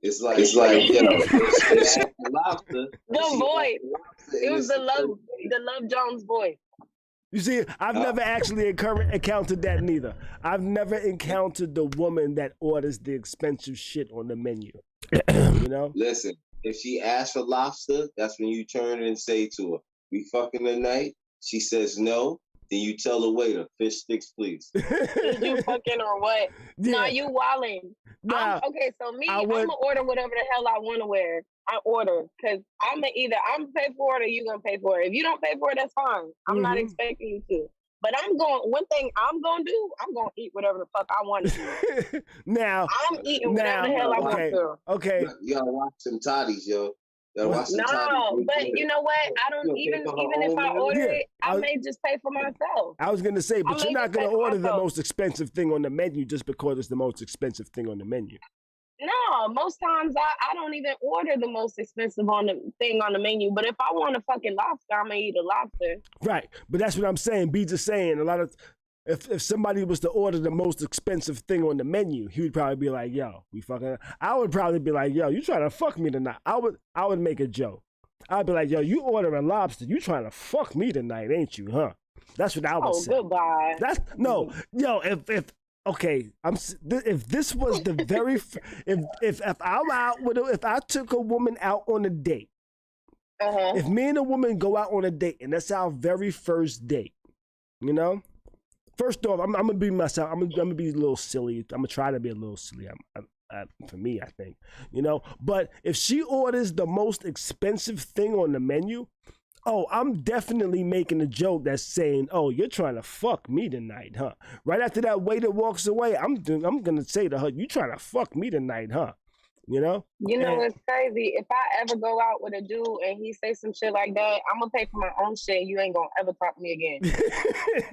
It's like you know, it's lobster. The voice. It was the Love Jones voice. You see, I've never actually encountered that neither. I've never encountered the woman that orders the expensive shit on the menu. You know? Listen, if she asks for lobster, that's when you turn and say to her, "We fucking tonight?" She says no. Then you tell the waiter, "Fish sticks, please." Is you fucking or what? Yeah. Nah, you wildin'. Okay, so I'm gonna order whatever the hell I want to wear. I order because I'm pay for it or you gonna pay for it. If you don't pay for it, that's fine. I'm not expecting you to. But one thing I'm gonna do, I'm gonna eat whatever the fuck I want to do. Now I'm eating whatever the hell I want to. Okay. You gotta watch some toddies, yo. No, but you know what? I don't even if I order it, I may just pay for myself. I was gonna say, but you're not gonna order the most expensive thing on the menu just because it's the most expensive thing on the menu. No, most times I don't even order the most expensive thing on the menu. But if I want a fucking lobster, I'm gonna eat a lobster. Right, but that's what I'm saying. B just saying a lot of. If somebody was to order the most expensive thing on the menu, he would probably be like, "Yo, we fucking." I would probably be like, "Yo, you trying to fuck me tonight?" I would make a joke. I'd be like, "Yo, you ordering lobster? You trying to fuck me tonight, ain't you? Huh?" That's what I would say. Oh, goodbye. If this was the very if I took a woman out on a date, if me and a woman go out on a date and that's our very first date, you know. First off, I'm gonna be myself. I'm gonna be a little silly. I'm gonna try to be a little silly. For me, I think, you know. But if she orders the most expensive thing on the menu, I'm definitely making a joke that's saying, "Oh, you're trying to fuck me tonight, huh?" Right after that waiter walks away, I'm gonna say to her, "You trying to fuck me tonight, huh?" You know? It's crazy. If I ever go out with a dude and he say some shit like that, I'm gonna pay for my own shit. You ain't gonna ever talk to me again.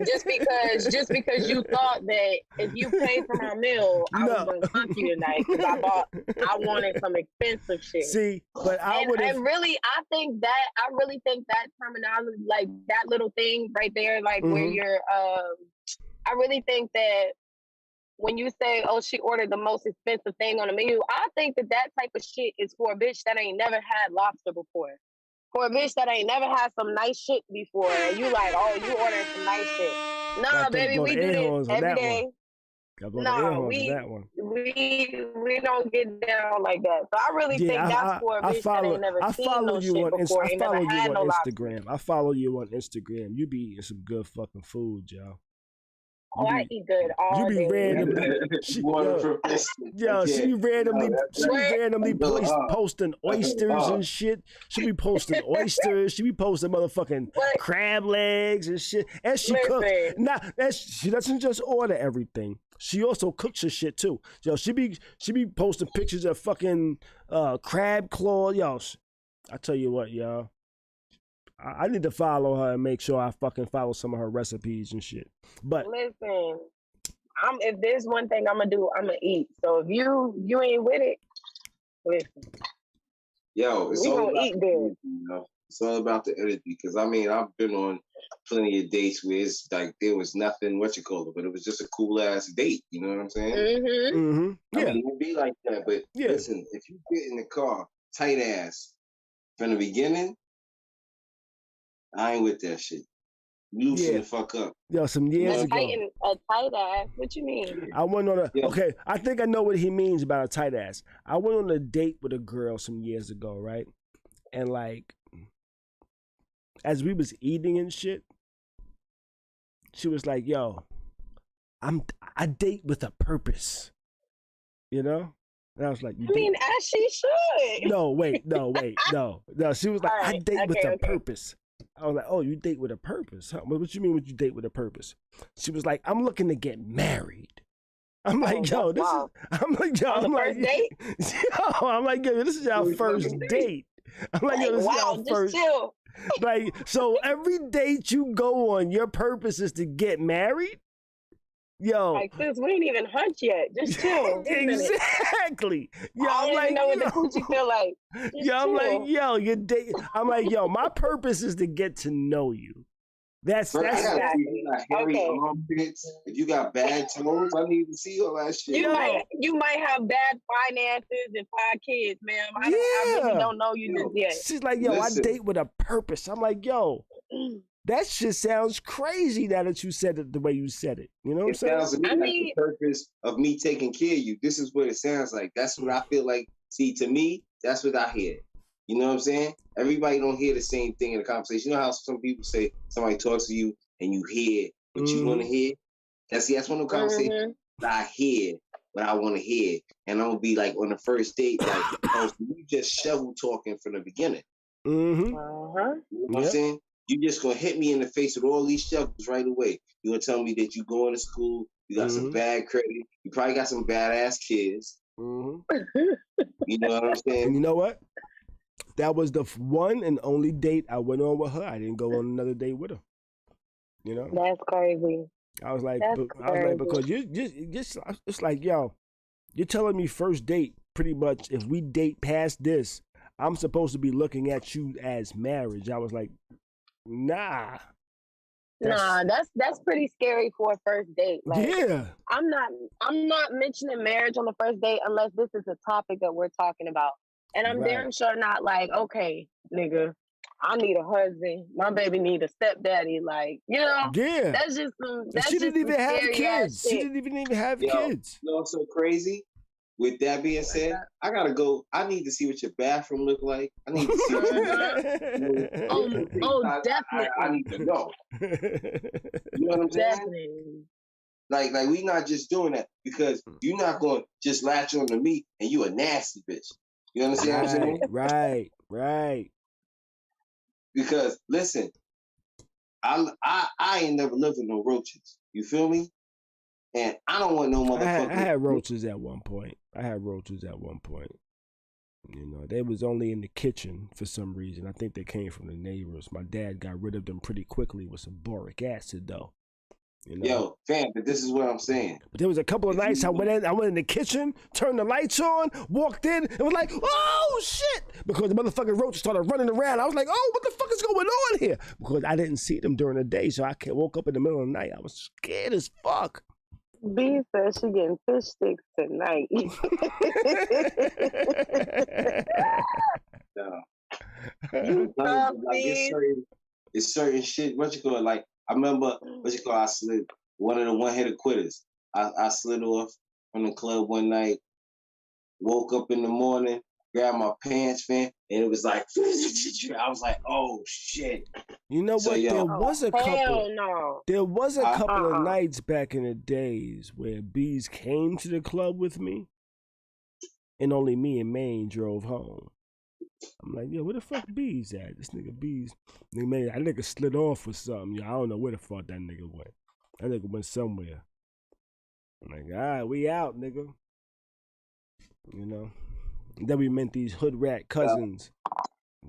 just because you thought that if you paid for my meal, I was gonna fuck you tonight because I wanted some expensive shit. See, but I really think that terminology, like that little thing right there, like where you're, I really think that. When you say, "Oh, she ordered the most expensive thing on the menu," I think that type of shit is for a bitch that ain't never had lobster before. For a bitch that ain't never had some nice shit before. And you like, "Oh, you ordering some nice shit." Nah, baby, we do this every day. No, we don't get down like that. So I really think that's for a bitch that ain't never seen no shit before. I follow you on Instagram. I follow you on Instagram. You be eating some good fucking food, y'all. I eat good all day. You be randomly, she randomly posting oysters and shit. She be posting oysters. She be posting motherfucking crab legs and shit. And she cooks. She doesn't just order everything. She also cooks her shit too. Yo, she be posting pictures of fucking crab claw. Yo, I tell you what, y'all. I need to follow her and make sure I fucking follow some of her recipes and shit. But listen, if there's one thing I'm gonna do, I'm gonna eat. So if you ain't with it, listen. Yo, it's all about eat good. You know? It's all about the energy. Because I've been on plenty of dates where it's like there was nothing, but it was just a cool ass date. You know what I'm saying? Mm-hmm. Yeah. It would be like that. But listen, if you get in the car tight ass from the beginning, I ain't with that shit. Loosen the fuck up. Yo, some years ago. A tight ass? What you mean? I went on okay, I think I know what he means about a tight ass. I went on a date with a girl some years ago, right? And like, as we was eating and shit, she was like, "Yo, I date with a purpose," you know? And I was like, as she should. No. She was like, "I date with a purpose." I was like, "Oh, you date with a purpose? Huh? What you mean with you date with a purpose?" She was like, "I'm looking to get married." I'm like, "Yo, this is." I'm like, "Yo, first date?" I'm like, "Yo, this is our first date." I'm like, "Yo, this is our first." Chill. Like, so every date you go on, your purpose is to get married? Yo, like this, we ain't even hunt yet. Just chill. Exactly. Yo, I don't even know what the coochie feel like. I'm like, yo, your date. I'm like, yo, my purpose is to get to know you. That's I gotta see if you got hairy armpits. If you got bad toes, I need to see all that shit. You might have bad finances and 5 kids, ma'am. I really don't know you just yet. She's like, yo, listen. I date with a purpose. I'm like, yo, that shit sounds crazy now that you said it the way you said it. You know what I'm saying? Sounds to me like the purpose of me taking care of you. This is what it sounds like. That's what I feel like. See, to me, that's what I hear. You know what I'm saying? Everybody don't hear the same thing in the conversation. You know how some people say somebody talks to you and you hear what you want to hear? That's one of the conversations I hear what I want to hear. And I'm going to be like on the first date, like, oh, so you just shovel talking from the beginning. You know what I'm saying? You just going to hit me in the face with all these shovels right away. You're going to tell me that you going to school, you got some bad credit, you probably got some badass kids. You know what I'm saying? And you know what? That was the one and only date I went on with her. I didn't go on another date with her. You know? That's crazy. I was like, because you just, it's like, yo, you're telling me first date, pretty much, if we date past this, I'm supposed to be looking at you as marriage. I was like, nah. That's pretty scary for a first date. Like, yeah. I'm not mentioning marriage on the first date unless this is a topic that we're talking about. And I'm damn sure not like, okay, nigga, I need a husband. My baby need a stepdaddy. Like, you know, that's just some. She didn't even have kids. She didn't even have kids. You know what's so crazy? With that being said, I gotta go. I need to see what your bathroom look like. I need to see what definitely. I need to know. You know what I'm saying? Definitely. Like we not just doing that because you're not going to just latch on to me and you a nasty bitch. You understand what I'm saying? Right. Because listen, I ain't never lived with no roaches. You feel me? And I don't want no motherfucker. I had roaches at one point. You know, they was only in the kitchen for some reason. I think they came from the neighbors. My dad got rid of them pretty quickly with some boric acid, though. You know? Yo, fam, but this is what I'm saying. But there was a couple of nights I went in the kitchen, turned the lights on, walked in, and was like, oh, shit! Because the motherfucking roaches started running around. I was like, oh, what the fuck is going on here? Because I didn't see them during the day, so I woke up in the middle of the night. I was scared as fuck. B says she getting fish sticks tonight. You it's certain shit. What you call it? Like, I remember, I slid one of the one-hitter quitters. I slid off from the club one night, woke up in the morning, grabbed my pants, fam, and it was like, I was like, oh, shit. You know what? There was a couple of nights back in the days where Bees came to the club with me, and only me and Maine drove home. I'm like, yo, where the fuck Bees at? This nigga Bees, that nigga slid off or something. Yo, I don't know where the fuck that nigga went. That nigga went somewhere. I'm like, all right, we out, nigga. You know. And then we met these hood rat cousins.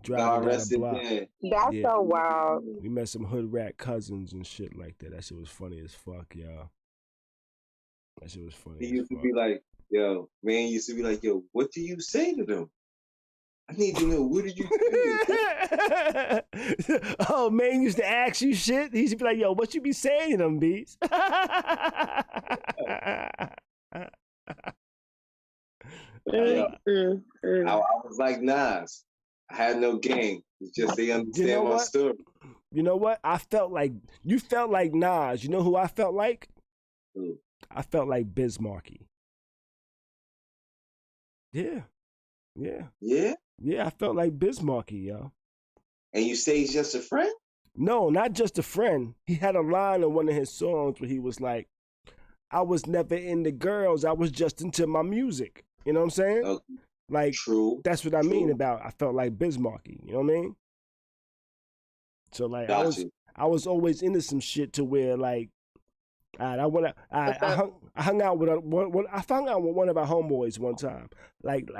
Driving down the block. That's so wild. We met some hood rat cousins and shit like that. That shit was funny as fuck, y'all. That shit was funny. He used to be like, yo, man used to be like, yo, what do you say to them? I need to know, what did you say? Oh, man used to ask you shit. He used to be like, yo, what you be saying to them, Beats? I was like Nas. I had no game. It's just they understand my story. You know what? You felt like Nas. You know who I felt like? Who? I felt like Biz Markie. Yeah. Yeah, I felt like Biz Markie, yo. And you say he's just a friend? No, not just a friend. He had a line in one of his songs where he was like, I was never into girls. I was just into my music. You know what I'm saying? Okay. Like, true. That's what I mean about I felt like Biz Markie. You know what I mean? So, like, I was always into some shit to where, like, I hung out with I found out with one of our homeboys one time. Like,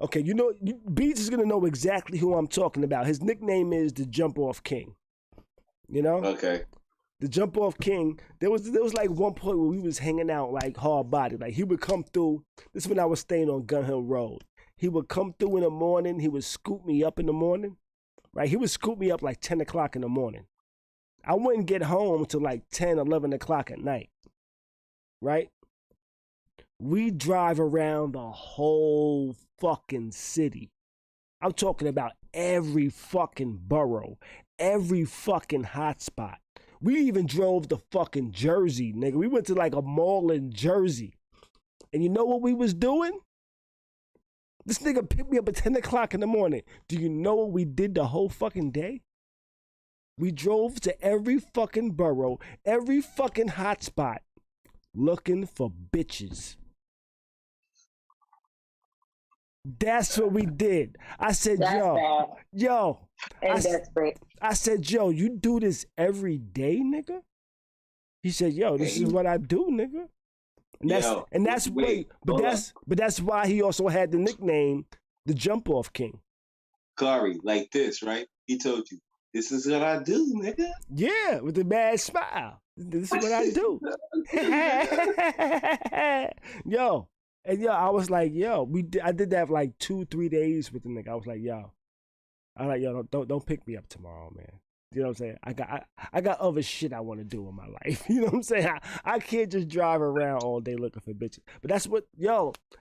okay, you know, Beats is gonna know exactly who I'm talking about. His nickname is the Jump Off King. You know? Okay. The Jump Off King. There was like one point where we was hanging out like hard body. Like he would come through. This is when I was staying on Gun Hill Road. He would come through in the morning. He would scoop me up in the morning. Right? He would scoop me up like 10 o'clock in the morning. I wouldn't get home till like 10, 11 o'clock at night, right? We drive around the whole fucking city. I'm talking about every fucking borough, every fucking hotspot. We even drove to fucking Jersey, nigga. We went to like a mall in Jersey. And you know what we was doing? This nigga picked me up at 10 o'clock in the morning. Do you know what we did the whole fucking day? We drove to every fucking borough, every fucking hotspot, looking for bitches. That's what we did. I said, yo. And desperate. I said, yo, you do this every day, nigga? He said, yo, this is what I do, nigga. But that's why he also had the nickname, the Jump Off King. Khary, like this, right? He told you, this is what I do, nigga. Yeah, with a mad smile. This is what I do. Yo, I was like, yo, I did that for like 2-3 days with the nigga. I was like, yo, don't pick me up tomorrow, man. You know what I'm saying? I got other shit I want to do in my life. You know what I'm saying? I can't just drive around all day looking for bitches. But that's what,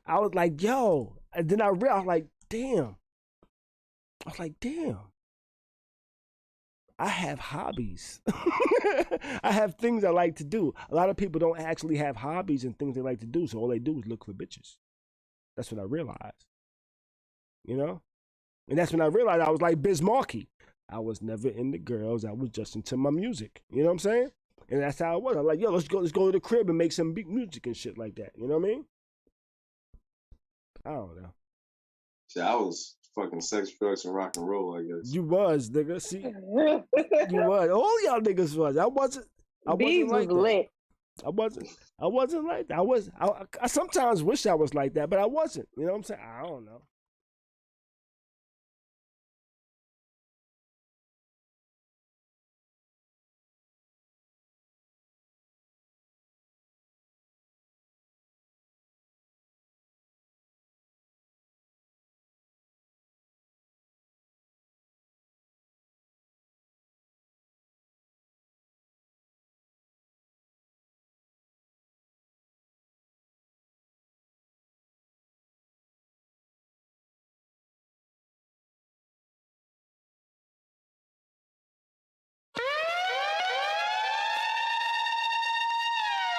I was like, and then I realized, I was like, damn. I have hobbies. I have things I like to do. A lot of people don't actually have hobbies and things they like to do, so all they do is look for bitches. That's what I realized. You know? And that's when I realized I was like Biz Markie. I was never into girls. I was just into my music. You know what I'm saying? And that's how it was. I was like, yo, let's go to the crib and make some beat music and shit like that. You know what I mean? I don't know. See, I was fucking sex, drugs, and rock and roll, I guess. You was, nigga. See? You was. All y'all niggas was. I wasn't like that. I wasn't like that. I sometimes wish I was like that, but I wasn't. You know what I'm saying? I don't know.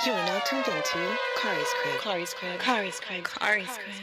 You are now tuned into Khary's Crib. Khary's Crib. Khary's Crib. Khary's Crib.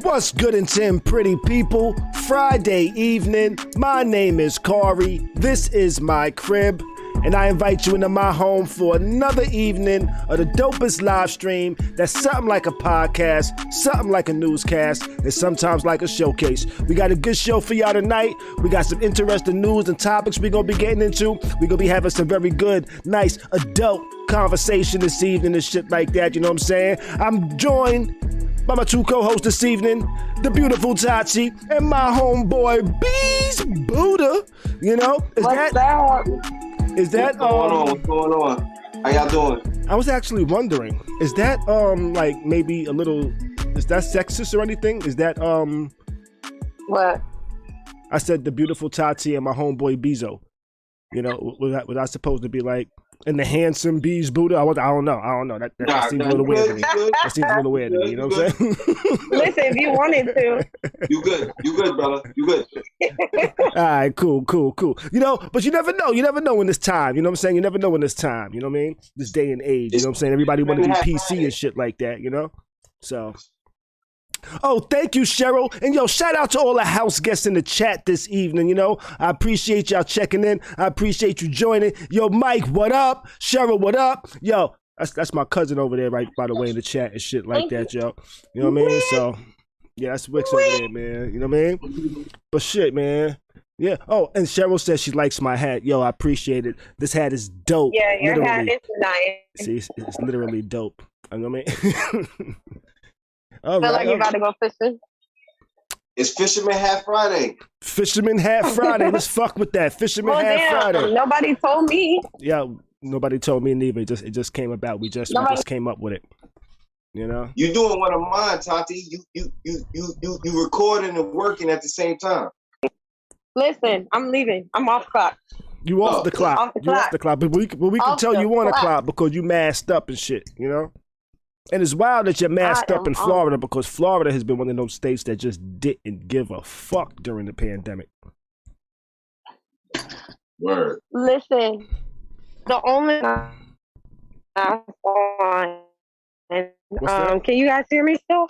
What's good and Tim, pretty people? Friday evening. My name is Khary. This is my crib. And I invite you into my home for another evening of the dopest live stream that's something like a podcast, something like a newscast, and sometimes like a showcase. We got a good show for y'all tonight. We got some interesting news and topics we're going to be getting into. We're going to be having some very good, nice, adult conversation this evening and shit like that, you know what I'm saying? I'm joined by my two co-hosts this evening, the beautiful Tati and my homeboy Bees Buddha. You know, What's What's going on? How y'all doing? I was actually wondering, is that like maybe a little, is that sexist or anything? Is that what? I said the beautiful Tati and my homeboy Bezo. You know, was I supposed to be like in the handsome Bees Buddha? I don't know. That seems a little weird to me. That seems a little weird to me. You know what I'm saying? Listen, if you wanted to. You good, brother. You good. All right, cool. You know, but you never know. You never know in this time. You know what I'm saying? You never know in this time. You know what I mean? This day and age. You know what I'm saying? Everybody want to be PC and shit like that. You know? So. Oh, thank you, Cheryl. And yo, shout out to all the house guests in the chat this evening. You know, I appreciate y'all checking in. I appreciate you joining. Yo, Mike, what up? Cheryl, what up? Yo, that's my cousin over there, right, by the way, in the chat and shit like that, yo. You know what I mean? So, yeah, that's Wix over there, man. You know what I mean? But shit, man. Yeah. Oh, and Cheryl says she likes my hat. Yo, I appreciate it. This hat is dope. Yeah, your literally. hat is nice. See, it's literally dope. You know what I mean? Feel like you about to go fishing? It's Fisherman Hat Friday. Fisherman Hat Friday. Let's fuck with that. Fisherman Hat Friday. Nobody told me. Yeah, Nobody told me neither. It just came about. We just came up with it. You know. You doing one of mine, Tati. You recording and working at the same time. Listen, I'm leaving. I'm off clock. You off the clock. You off the clock. But we can tell you on the clock because you masked up and shit. You know. And it's wild that you're masked up in Florida because Florida has been one of those states that just didn't give a fuck during the pandemic. Word. Listen, the only can you guys hear me still?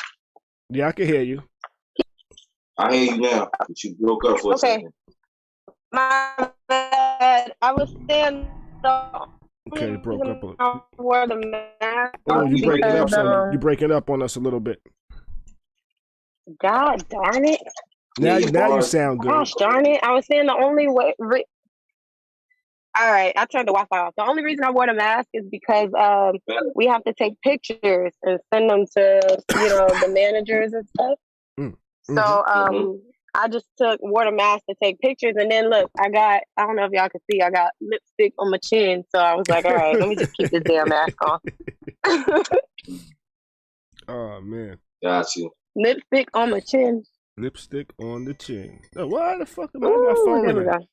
Yeah, I can hear you. I hear you now, but you broke up for a second. My bad. I was saying Okay, it broke up. Wore the mask. Oh, you breaking up on us a little bit. God darn it! Now you sound good. Gosh darn it! I was saying the only way. All right, I turned the Wi-Fi off. The only reason I wore the mask is because we have to take pictures and send them to the managers and stuff. So I just wore the mask to take pictures, and then look, I don't know if y'all can see, I got lipstick on my chin. So I was like, all right, let me just keep this damn mask on. Oh man, got you. Lipstick on my chin. Lipstick on the chin. Oh, why the fuck am I on my phone?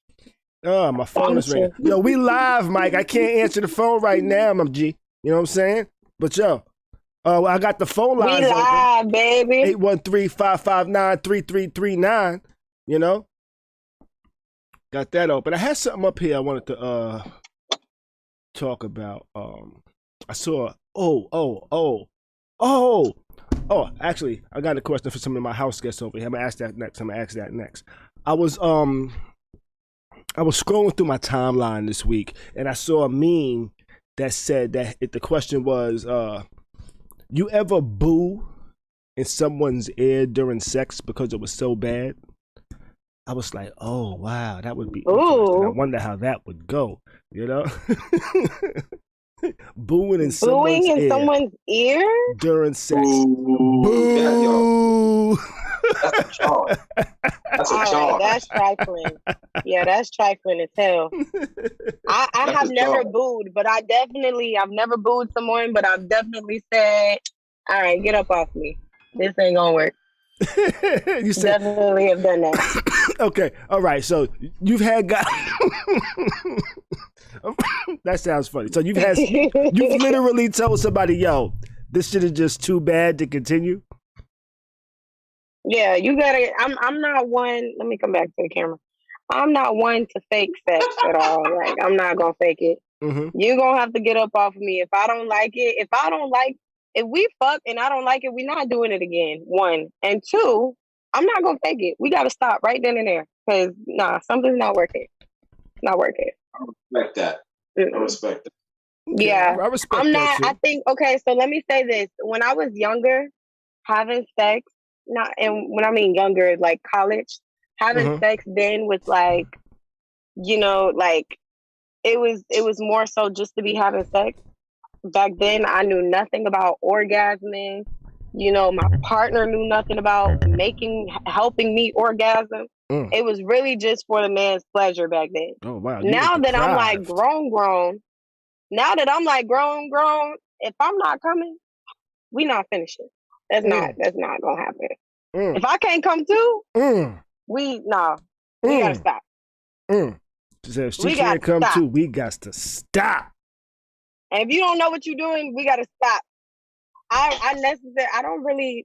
Oh, my phone is ringing. Yo, we live, Mike. I can't answer the phone right now, my G. You know what I'm saying? But yo, I got the phone lines open. We live, baby. 813-559-3339. You know? Got that open. I had something up here I wanted to talk about. I saw actually, I got a question for some of my house guests over here. I'm gonna ask that next. I was scrolling through my timeline this week, and I saw a meme that said that the question was, you ever boo in someone's ear during sex because it was so bad? I was like, oh, wow, that would be interesting. I wonder how that would go, you know? Booing in someone's ear during sex. Boo! That's a charge. That's a charge. That's trifling. Yeah, that's trifling as hell. I have never booed, but I've never booed someone, but I've definitely said, all right, get up off me. This ain't gonna work. You said, definitely have done that. Okay, all right. So you've had guys. That sounds funny. So you've literally told somebody, "Yo, this shit is just too bad to continue." Yeah, you gotta. I'm not one. Let me come back to the camera. I'm not one to fake sex at all. Like, I'm not gonna fake it. Mm-hmm. You're gonna have to get up off of me if I don't like it. If we fuck and I don't like it, we're not doing it again. 1 and 2. I'm not gonna fake it. We gotta stop right then and there because something's not working. It's not working. I respect that. I respect that. Yeah, I respect I'm not. That too. I think. Okay, so let me say this: when I was younger, having sex. When I mean younger, like college, having sex then was like, like it was more so just to be having sex. Back then, I knew nothing about orgasming. My partner knew nothing about helping me orgasm. It was really just for the man's pleasure back then. Oh wow! Now that I'm like grown, if I'm not coming, we not finishing. That's not gonna happen. If I can't come too, we gotta stop. So if she can't come too, we got to stop. And if you don't know what you're doing, we gotta stop. I don't really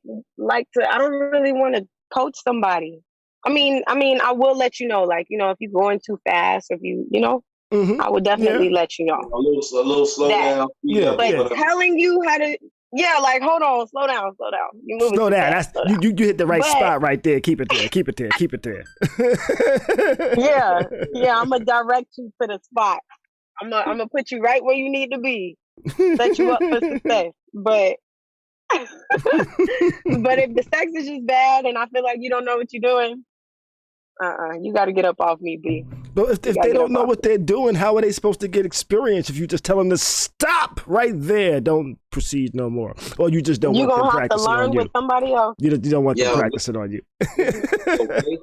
want to coach somebody. I mean, I will let you know, like, if you're going too fast, or if I would definitely let you know. A little slow down. Yeah. But telling you how to, like, hold on, slow down. You moving slow down. Fast, slow down. You hit the right spot right there. Keep it there. Yeah. I'm gonna direct you to the spot. I'm gonna put you right where you need to be. Set you up for success. But if the sex is just bad and I feel like you don't know what you're doing, you got to get up off me, B. But if they don't know what they're doing, how are they supposed to get experience if you just tell them to stop right there? Don't proceed no more. Or you just don't want them practicing on you. You're going to have to learn with somebody else. You don't want them practicing on you.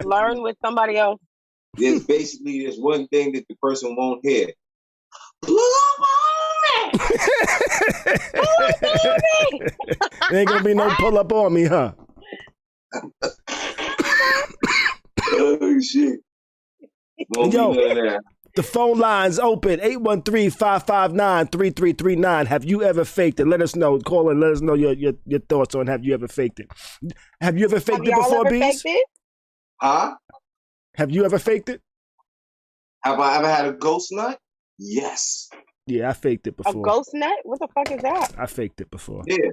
Learn with somebody else. There's one thing that the person won't hear. Pull up There ain't gonna be no pull up on me, huh? Oh shit. Yo, the phone line's open, 813-559-3339. Have you ever faked it? Let us know. Call and let us know your thoughts on have you ever faked it. Have you ever faked it before, Bees? Huh? Have you ever faked it? Have I ever had a ghost nut? Yes. Yeah, I faked it before. A ghost nut? What the fuck is that? I faked it before. Yeah.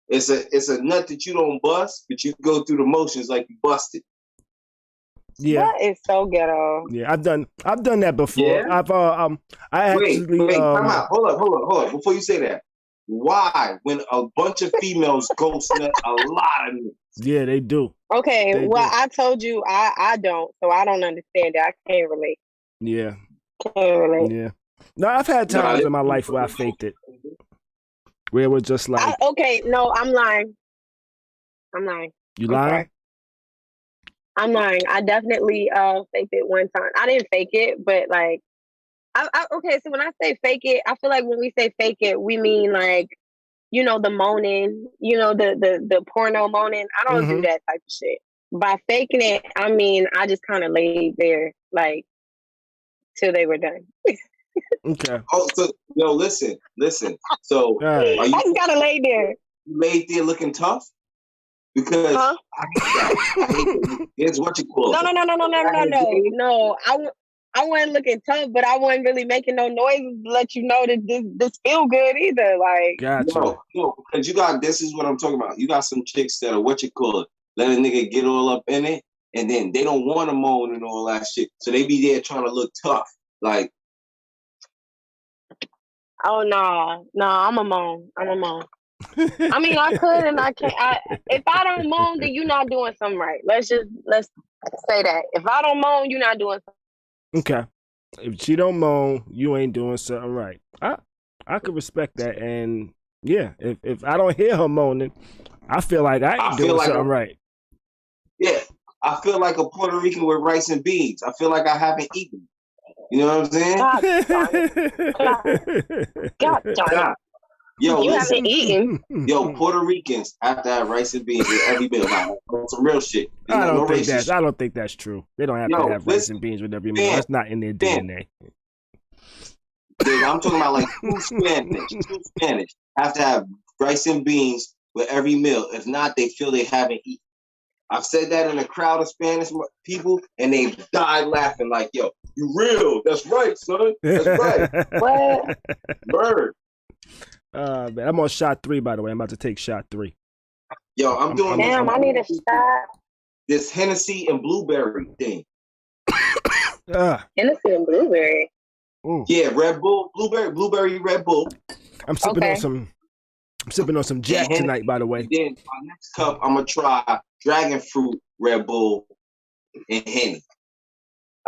It's a nut that you don't bust, but you go through the motions like you busted. Yeah, that is so ghetto. Yeah, I've done that before. Yeah? I actually wait, come on, hold up. Before you say that, why when a bunch of females ghost nut a lot of niggas? Yeah, they do. Okay, They well, do. I told you I don't, so I don't understand it. I can't relate. Yeah, Can't relate. yeah. No, I've had times in my life where I faked it, where it was just like, no, I'm lying. You lying? Sorry. I'm lying. I definitely faked it one time. I didn't fake it, but like, okay. So when I say fake it, I feel like when we say fake it, we mean like, you know, the moaning, you know, the porno moaning. I don't do that type of shit. By faking it, I mean I just kind of laid there like till they were done. Okay. Oh, so yo, listen. So Right. I just gotta lay there. You laid there looking tough? Because I hate that. Here's what you call it. No. I wasn't looking tough, but I wasn't really making no noises to let you know that this feel good either. Like, gotcha. No, because this is what I'm talking about. You got some chicks that are what you call it. Let a nigga get all up in it, and then they don't want to moan and all that shit. So they be there trying to look tough. Like, oh no, I'm a moan. I mean, I could and I can't. If I don't moan, then you're not doing something right. Let's say that. If I don't moan, you're not doing something. Okay. If she don't moan, you ain't doing something right. I could respect that, and yeah, if I don't hear her moaning, I feel like I ain't doing something right. Yeah, I feel like a Puerto Rican with rice and beans. I feel like I haven't eaten. You know what I'm saying? God darn it. Yo, you haven't eaten. Yo, Puerto Ricans have to have rice and beans with every meal. Some real shit. I don't think that's true. They don't have to have rice and beans with every meal. That's not in their DNA. I'm talking about like true Spanish have to have rice and beans with every meal. If not, they feel they haven't eaten. I've said that in a crowd of Spanish people, and they died laughing like, yo, you real. That's right, son. That's right. What? Bird. Man, I'm on shot 3, by the way. I'm about to take shot 3. Yo, I'm doing Damn, I need a shot. This Hennessy and blueberry thing. Hennessy and blueberry? Yeah, Red Bull, blueberry Red Bull. I'm sipping on some Jack tonight, by the way. Then my next cup, I'm gonna try dragon fruit Red Bull and Henny.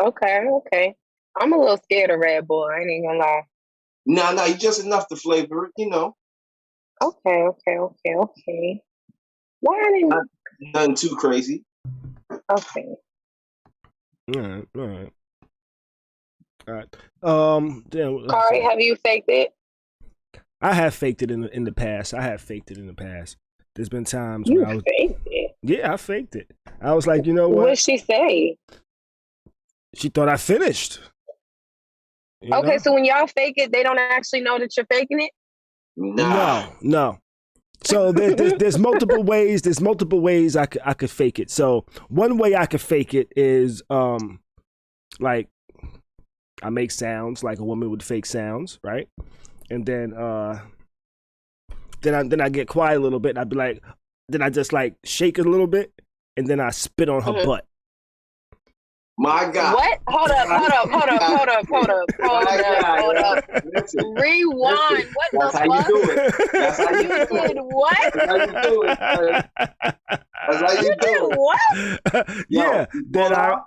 Okay. I'm a little scared of Red Bull. I ain't even gonna lie. No, you just enough to flavor it, you know. Okay. Why didn't nothing too crazy? Okay. All right. Khary, have you faked it? I have faked it in the past. There's been times when I was faked it. Yeah, I faked it. I was like, you know what? What'd she say? She thought I finished. Okay, so when y'all fake it, they don't actually know that you're faking it? No. So there's multiple ways. There's multiple ways I could fake it. So one way I could fake it is like I make sounds like a woman would fake sounds, right? And then I get quiet a little bit. And I'd be like, then I just like shake it a little bit, and then I spit on her butt. My God. What? Hold up. Listen, rewind. What that's the how fuck? You do it. That's how you do it. What? That's how you do it. That's how you do it. What? Yeah. Then I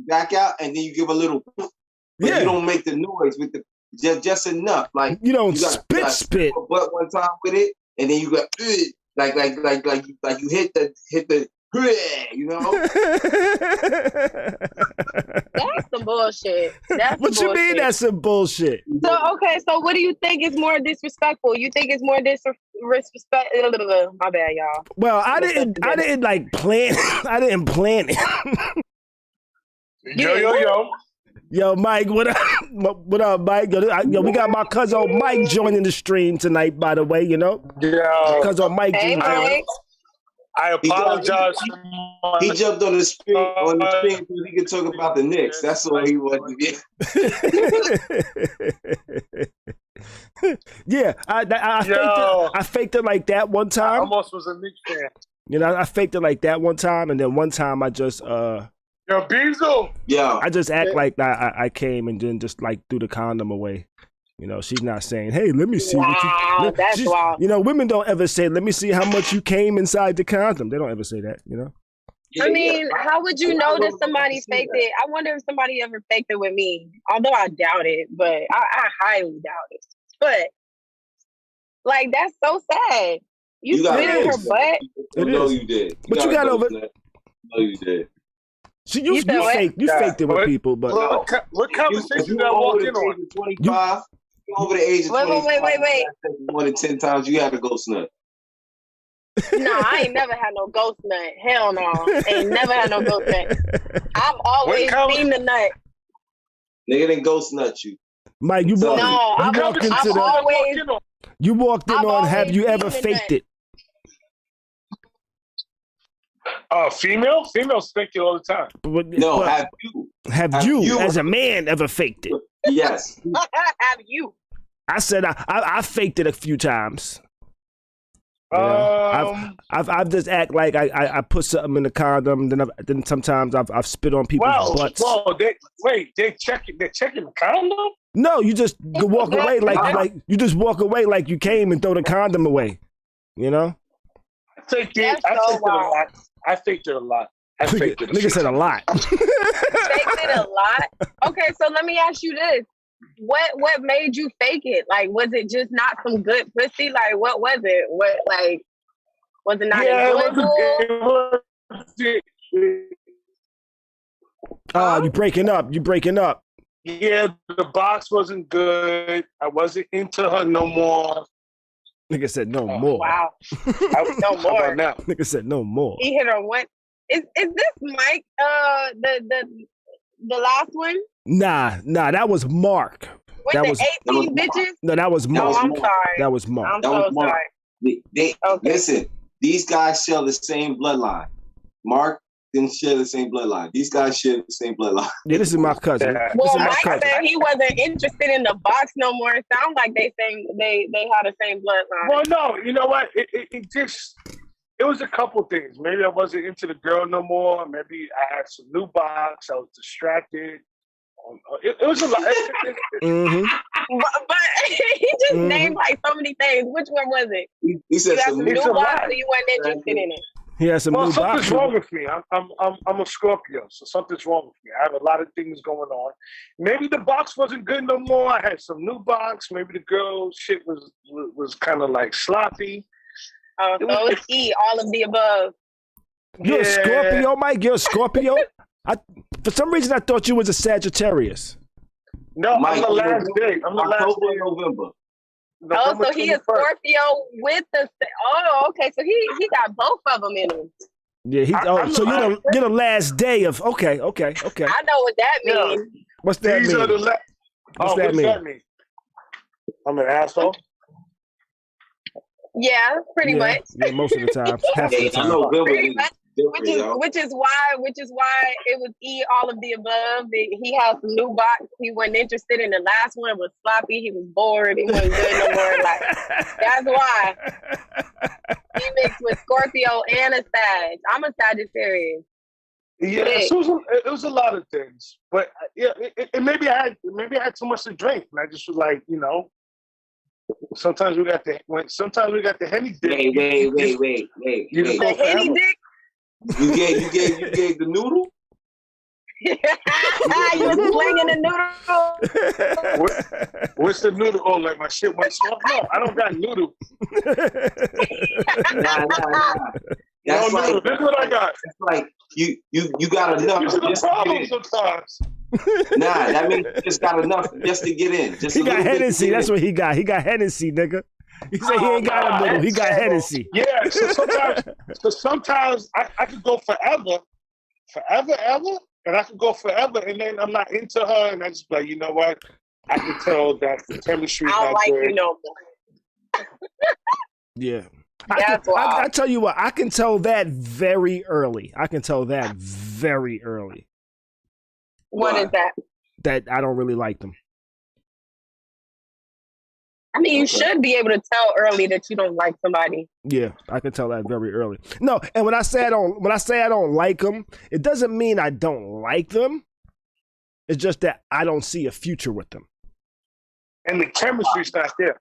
back out, and then you give a little. But you don't make the noise with the just enough. Like you don't spit. But one time with it, and then you got like you hit the. You know? That's some bullshit. What you mean that's some bullshit? So what do you think is more disrespectful? You think it's more disrespect? My bad, y'all. Well, I didn't like plan. I didn't plan it. Yo. Yo, Mike, what up? What up, Mike? Yo, we got my cousin Mike joining the stream tonight, by the way, you know? Yeah. Cousin Mike. Hey, Mike. I apologize. He jumped on the screen so he could talk about the Knicks. That's all he wanted to get. Yeah, I faked it like that one time. I almost was a Knicks fan. You know, I faked it like that one time, and then one time I just Yo, Beezel. Yeah. I just act like that I came and then just like threw the condom away. You know, she's not saying, "Hey, let me see what you." That's wild. You know, women don't ever say, "Let me see how much you came inside the condom." They don't ever say that. You know. I mean, how would you know that somebody faked it? I wonder if somebody ever faked it with me. Although I doubt it, but I highly doubt it. But like, that's so sad. You spit in her butt. No, you did. But you got over. No, you did. You faked it with people, but what conversation that walked in on? 25. Over the age of 25. Wait. More than 10 times, you had a ghost nut. No, I ain't never had no ghost nut. Hell no. Ain't never had no ghost nut. I've always seen the nut. Nigga didn't ghost nut you. Mike, you walked in on have you ever faked it? Females fake it all the time. Have you as a man ever faked it? Yes. Have you? I said I faked it a few times. I've just act like I put something in the condom, then sometimes I've spit on people's butts. They're checking the condom? No, you just walk away like you came and throw the condom away. You know? I faked it a lot. Nigga said a lot. Faked it a lot? Okay, so let me ask you this. What made you fake it? Like, was it just not some good pussy? Like, what was it? What, like, was it not enjoyable? You breaking up. Yeah, the box wasn't good. I wasn't into her no more. Nigga said no more. Wow. No more. Now? Nigga said no more. He hit her one. Is this Mike? The last one? Nah, that was Mark. With that the was 18 bitches? No, that was Mark. No, I'm sorry. That was Mark. I'm so sorry. Listen, these guys share the same bloodline. Mark didn't share the same bloodline. These guys share the same bloodline. Yeah, this is my cousin. Well, Mike said he wasn't interested in the box no more. It sounds like they had the same bloodline. Well, no, you know what? It was a couple things. Maybe I wasn't into the girl no more. Maybe I had some new box. I was distracted. It was a lot. Mm-hmm. But he just named like so many things. Which one was it? He said some new box, or you weren't interested in it? He has some new box. Something's wrong with me. I'm a Scorpio, so something's wrong with me. I have a lot of things going on. Maybe the box wasn't good no more. I had some new box. Maybe the girl shit was kind of like sloppy. So it's E, all of the above. You're a Scorpio, Mike? You're a Scorpio? For some reason, I thought you was a Sagittarius. No, Mike, I'm the last day. I'm the last day of November. So he is Scorpio with the... Oh, okay. So he got both of them in him. Yeah, so you're the last day of... Okay. I know what that means. What's that mean? What's that mean? I'm an asshole? Yeah, pretty much. Yeah, most of the time. Half of the time. Pretty much. Which is why it was E, all of the above. He had some new box. He wasn't interested in the last one. It was sloppy. He was bored. He wasn't good no more. Like, that's why he mixed with Scorpio and a Sag. I'm a Sagittarius. Yeah, it was a lot of things, but yeah, maybe I had too much to drink, and I just was like, you know. Sometimes we got the Henny dick. Wait. The Henny dick? You gave the noodle? You was slinging the noodle. What's the noodle? Oh, like my shit went soft? No, I don't got noodle. Nah. That's like, this is what I got. It's like you got enough. These are the problems sometimes. Nah, that means he just got enough just to get in. Just he got Hennessy. That's what he got. He got Hennessy, nigga. He said he ain't got a middle. He got Hennessy. Yeah, so sometimes I could go forever, and I could go forever, and then I'm not into her, and I just be like, you know what? I can tell that the chemistry. I don't like you no more. Yeah. I tell you what, I can tell that very early. What is that? That I don't really like them. I mean, you should be able to tell early that you don't like somebody. Yeah, I can tell that very early. No, and when I say I don't like them, it doesn't mean I don't like them. It's just that I don't see a future with them. And the chemistry's not there.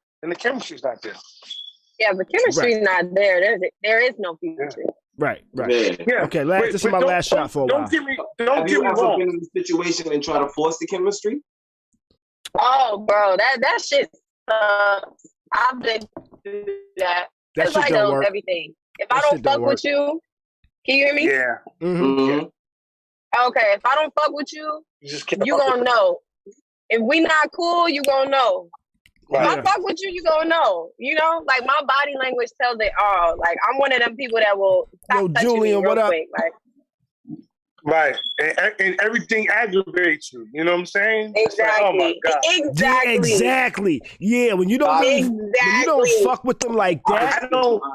Yeah, the chemistry's not there. There is no future. Right. Yeah. Okay, this is my last shot for a while. Don't get me Have you ever wrong. been in a situation and try to force the chemistry? Oh, bro, that shit sucks. I've been through that. That it's shit like don't work. everything. If I don't fuck with you, can you hear me? Yeah. Mm-hmm. Okay, if I don't fuck with you, you gonna know. If we not cool, you gonna know. If I fuck with you, you gonna know. You know, like my body language tells it all. Like I'm one of them people that will stop touching Julian, me real what up? quick. Like, right, and everything aggravates you. You know what I'm saying? Exactly. Like, oh my God. Exactly. Yeah, when you don't fuck with them like that,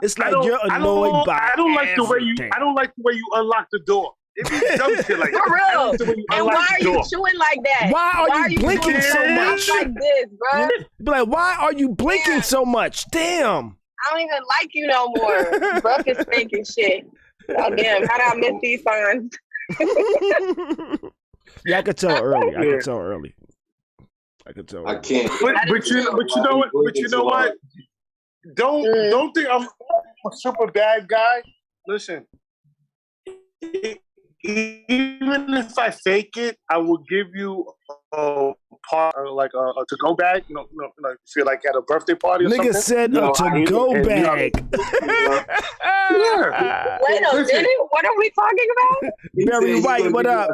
it's like you're annoyed by. I don't like the way you unlock the door. It be dumb shit like that. For real. And why are you chewing like that? Why are you blinking so much? Like this, bro? Be like, why are you blinking so much? Damn. I don't even like you no more. Buck is spanking shit. Oh, damn. How did I miss these signs? Yeah, I could tell early. I can't. But you know what? Don't think I'm a super bad guy. Listen. Even if I fake it, I will give you a part, like a to-go bag. You know, feel like at a birthday party or something. Nigga said a to-go bag. Wait a minute, what are we talking about? Barry White, what up?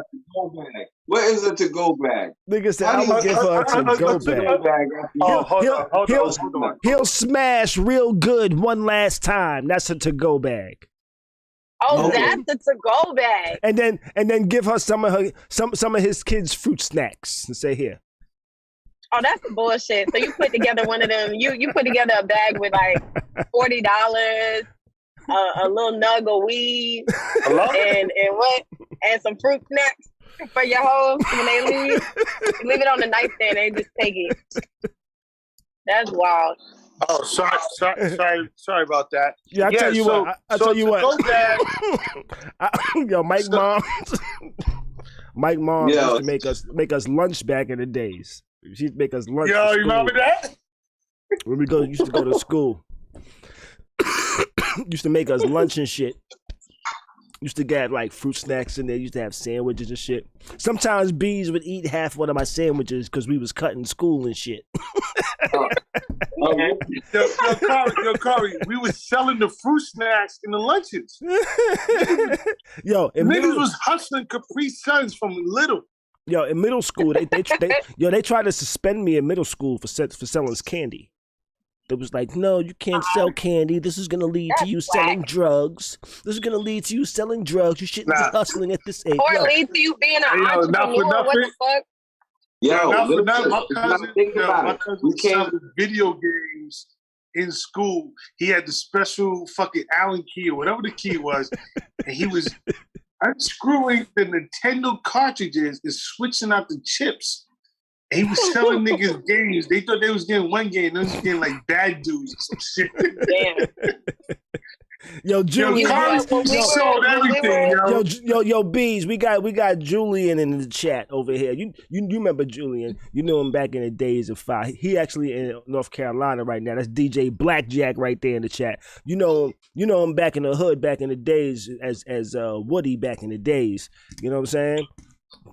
What is a to-go bag? Nigga said I will give her a to-go bag. Hold on. He'll smash real good one last time. That's a to-go bag. Oh, that's the to-go bag. And then give her some of his kids' fruit snacks and say, here. Oh, that's the bullshit. So you put together one of them. You put together a bag with like $40, a little nug of weed, and some fruit snacks for your hoes when they leave. You leave it on the nightstand. They just take it. That's wild. Oh, sorry about that. Yeah, I tell you what. Go back. Yo, Mike Mom used to make us lunch back in the days. She'd make us lunch. Yo, you remember that? When we used to go to school. Used to make us lunch and shit. Used to get like fruit snacks in there. Used to have sandwiches and shit. Sometimes bees would eat half one of my sandwiches because we was cutting school and shit. Yo, Khary, we was selling the fruit snacks in the lunches. Yo, niggas was hustling Capri Suns from little. Yo, in middle school, they tried to suspend me in middle school for selling candy. They was like, no, you can't sell candy. This is going to lead to you selling drugs. This is going to lead to you selling drugs. You shouldn't be hustling at this age. Or lead to you being an entrepreneur. What the fuck? Yo, my cousin was selling video games in school. He had the special fucking Allen key or whatever the key was. And he was unscrewing the Nintendo cartridges and switching out the chips. And he was selling niggas games. They thought they was getting one game. They was getting like Bad Dudes or some shit. Damn. Yo, Julian, sold everything, yo, Bees, we got Julian in the chat over here. You remember Julian? You knew him back in the days of Five. He actually in North Carolina right now. That's DJ Blackjack right there in the chat. You know him back in the hood, back in the days as Woody back in the days. You know what I'm saying?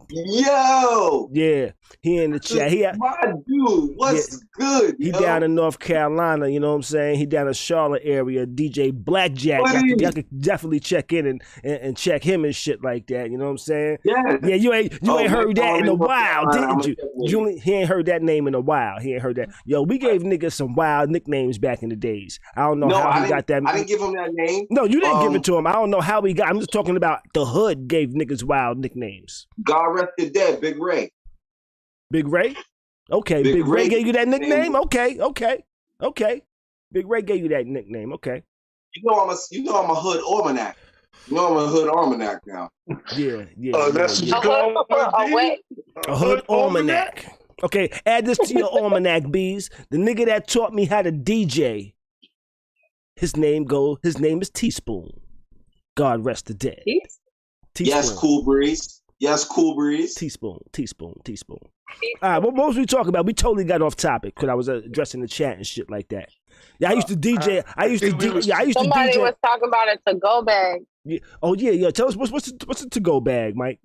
Yo! Yeah. He in the chat. My dude, what's good? He down in North Carolina, you know what I'm saying? He down in Charlotte area, DJ Blackjack. Y'all could definitely check in and check him and shit like that, you know what I'm saying? Yeah, you ain't heard that in a while, didn't you? He ain't heard that name in a while. He ain't heard that. Yo, we gave niggas some wild nicknames back in the days. I don't know how he got that. I didn't give him that name. No, you didn't give it to him. I don't know how he got. I'm just talking about the hood gave niggas wild nicknames. God rest the dead, Big Ray. Big Ray? Okay, Big Ray gave you that nickname? Okay. Big Ray gave you that nickname, okay. You know I'm a hood almanac. You know I'm a hood almanac now. Yeah. That's a hood almanac. Okay, add this to your almanac, bees. The nigga that taught me how to DJ, his name is Teaspoon. God rest the dead. Teaspoon. Yes, Cool Breeze. Teaspoon. All right, what was we talking about? We totally got off topic because I was addressing the chat and shit like that. Yeah, I used to DJ. Somebody was talking about a to-go bag. Yeah. Oh yeah. Tell us what's a to-go bag, Mike,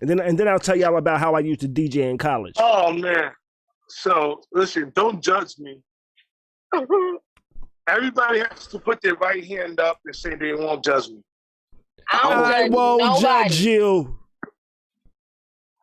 and then I'll tell y'all about how I used to DJ in college. Oh man. So listen, don't judge me. Everybody has to put their right hand up and say they won't judge me. I won't judge you.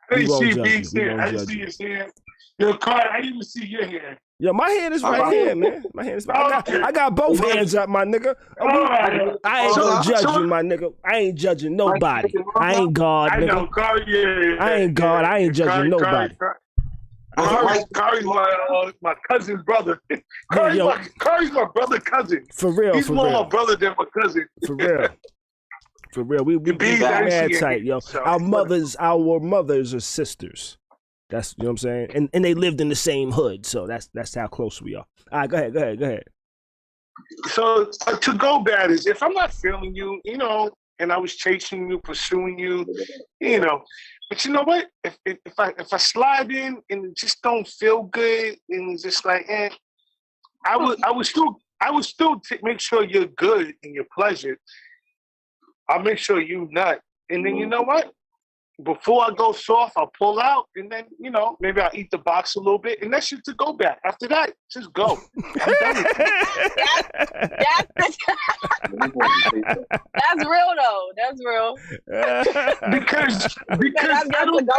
I didn't see B's hand. I didn't see his hand. Yo, Khary, I didn't even see your hand. Yo, my hand is right here, man. My hand is right. I got both hands up, my nigga. I ain't gonna judge you, my nigga. I ain't judging nobody. I ain't God, nigga. I know, Khary, I ain't God. I ain't judging nobody. Khary's my cousin brother. Khary's my brother cousin. For real, he's more my brother than my cousin. For real, we mad tight, yo. Our mothers are sisters. That's, you know what I'm saying, and they lived in the same hood, so that's how close we are. All right, go ahead. So to go bad is if I'm not feeling you, you know, and I was chasing you, pursuing you, you know. But you know what? If I slide in and it just don't feel good and it's just like, I would still make sure you're good and you're pleasant. I'll make sure you nut. And then you know what? Before I go soft, I'll pull out, and then, you know, maybe I'll eat the box a little bit, and that's shit to go back. After that, just go. I'm done with That's real, though. That's real. Because I don't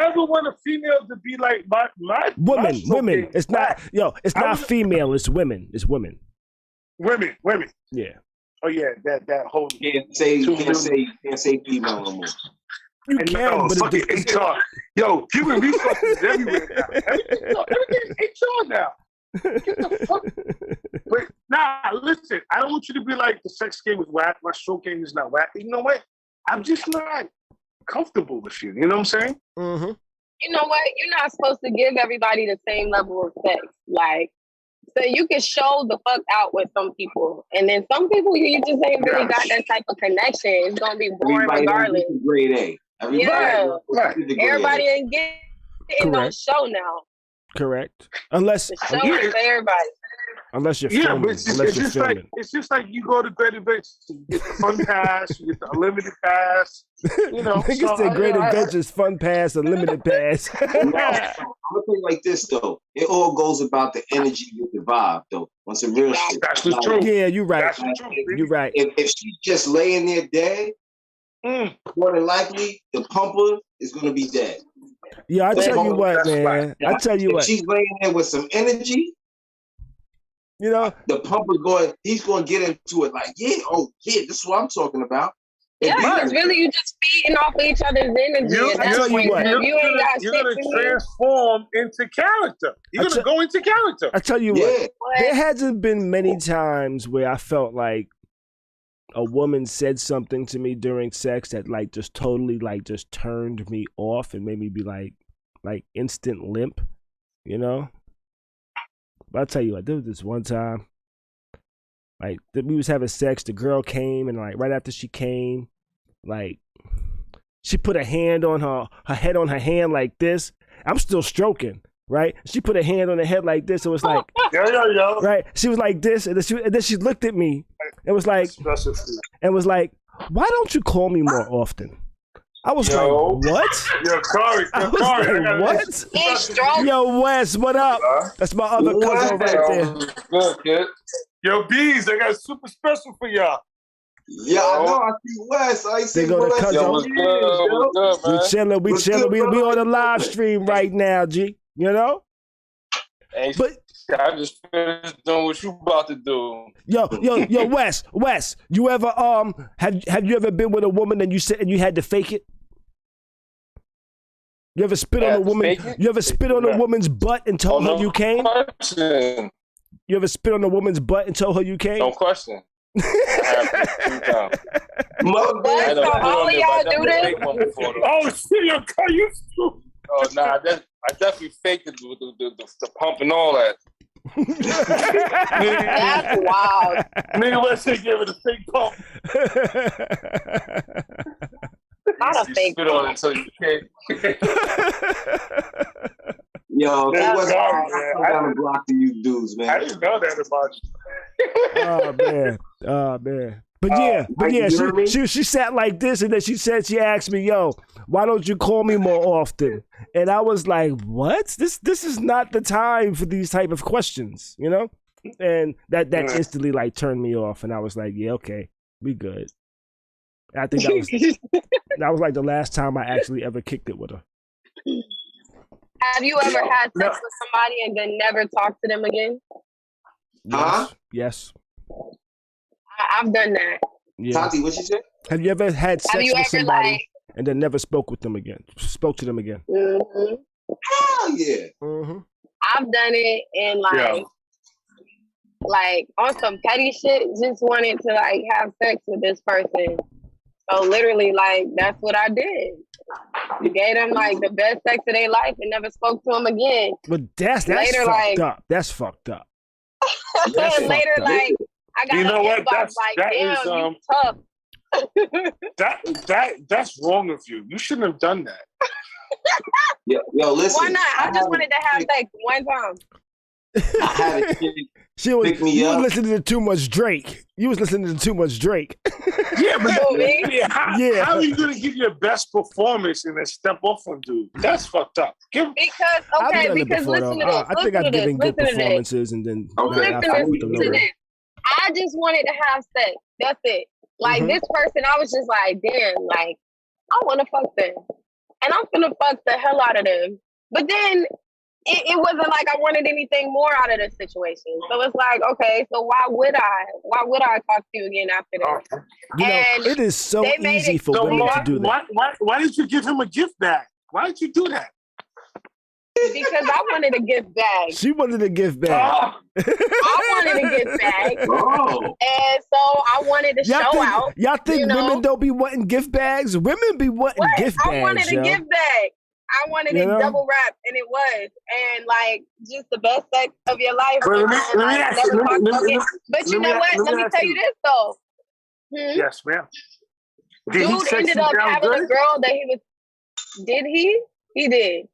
ever want a female to be like my women. It's not, not female. It's women. It's women. Women. Yeah. Oh yeah, that whole can't say female no more. You and can, but it's HR. Yo, human resources everywhere now. Everything is HR now. Get the fuck. But listen, I don't want you to be like the sex game is whack, my stroke game is not whack. You know what? I'm just not comfortable with you. You know what I'm saying? Mm-hmm. You know what? You're not supposed to give everybody the same level of sex. Like, so you can show the fuck out with some people, and then some people you just ain't really got that type of connection. It's gonna be boring regardless. Grade A. Everybody ain't getting no show now. Correct. Unless the show is for everybody. Unless you're filming. But it's just like you go to Great Adventures, you get the fun pass, you get the unlimited pass. You know, niggas say Great Adventures, fun pass, unlimited pass. I'm gonna think like this though. It all goes about the energy with the vibe though. Once a real shit. That's the truth. Yeah, you're right. That's the truth. You're right. If she's just laying there dead, more than likely the pumper is gonna be dead. Yeah, I tell you what, man. I tell you what. If she's laying there with some energy, you know, the pumper's he's going to get into it like, this is what I'm talking about. Yeah, because really you just feeding off of each other's energy. You're going to transform into character. You're going to go into character. I tell you what, there hasn't been many times where I felt like a woman said something to me during sex that like just totally like just turned me off and made me be like instant limp, you know? But I'll tell you what, there was this one time, like we was having sex, the girl came, and like right after she came, like she put a hand on her head on her hand like this. I'm still stroking, right? She put a hand on her head like this. It was like, right? She was like this, and then she looked at me. It was like, why don't you call me more often? I was like, what? Yo, Khary, like, what? He's strong. Yo, Wes, what up? That's my other cousin right there. Good, kid. Yo, Bees, I got a super special for y'all. Yeah, I know. I see Wes. I see Wes. Yo, what's good, man? We chilling. We on the live stream right now, G. You know? Hey, but I just finished doing what you about to do. Yo, Wes, you ever have you ever been with a woman and you said and you had to fake it? You ever spit on a woman? You ever spit on a woman's butt and told her you came? Question. You ever spit on a woman's butt and told her you came? No question. I have all of y'all do this? Oh shit, you. Oh nah, I definitely faked it with the pump and all that. That's wild. Nigga, let's say give it a fake pump. Not a fake spit on it until you can't. Yo, it was down the block to you dudes, man. I didn't know that about you. Oh man. But yeah, she sat like this, and then she asked me, yo, why don't you call me more often? And I was like, what? This is not the time for these type of questions, you know? And that instantly like turned me off, and I was like, yeah, okay, we good. I think that was like the last time I actually ever kicked it with her. Have you ever had sex with somebody and then never talked to them again? Yes. I've done that. Yeah. Tati, what you say? Have you ever had sex with somebody and then never spoke to them again? Mm-hmm. Hell yeah. Mm-hmm. I've done it and like on some petty shit, just wanted to like have sex with this person. So literally, like, that's what I did. You gave them like the best sex of their life and never spoke to them again. But that's later, fucked up. That's fucked up. Later, like, I got an inbox like, damn, you tough. That's wrong of you. You shouldn't have done that. Yo, listen. Why not? I just wanted to have sex one time. I had a chick you was listening to too much Drake. Yeah, but how are you gonna give your best performance and then step off on dude? That's fucked up. Because listen to this. I think I've given good performances and then listen to this. I just wanted to have sex. That's it. Like this person, I was just like, damn, like I want to fuck them, and I'm gonna fuck the hell out of them. But then it wasn't like I wanted anything more out of this situation. So it's like, okay, so why would I talk to you again after that? You know, it is so easy for women to do that. Why did you give him a gift bag? Why did you do that? Because I wanted a gift bag. She wanted a gift bag. I wanted a gift bag. And so I wanted to show out. Y'all think women don't be wanting gift bags? Women be wanting gift bags. I wanted a gift bag. I wanted it double wrapped, and it was. And like, just the best sex of your life. But you know what? Let me tell you this, though. Yes, ma'am. Dude ended up having a girl that he was... Did he? He did.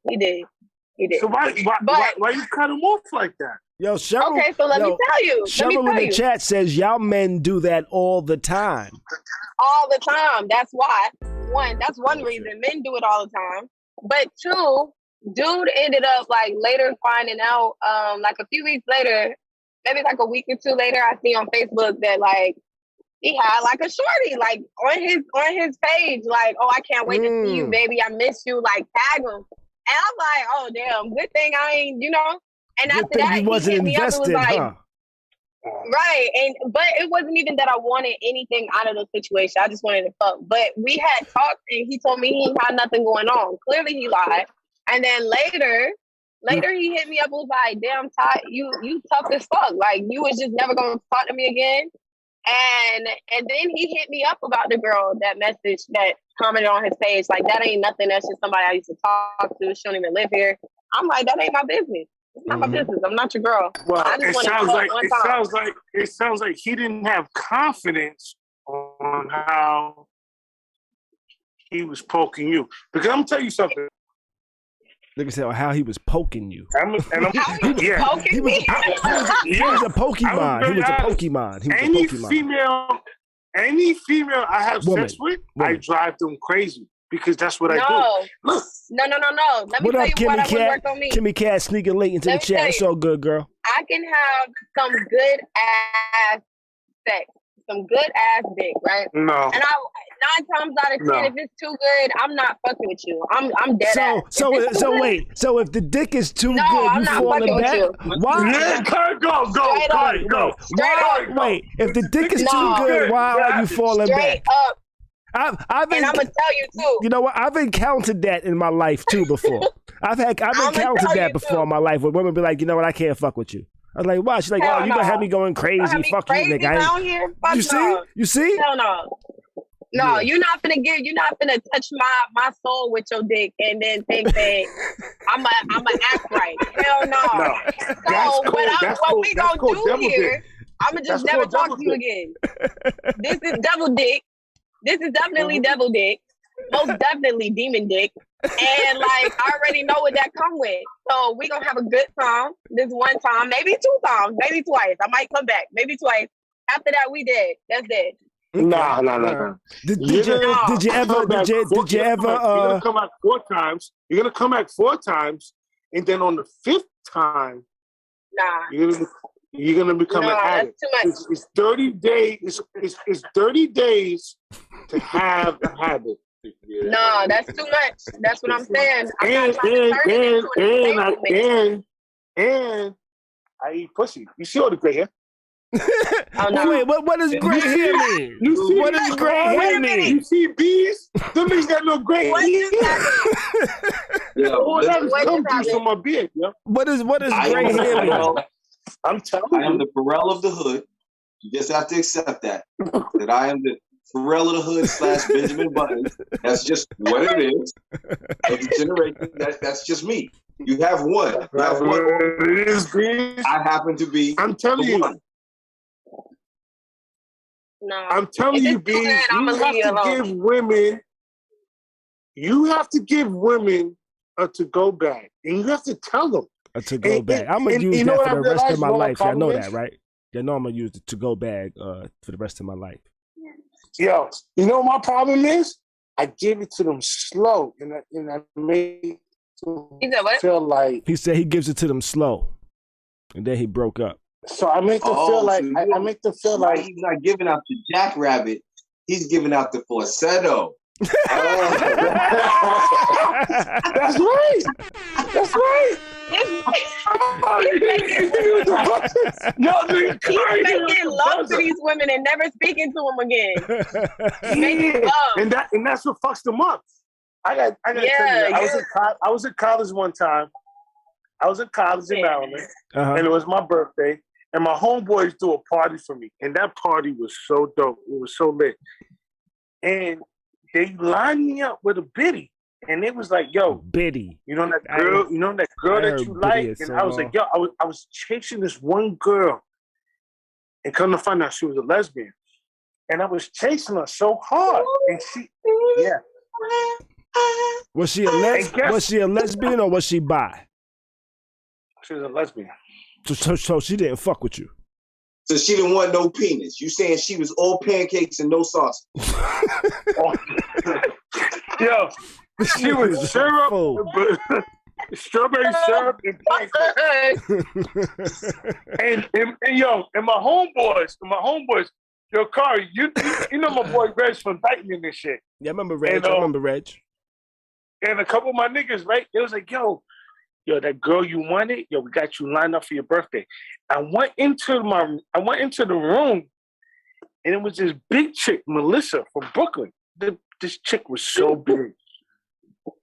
So why you cut him off like that? Yo, Cheryl. Okay, so let me tell you. Cheryl in the chat says y'all men do that all the time. All the time. That's why. That's one reason. Men do it all the time. But two, dude ended up like later finding out, like a few weeks later, maybe like a week or two later, I see on Facebook that like he had like a shorty like on his page, like, oh, I can't wait to see you, baby. I miss you. Like, tag him. And I'm like, oh damn, good thing I ain't, you know. And after that, he wasn't hit me up. It was like, right. But it wasn't even that I wanted anything out of the situation. I just wanted to fuck. But we had talked, and he told me he had nothing going on. Clearly, he lied. And then later he hit me up and was like, damn, Ty, you tough as fuck. Like, you was just never going to talk to me again. And then he hit me up about the girl that message that commented on his page. Like, that ain't nothing. That's just somebody I used to talk to. She don't even live here. I'm like, that ain't my business. It's not my business. I'm not your girl. Well, it sounds like he didn't have confidence on how he was poking you. Because I'm gonna tell you something. Look at how he was poking you. He was a Pokemon. He was a Pokemon. Any female I have sex with, I drive them crazy. because that's what I do. Look. No. Let me tell you what I would work on me. Kimmy Cat sneaking late into the chat. It's all good, girl. I can have some good ass sex, some good ass dick, right? No. And 9 times out of 10, if it's too good, I'm not fucking with you. I'm dead ass. So wait. So if the dick is too good, I'm you not falling back? Why? Yeah, go. Wait. If the dick is too good, why are you falling back? Straight up. And I'm gonna tell you too. You know what? I've encountered that in my life too before. I've encountered that before in my life where women be like, you know what? I can't fuck with you. I was like, why? She's like, oh, you gonna have me going crazy? Fuck you, nigga. You see? Hell no. No, you're not gonna touch my soul with your dick and then think that I'ma act right. Hell no. So what we gonna do here? I'ma just never talk to you again. This is double dick. This is definitely devil dick. Most definitely demon dick. And like I already know what that come with. So we gonna have a good time. This one time, maybe 2 times, maybe twice. I might come back, maybe twice. After that, we dead. That's it. No. Did you ever? You're gonna come back 4 times. You're gonna come back 4 times, and then on the 5th time, you're gonna become an addict. That's too much. It's 30 days. It's 30 days to have a habit. No, that's too much. That's what I'm saying. And I eat pussy. You see all the gray hair? Wait, what does gray hair mean? What does gray hair mean? You see bees? Them niggas got no gray hair. That come through from my beard, yo. What does gray hair mean? I'm telling you. I am the parole of the hood. You just have to accept that I am the Pharrell of the Hood / Benjamin Button. That's just what it is. Of the generation, that's just me. You have one. It is. I happen to be. I'm telling you. One. No. I'm telling you, B. You have to give women a to-go bag, and you have to tell them a to-go bag. I'm gonna use that for the rest of my life. Y'all know that, right? Y'all know I'm gonna use the to-go bag for the rest of my life. Yo, you know what my problem is? I give it to them slow, and I make them feel like... He said he gives it to them slow, and then he broke up. So I make them feel like... I make them feel like... He's not giving out the jackrabbit. He's giving out the falsetto. That's right. That's right. He's making love to these women and never speaking to them again. And that's what fucks them up. I got to tell you, I was in college one time. I was in college in Maryland, and it was my birthday, and my homeboys do a party for me, and that party was so dope. It was so lit, and they lined me up with a biddy. And it was like, yo, biddy. You know that girl that you like? And I was like, yo, I was chasing this one girl. And come to find out she was a lesbian. And I was chasing her so hard. And Was she a lesbian or was she bi? She was a lesbian. So she didn't fuck with you. So she didn't want no penis. You saying she was all pancakes and no sauce? Yo, she was syrup, strawberry syrup and pancakes. and my homeboys, yo, Khary, you know my boy Reg from Titan and this shit. Yeah, I remember Reg. And a couple of my niggas, right? It was like, yo, that girl you wanted, yo, we got you lined up for your birthday. I went into the room, and it was this big chick, Melissa from Brooklyn. This chick was so big.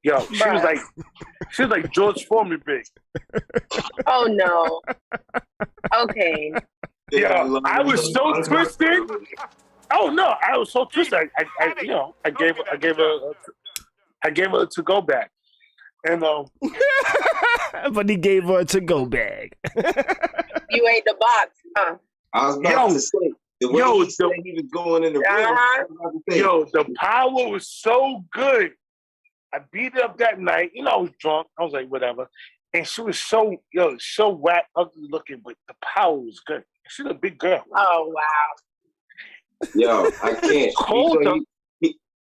Yo, she was like George Foreman big. Oh no. Okay. Yo, I was so twisted. Oh no, I was so twisted. I gave her a to-go bag. And but he gave her a to-go bag. You ate the box, huh? I was about to say the way he said he was going in the room. Yo, the power was so good. I beat it up that night. You know, I was drunk. I was like, whatever. And she was so whack, ugly looking, but the power was good. She's a big girl. Oh wow. Yo, I can't.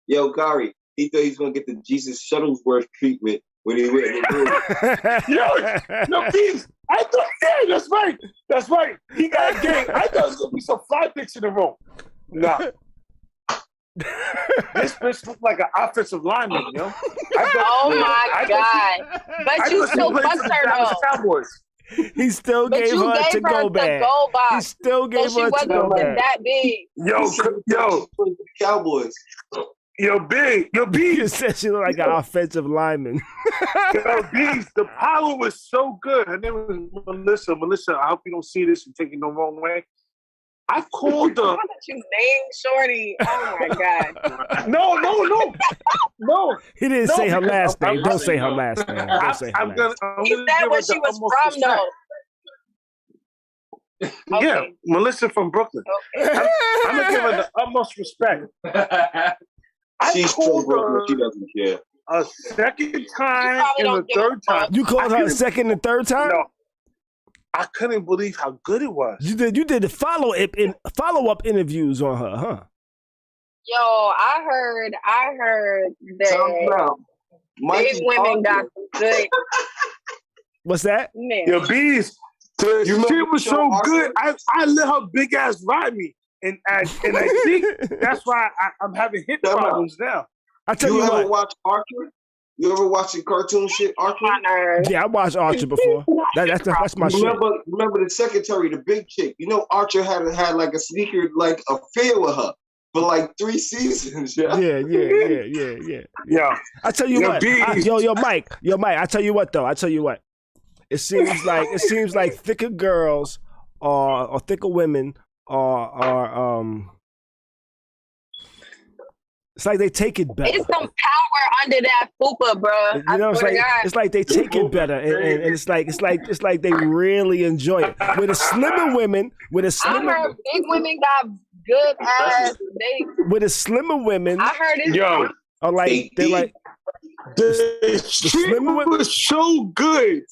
Yo, Khary, he thought he was gonna get the Jesus Shuttlesworth treatment when he went in the room. Yo, Beans, I thought, yeah, that's right. He got a game. I thought it was gonna be some fly bitch in the room. Nah. This bitch looked like an offensive lineman, yo. Oh my God. But you still fucked her though. He still gave her to go back. He still gave her to go back. That big. Yo, Cowboys. Yo, Big. You said she looked like an offensive lineman. Yo, Bees, the power was so good. Her name was Melissa. Melissa, I hope you don't see this and take it the wrong way. I called her. Why did you name Shorty? Oh my God. No. He didn't say her last name. Don't say her last name. Don't say her last name. He said where she was from, though. Yeah, Melissa from Brooklyn. Okay. I'm gonna give her the utmost respect. She's from Brooklyn. She doesn't care. A second time and a third time. You called her a second and third time? No. I couldn't believe how good it was. You did the follow-up interviews on her, huh? Yo, I heard that these women got some good. What's that? Man. Yo, Bees, the shit was so good. I let her big ass ride me. And I think that's why I'm having hip problems now. I tell you ever what. watch Archer? You ever watch the cartoon shit, Archer? Yeah, I watched Archer before. That's my shit. Remember the secretary, the big chick. You know, Archer had like a sneaker, like affair with her for like 3 seasons. Yeah. Yeah. I tell you what. Yo, Mike. I tell you what though. It seems like thicker girls or thicker women are it's like they take it better. It's some power under that fupa, bro. You know, it's like they take it better, and it's like they really enjoy it. With the slimmer women, I heard big women got good ass. With the slimmer women, I heard it. Yo, are like they're like the slimmer was so good.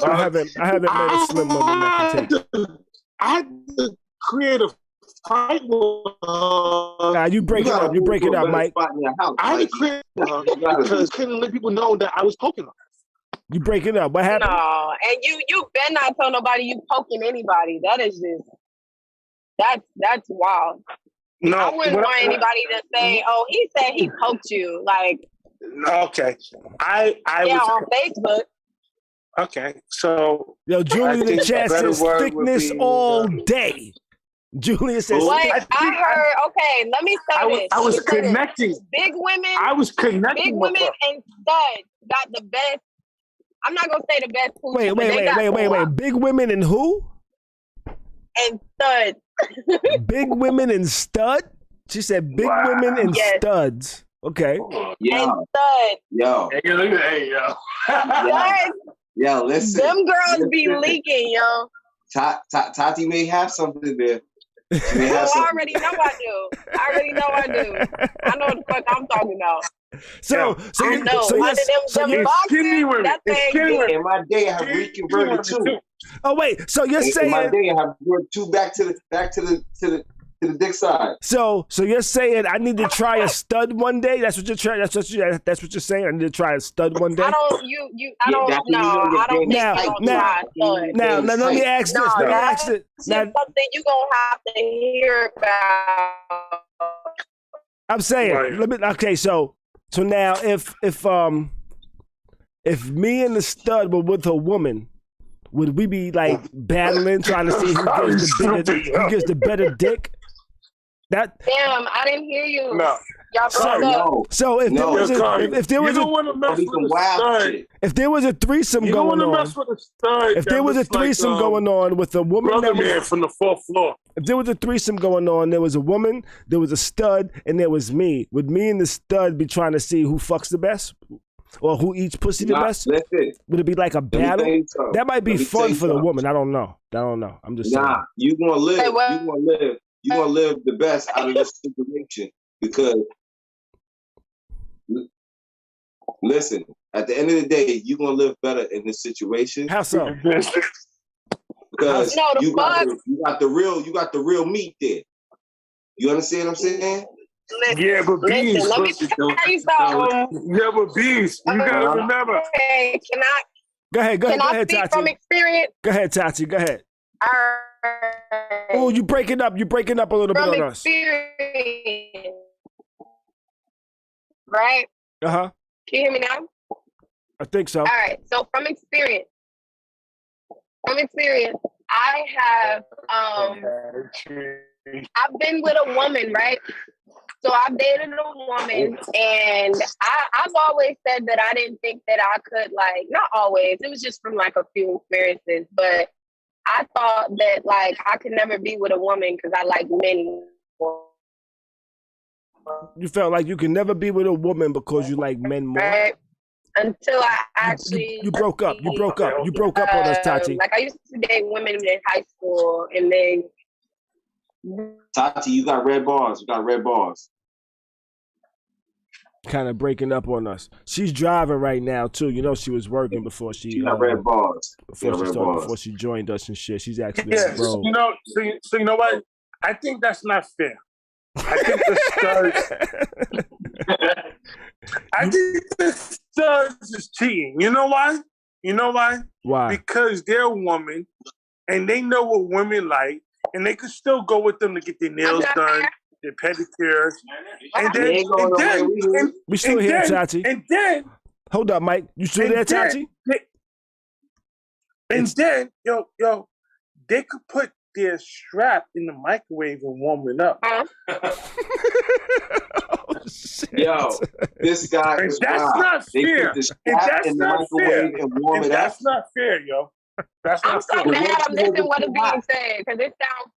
I haven't met a slim woman that can take it. I had to create a fight with her. You break it up, Mike. I had to create because couldn't let people know that I was poking her. You break it up. What happened? No, and you better not tell nobody you poking anybody. That is just that's wild. No, I wouldn't want anybody to say, "Oh, he said he poked you." Like, okay, I was on Facebook. Okay, so Julian in the chat says thickness all day. Julian says, "What I heard." Okay, let me say this. I was connecting. Big women. I was connecting. Big women and studs got the best. I'm not gonna say the best. Wait. Big women and who? And studs. Big women and stud? She said big women and studs. Okay. Yeah. And studs. Yo. Hey, look at that, yo. Yes. Yo, listen. Them girls be leaking, yo. Tati may have something there. I already know I do. I know what the fuck I'm talking about. So skinny women. In my day, I have reconverted too. Oh wait, so you're saying in my day I have converted two back to the dick side. So you're saying I need to try a stud one day? That's what you're trying. That's what you're saying. I need to try a stud one day. I don't think Now let me ask this. Now something you gonna have to hear about. I'm saying. Okay. So now if me and the stud were with a woman, would we be like battling, trying to see who gets the better dick? Damn, I didn't hear you. No. So if there was a threesome going on, if there was a threesome going on with a woman that was from the 4th floor, if there was a threesome going on, there was a woman, there was a stud, and there was me. Would me and the stud be trying to see who fucks the best? Or who eats pussy the best? Would it be like a battle? That might be fun for the woman. I don't know. I'm just saying. You gonna live. You gonna live the best out of this situation because listen. At the end of the day, you gonna live better in this situation. How so? Because you got the real meat there. You understand what I'm saying? Yeah, but bees. Let me tell you something. Yeah, but bees. You gotta remember. Okay, can I? Go ahead, Can I speak Tati. from experience? Go ahead, Tati. Go ahead. All right. Oh, you breaking up. You breaking up a little bit on us. Experience. Right? Uh-huh. Can you hear me now? I think so. All right. So from experience, I have I've been with a woman, right? So I've dated a woman, and I've always said that I didn't think that I could, like, not always, it was just from like a few experiences, but I thought that like I could never be with a woman because I like men. You felt like you could never be with a woman because you like men more? Right? Until I actually... You broke up. You broke up. You broke up on us, Tati. Like, I used to date women in high school, and then... Tati, you got red bars. You got red bars. Kind of breaking up on us. She's driving right now, too. You know she was working before she... got red bars. Before she joined us and shit. She's actually on the road. You know, so you know what? I think that's not fair. I think the studs is cheating. You know why? Why? Because they're a woman and they know what women like, and they could still go with them to get their nails done, their pedicures, and then we still here, Tati. And then hold up, Mike. You still there, Tati? And then, yo, they could put their strap in the microwave and warm it up. Oh, shit. Yo, this guy is not fair. And that's not fair, yo. That's not fair. I'm so mad I'm missing what is being said because it sounds...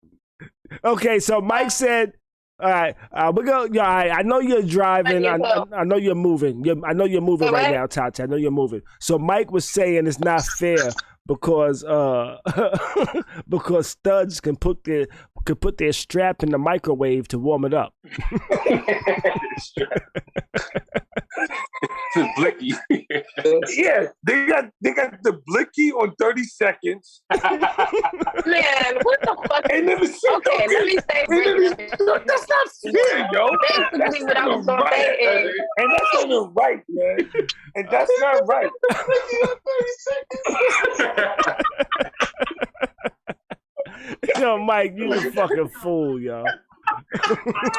Okay, so Mike said, all right, we go. Yeah, all right, I know you're driving. I know you're moving. I know you're moving right now, Tati. I know you're moving. So Mike was saying it's not fair because because studs can put their strap in the microwave to warm it up. Blicky. Yeah, they got the blicky on 30 seconds. Man, what the fuck? Okay, let me say that's not fair, yo. Basically, what I was going to say is... And that's not even right, man. And that's not right. Yo, Mike, you a fucking fool, yo.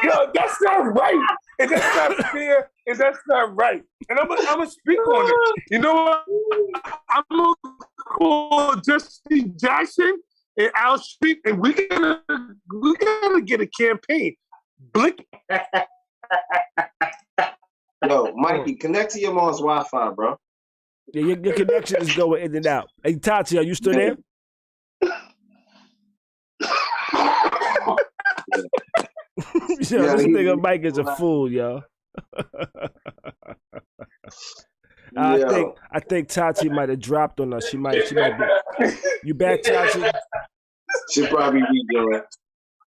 Yo, that's not right. And that's not fair. And that's not right. And I'm gonna speak on it. You know what? I'm gonna call Justin Jackson and Al Street, and we're gonna get a campaign. Blick. Yo, Mikey, connect to your mom's Wi-Fi, bro. Yeah, your connection is going in and out. Hey, Tati, are you still there? Yo, this nigga Mike is a fool, yo. I think Tati might have dropped on us. She might be. You back, Tati? She probably be doing.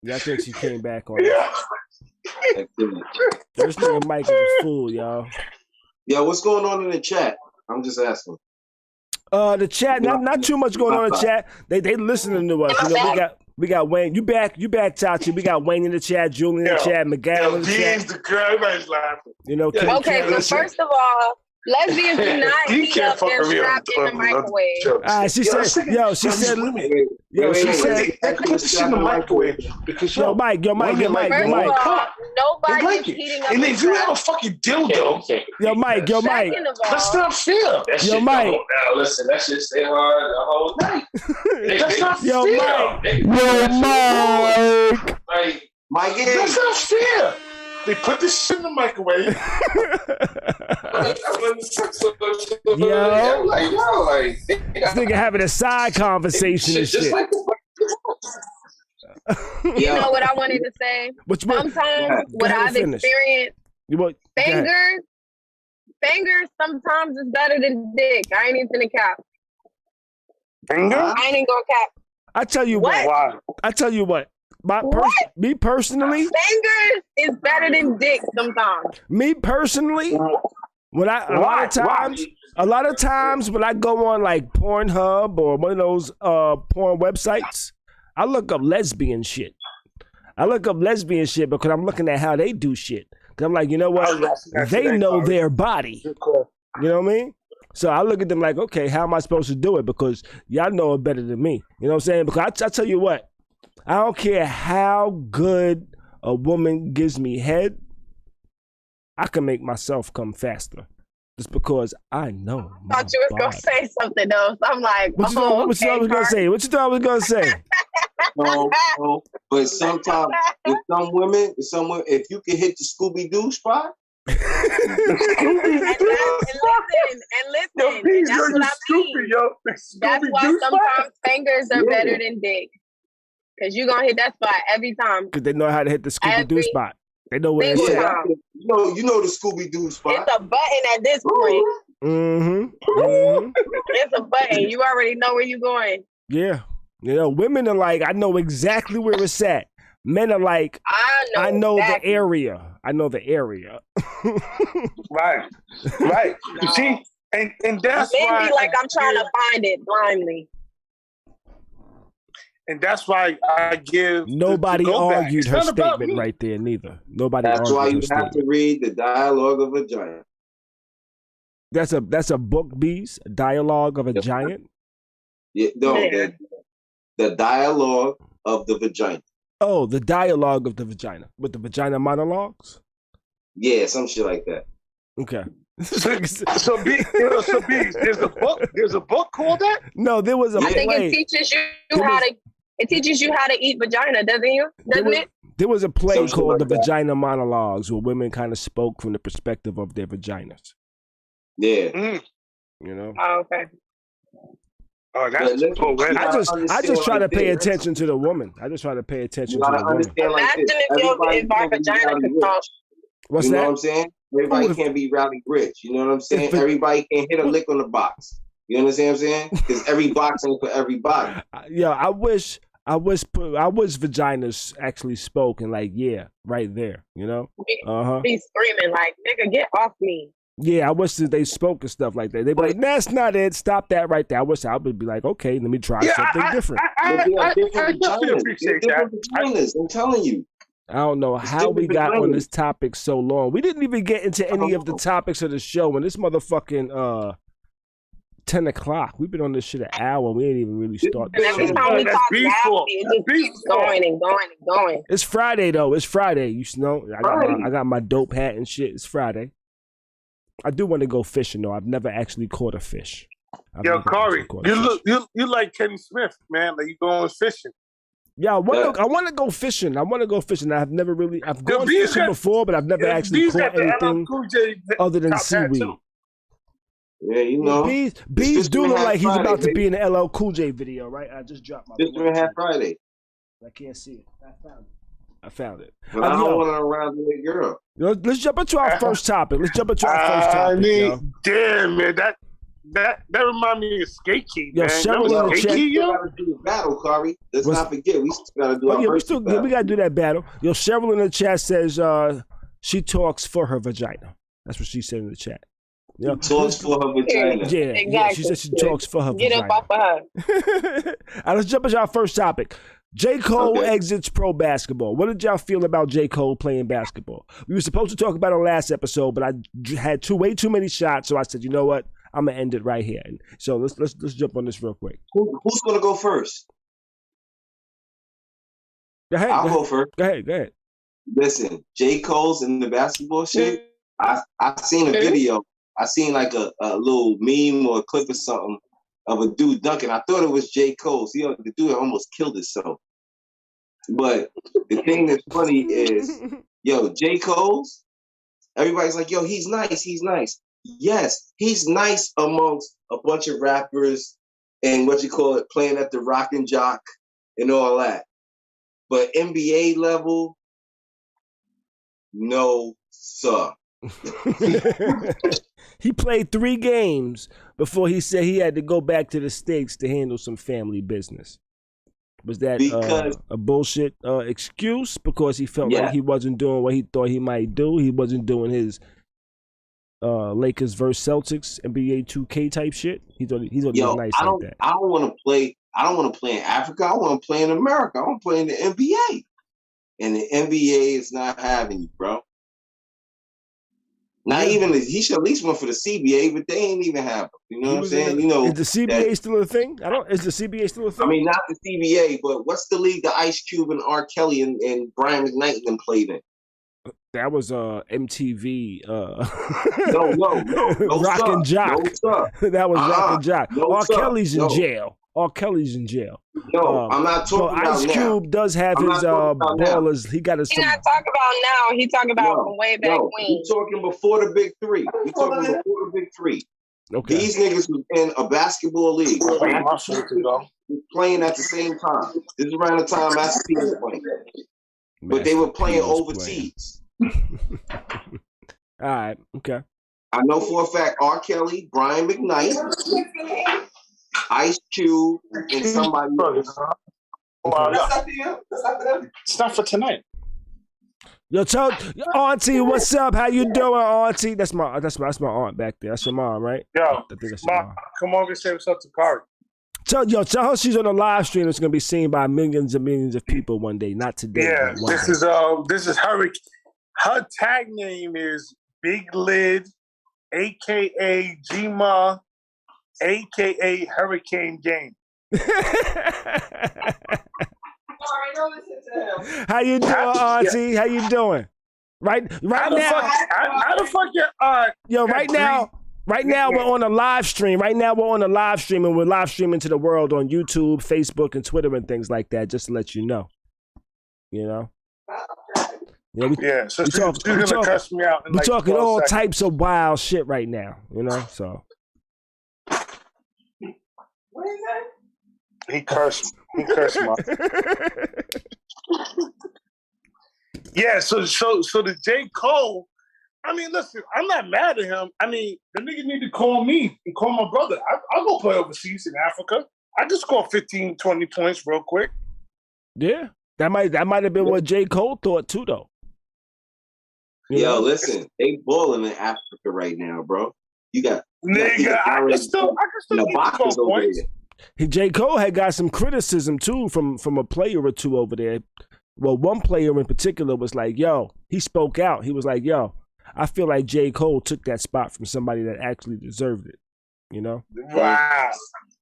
Yeah, I think she came back on us. This nigga Mike is a fool, y'all. Yo, what's going on in the chat? I'm just asking. The chat, not too much going on in the chat. They listening to us. You know, we got Wayne. You back, Tati. We got Wayne in the chat, Julian in the chat, Miguel in the chat. The girl, everybody's laughing. You know, okay, so first of all, lesbians do not heat up their strap in the microwave. She said, put this in the microwave because yo, Mike. Nobody's heating up. And if you have a fucking dildo, yo, Mike. That's not fair. Yo, Mike. Now listen, that shit stay hard the whole night. That's not fair. Mike. That's not fair. They put this shit in the microwave. This nigga having a side conversation and shit. You know what I wanted to say? Sometimes what I've experienced, fingers sometimes is better than dick. I ain't even gonna cap. Finger? I ain't even gonna cap. I tell you what. Me personally, fingers is better than dick sometimes. Me personally, when a lot of times when I go on like Pornhub or one of those porn websites, I look up lesbian shit. I look up lesbian shit because I'm looking at how they do shit. Cause I'm like, you know what? They know their body. You know what I mean? So I look at them like, okay, how am I supposed to do it? Because y'all know it better than me. You know what I'm saying? Because I tell you what, I don't care how good a woman gives me head, I can make myself come faster. Just because I know. I thought you was going to say something else. I'm like, what you thought I was going to say? What you thought I was going to say? No, but sometimes with some women, if you can hit the Scooby-Doo spot. and listen, that's what I mean. That's why sometimes fingers are better than dick. Because you're going to hit that spot every time. Because they know how to hit the Scooby-Doo spot. They know where it's at. You know the Scooby-Doo spot. It's a button at this point. It's a button. You already know where you're going. Yeah. You know, women are like, I know exactly where it's at. Men are like, I know exactly. The area. I know the area. Right. You see? And that's men why. Be like, I'm trying to find it blindly. And that's why I give. Nobody argued her statement right there, neither. Nobody argued her statement. That's why you have to read the Dialogue of a Giant. That's a book, Bees? A Dialogue of a Giant? Yeah, no, the Dialogue of the Vagina. Oh, the Dialogue of the Vagina. With the vagina monologues? Yeah, some shit like that. Okay. So Bees, there's a book called that? No, there was a play. I think it teaches you how to eat vagina, doesn't it? There was a play called The Vagina Monologues where women kind of spoke from the perspective of their vaginas. Yeah. You know? Oh, okay. Oh, that's cool. I just try to pay attention to the woman. I just try to pay attention to the woman. Imagine if our vagina could talk. What's you that? know what I'm saying? Everybody can't be rowdy rich. You know what I'm saying? Everybody can't hit a lick on the box. You understand what I'm saying? Because every box ain't for everybody. Yeah, I wish vaginas actually spoke and like, yeah, right there, you know? Be screaming like, nigga, get off me. Yeah, I wish that they spoke and stuff like that. They'd be like, that's not it. Stop that right there. I wish I would be like, okay, let me try something different. I definitely appreciate that. I'm telling you. I don't know how we got on this topic so long. We didn't even get into any of the topics of the show. And this motherfucking 10 o'clock. We've been on this shit an hour. We ain't even really started. And every time we talk now, it just keeps going and going and going. It's Friday though. It's Friday. You know, I got my dope hat and shit. It's Friday. I do want to go fishing though. I've never actually caught a fish. Yo, Khary, you like Kenny Smith, man. Like you going fishing. Yeah, I want to go fishing. I've gone fishing before, but I've never actually caught anything other than seaweed. Yeah, you know. Bees do look like he's about to be in the LL Cool J video, right? I just dropped my. This one had Friday. I can't see it. I found it. But I don't want to around the girl. Let's jump into our first topic. Damn, man, that reminds me of Skate Key, man. We gotta do the battle, Khary. Let's not forget, we still gotta do our first battle. We gotta do that battle. Yo, Cheryl in the chat says she talks for her vagina. That's what she said in the chat. She talks for her vagina. Yeah, exactly. Yeah, she said she talks for her vagina. Get up off of her. All right, let's jump into our first topic. J. Cole exits pro basketball. What did y'all feel about J. Cole playing basketball? We were supposed to talk about it last episode, but I had way too many shots, so I said, you know what? I'm gonna end it right here. So let's jump on this real quick. Who's gonna go first? I'll go first. Go ahead. Listen, J. Cole's in the basketball shit. I seen a video. I seen like a little meme or a clip or something of a dude dunking. I thought it was J. Cole. See, the dude almost killed himself. But the thing that's funny is, yo, J. Cole's, everybody's like, yo, he's nice. Yes, he's nice amongst a bunch of rappers and playing at the Rock and Jock and all that. But NBA level, no, sir. He played 3 games before he said he had to go back to the States to handle some family business. Was that a bullshit excuse because he felt like he wasn't doing what he thought he might do? He wasn't doing his Lakers versus Celtics NBA 2K type shit. He thought he was nice like that. I don't want to play in Africa. I want to play in America. I want to play in the NBA. and the NBA is not having you, bro. Not even he should at least went for the CBA, but they ain't even have him. You know what I'm saying? Is the CBA still a thing? Is the CBA still a thing? I mean, not the CBA, but what's the league that Ice Cube and R. Kelly and Brian McKnight and them played in? That was MTV. No, Rock and Jock. No, that was Rock and Jock. No, R. Kelly's in jail. R. Kelly's in jail. No, I'm not talking about Ice Cube now. does have his ballers. He got his. He's not talking about now. He's talking about from way back when. He's talking before the big three. He's talking before the big three. Okay. These niggas was in a basketball league. Playing at the same time. This is around the time I see them playing. But they were playing overseas. All right. Okay. I know for a fact R. Kelly, Brian McKnight, Ice Cube, and somebody else. It's not for tonight. Yo, tell Auntie, what's up? How you doing, Auntie? That's my aunt back there. That's your mom, right? Yo, Mom, come over and say what's up to Khary. Tell her she's on a live stream that's gonna be seen by millions and millions of people one day. Not today. Yeah, this is her. Her tag name is Big Lid, aka G-Ma, aka Hurricane Game. How you doing, Auntie? How you doing? Right now. How the fuck your aunt? Yo, right now we're on a live stream. Right now we're on a live stream, and we're live streaming to the world on YouTube, Facebook, and Twitter and things like that. Just to let you know. You know. Yeah, so she's gonna cuss me out. We're talking all types of wild shit right now. You know, so. What is that? He cursed me. Yeah, so the J. Cole, I mean, listen, I'm not mad at him. I mean, the nigga need to call me and call my brother. I'll go play overseas in Africa. I can score 15, 20 points real quick. Yeah, that might have been what J. Cole thought too, though. Listen, they balling in Africa right now, bro. You got nigga. I can still get 12 points. J. Cole had got some criticism too from a player or two over there. Well, one player in particular was like, yo, he spoke out. He was like, yo, I feel like J. Cole took that spot from somebody that actually deserved it. You know? Wow.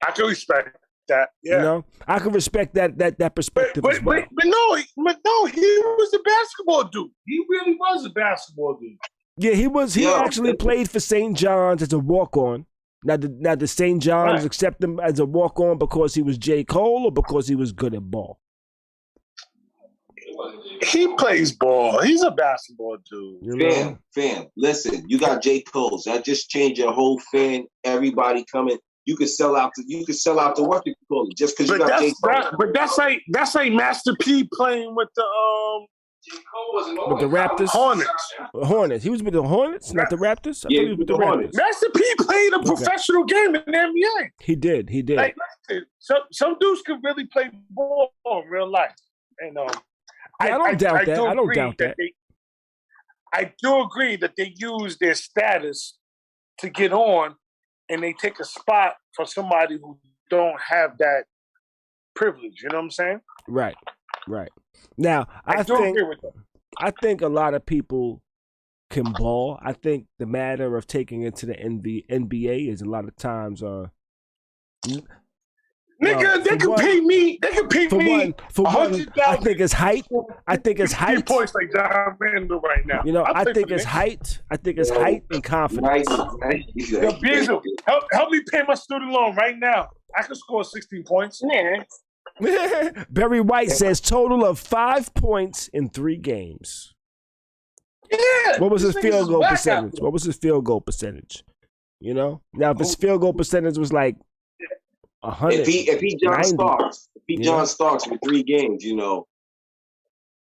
I can respect that. Yeah. You know? I can respect that perspective as well. But no, he was a basketball dude. He really was a basketball dude. Yeah, he was. He actually played for St. John's as a walk-on. Now, the St. John's accept him as a walk-on because he was J. Cole or because he was good at ball? He plays ball. He's a basketball dude. You know? Fam, listen, you got J. Cole's. That just changed your whole fan. Everybody coming. You could sell out the what you call it just because you got J. Cole. But that's like Master P playing with the with the Raptors? Hornets. He was with the Hornets, not the Raptors? I thought he was with the Raptors. Master P played a professional game in the NBA. He did. Like, some dudes could really play ball in real life. And I don't doubt that. I don't doubt that. I do agree that they use their status to get on, and they take a spot for somebody who don't have that privilege. You know what I'm saying? Right. Now, I think a lot of people can ball. I think the matter of taking it to the NBA is a lot of times nigga, they can pay me. They can pay me. For one, I think it's height. I think it's height. Points like John Randall right now. You know, I think it's height. I think it's height and confidence. Yo, Beasley, help me pay my student loan right now. I can score 16 points. Yeah. Barry White says total of 5 points in 3 games. Yeah. What was his field goal percentage? What was his field goal percentage? You know, now if his field goal percentage was like 100, if he John Starks for 3 games, you know.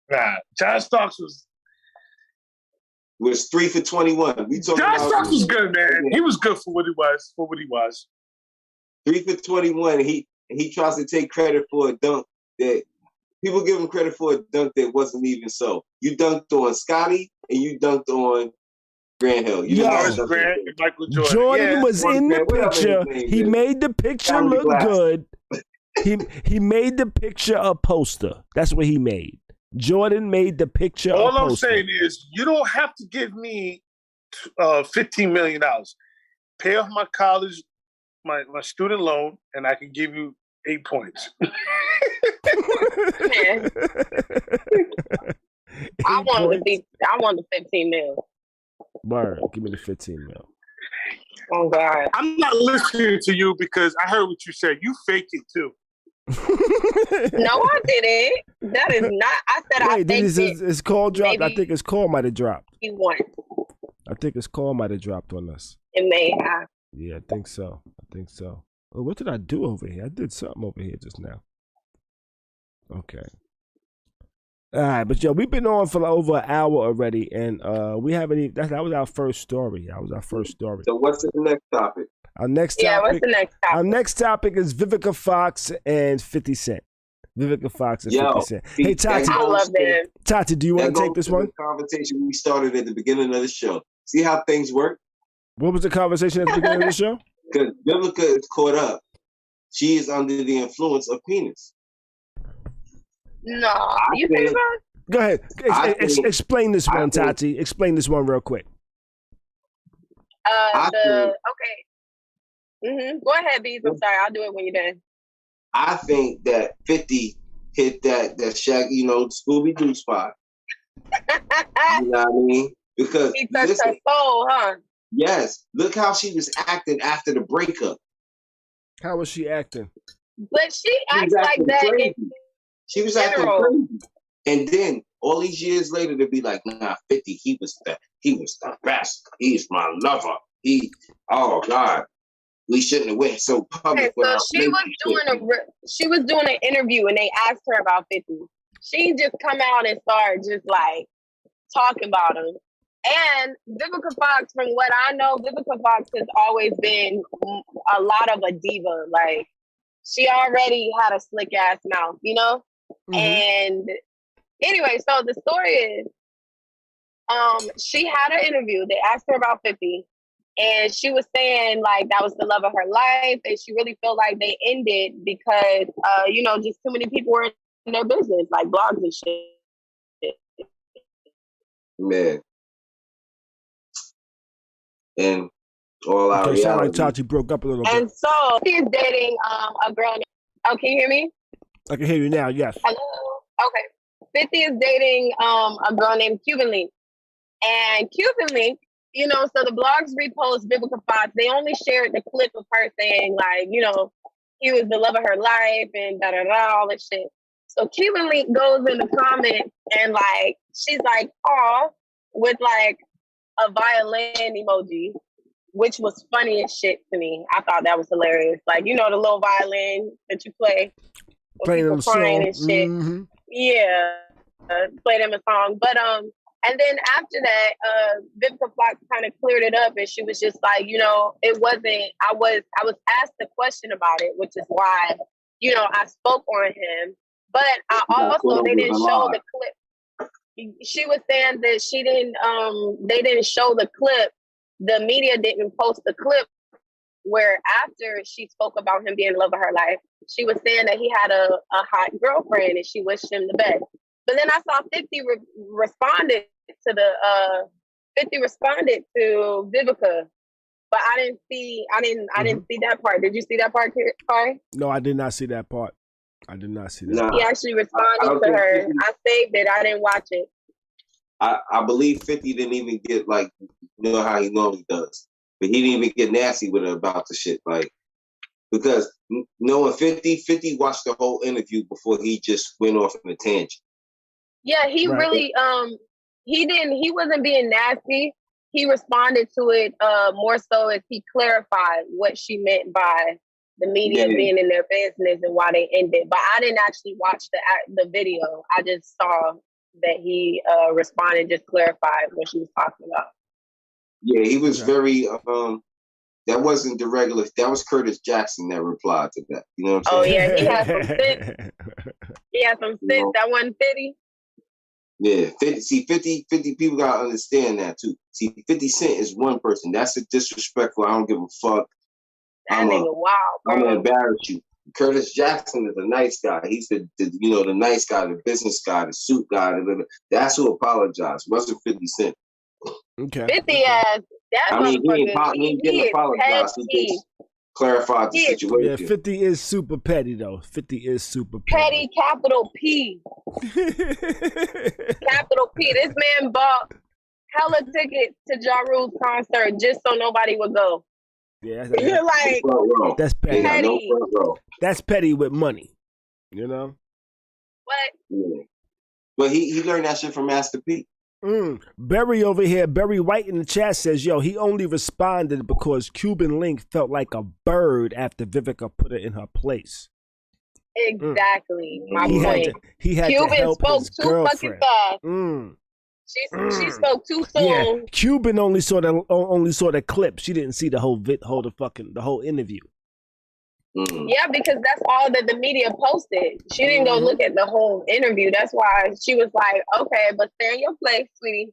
Nah, John Starks was 3 for 21. John Starks was good, man. He was good for what he was. 3 for 21. He tries to take credit for a dunk that people give him credit for a dunk that wasn't even so. You dunked on Scotty and you dunked on Grant Hill. Grant and Michael Jordan. Jordan was in the picture. He made the picture look good. He made the picture a poster. That's what he made. Jordan made the picture. All I'm saying is, you don't have to give me $15 million. Pay off my college, my student loan, and I can give you 8 points. I want the 15 mil. Word, give me the 15 mil. Oh God. I'm not listening to you because I heard what you said. You faked it too. No, I didn't. That is not. I said I faked it. His call dropped. Maybe I think his call might have dropped. He won. I think his call might have dropped on us. It may have. Yeah, I think so. Oh, what did I do over here? I did something over here just now. Okay. All right, but we've been on for over an hour already, and we haven't even. That was our first story. So what's the next topic? Our next topic. Yeah, what's the next topic? Our next topic is Vivica Fox and 50 Cent. Vivica Fox and 50 Cent. Hey, Tati. I love them. Tati, do you want to take this one? The conversation we started at the beginning of the show. See how things work? What was the conversation at the beginning of the show? Because Vivica is caught up. She is under the influence of penis. No, you think about it? Go ahead. Explain this one, Tati. Explain this one real quick. Okay. Go ahead, Bees. I'm sorry. I'll do it when you're done. I think that 50 hit that Shaggy, Scooby-Doo spot. You know what I mean? Because he touched her soul, huh? Yes. Look how she was acting after the breakup. How was she acting? But she acts like that. She was acting crazy. And then all these years later, they'd be like, nah, 50, he was the best. He's my lover. Oh God, we shouldn't have went so public. Okay, so she was doing an interview and they asked her about 50. She just come out and start just like talking about him. And Vivica Fox, from what I know, Vivica Fox has always been a lot of a diva. Like, she already had a slick ass mouth, Mm-hmm. And anyway, so the story is, she had an interview. They asked her about 50, and she was saying like that was the love of her life, and she really felt like they ended because, just too many people were in their business, like blogs and shit. Man. And all out. Okay, sound like Tati broke up a little bit. And so she's dating a girl. Oh, can you hear me? I can hear you now. Yes. Hello. Okay. 50 is dating a girl named Cuban Link, and Cuban Link, so the blogs repost Vivica Fox. They only shared the clip of her saying like, he was the love of her life and da da da all this shit. So Cuban Link goes in the comments and like she's like, "Aw," with like a violin emoji, which was funny as shit to me. I thought that was hilarious. Like, the little violin that you play. Playing them crying and shit. Mm-hmm. Yeah. Play them a song. But and then after that, Vivica Fox kind of cleared it up and she was just like, it wasn't, I was asked a question about it, which is why, I spoke on him. But I also, they didn't show the clip. She was saying that they didn't show the clip. The media didn't post the clip where after she spoke about him being the love of her life, she was saying that he had a hot girlfriend and she wished him the best. But then I saw 50 responded to Vivica, but I didn't see that part. Did you see that part, Khary? No, I did not see that part. He actually responded to her. I saved it. I didn't watch it. I believe 50 didn't even get like, how he normally does. But he didn't even get nasty with her about the shit. Like, because knowing 50 watched the whole interview before he just went off in a tangent. Yeah, he really, he wasn't being nasty. He responded to it more so as he clarified what she meant by the media being in their business and why they ended. But I didn't actually watch the video. I just saw that he responded, just clarified what she was talking about. Yeah, he was very, that wasn't the regular, that was Curtis Jackson that replied to that. You know what I'm saying? Oh, yeah, he had some sense. That wasn't 50. Yeah, 50 people got to understand that, too. See, 50 Cent is one person. That's a disrespectful, I don't give a fuck. That nigga wild, bro. I'm going to embarrass you. Curtis Jackson is a nice guy. He's the the nice guy, the business guy, the suit guy. That's who apologized. It wasn't 50 Cent. Okay. 50 ass. That I mean, he didn't apologize. He just clarified the situation. Yeah, 50 is super petty though. 50 is super petty. Petty, capital P. Capital P. This man bought hella tickets to Ja Rule's concert just so nobody would go. Yeah, you're like, that's petty. Petty. That's petty with money. You know? What? Yeah. But he learned that shit from Master P. Barry over here, Barry White in the chat says, yo, he only responded because Cuban Link felt like a bird after Vivica put it in her place. Exactly. My point. He had Cuban to help spoke his too girlfriend. fucking fast. She spoke too soon. Yeah, Cuban only saw the clip. She didn't see the whole interview. Yeah, because that's all that the media posted. She didn't go look at the whole interview. That's why she was like, okay, but stay in your place, sweetie.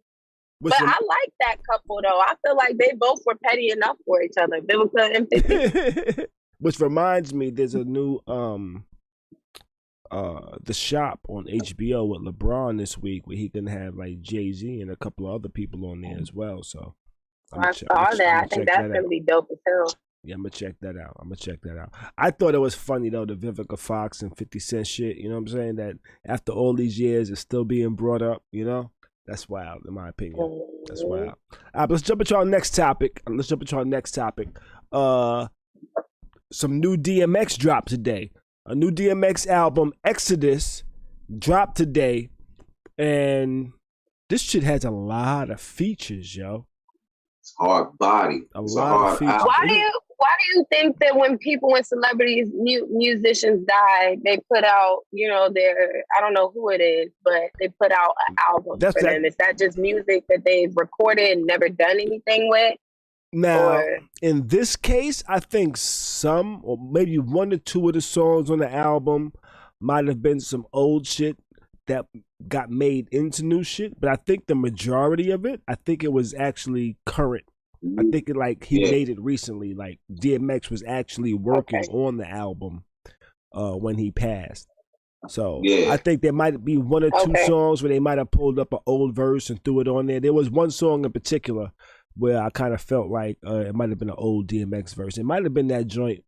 But I like that couple, though. I feel like they both were petty enough for each other. Vivica and 50. Which reminds me, there's a new The Shop on HBO with LeBron this week, where he can have like Jay-Z and a couple of other people on there as well. So I saw that. I think that's gonna be dope as hell. Yeah, I'm gonna check that out. I thought it was funny though, the Vivica Fox and 50 Cent shit. You know what I'm saying? That after all these years, it's still being brought up. You know, that's wild in my opinion. That's wild. All right, let's jump into our next topic. Some new DMX dropped today. A new DMX album, Exodus, dropped today, and this shit has a lot of features, yo. It's hard body. A lot of features. Why do you think that when celebrities, musicians die, they put out, their, I don't know who it is, but they put out an album for them? Is that just music that they've recorded and never done anything with? Now, in this case, I think some, or maybe one or two of the songs on the album might have been some old shit that got made into new shit, but I think the majority of it, I think it was actually current. I think he made it recently. Like DMX was actually working on the album when he passed. So I think there might be one or two songs where they might have pulled up an old verse and threw it on there. There was one song in particular where I kind of felt like it might have been an old DMX verse. It might have been that joint.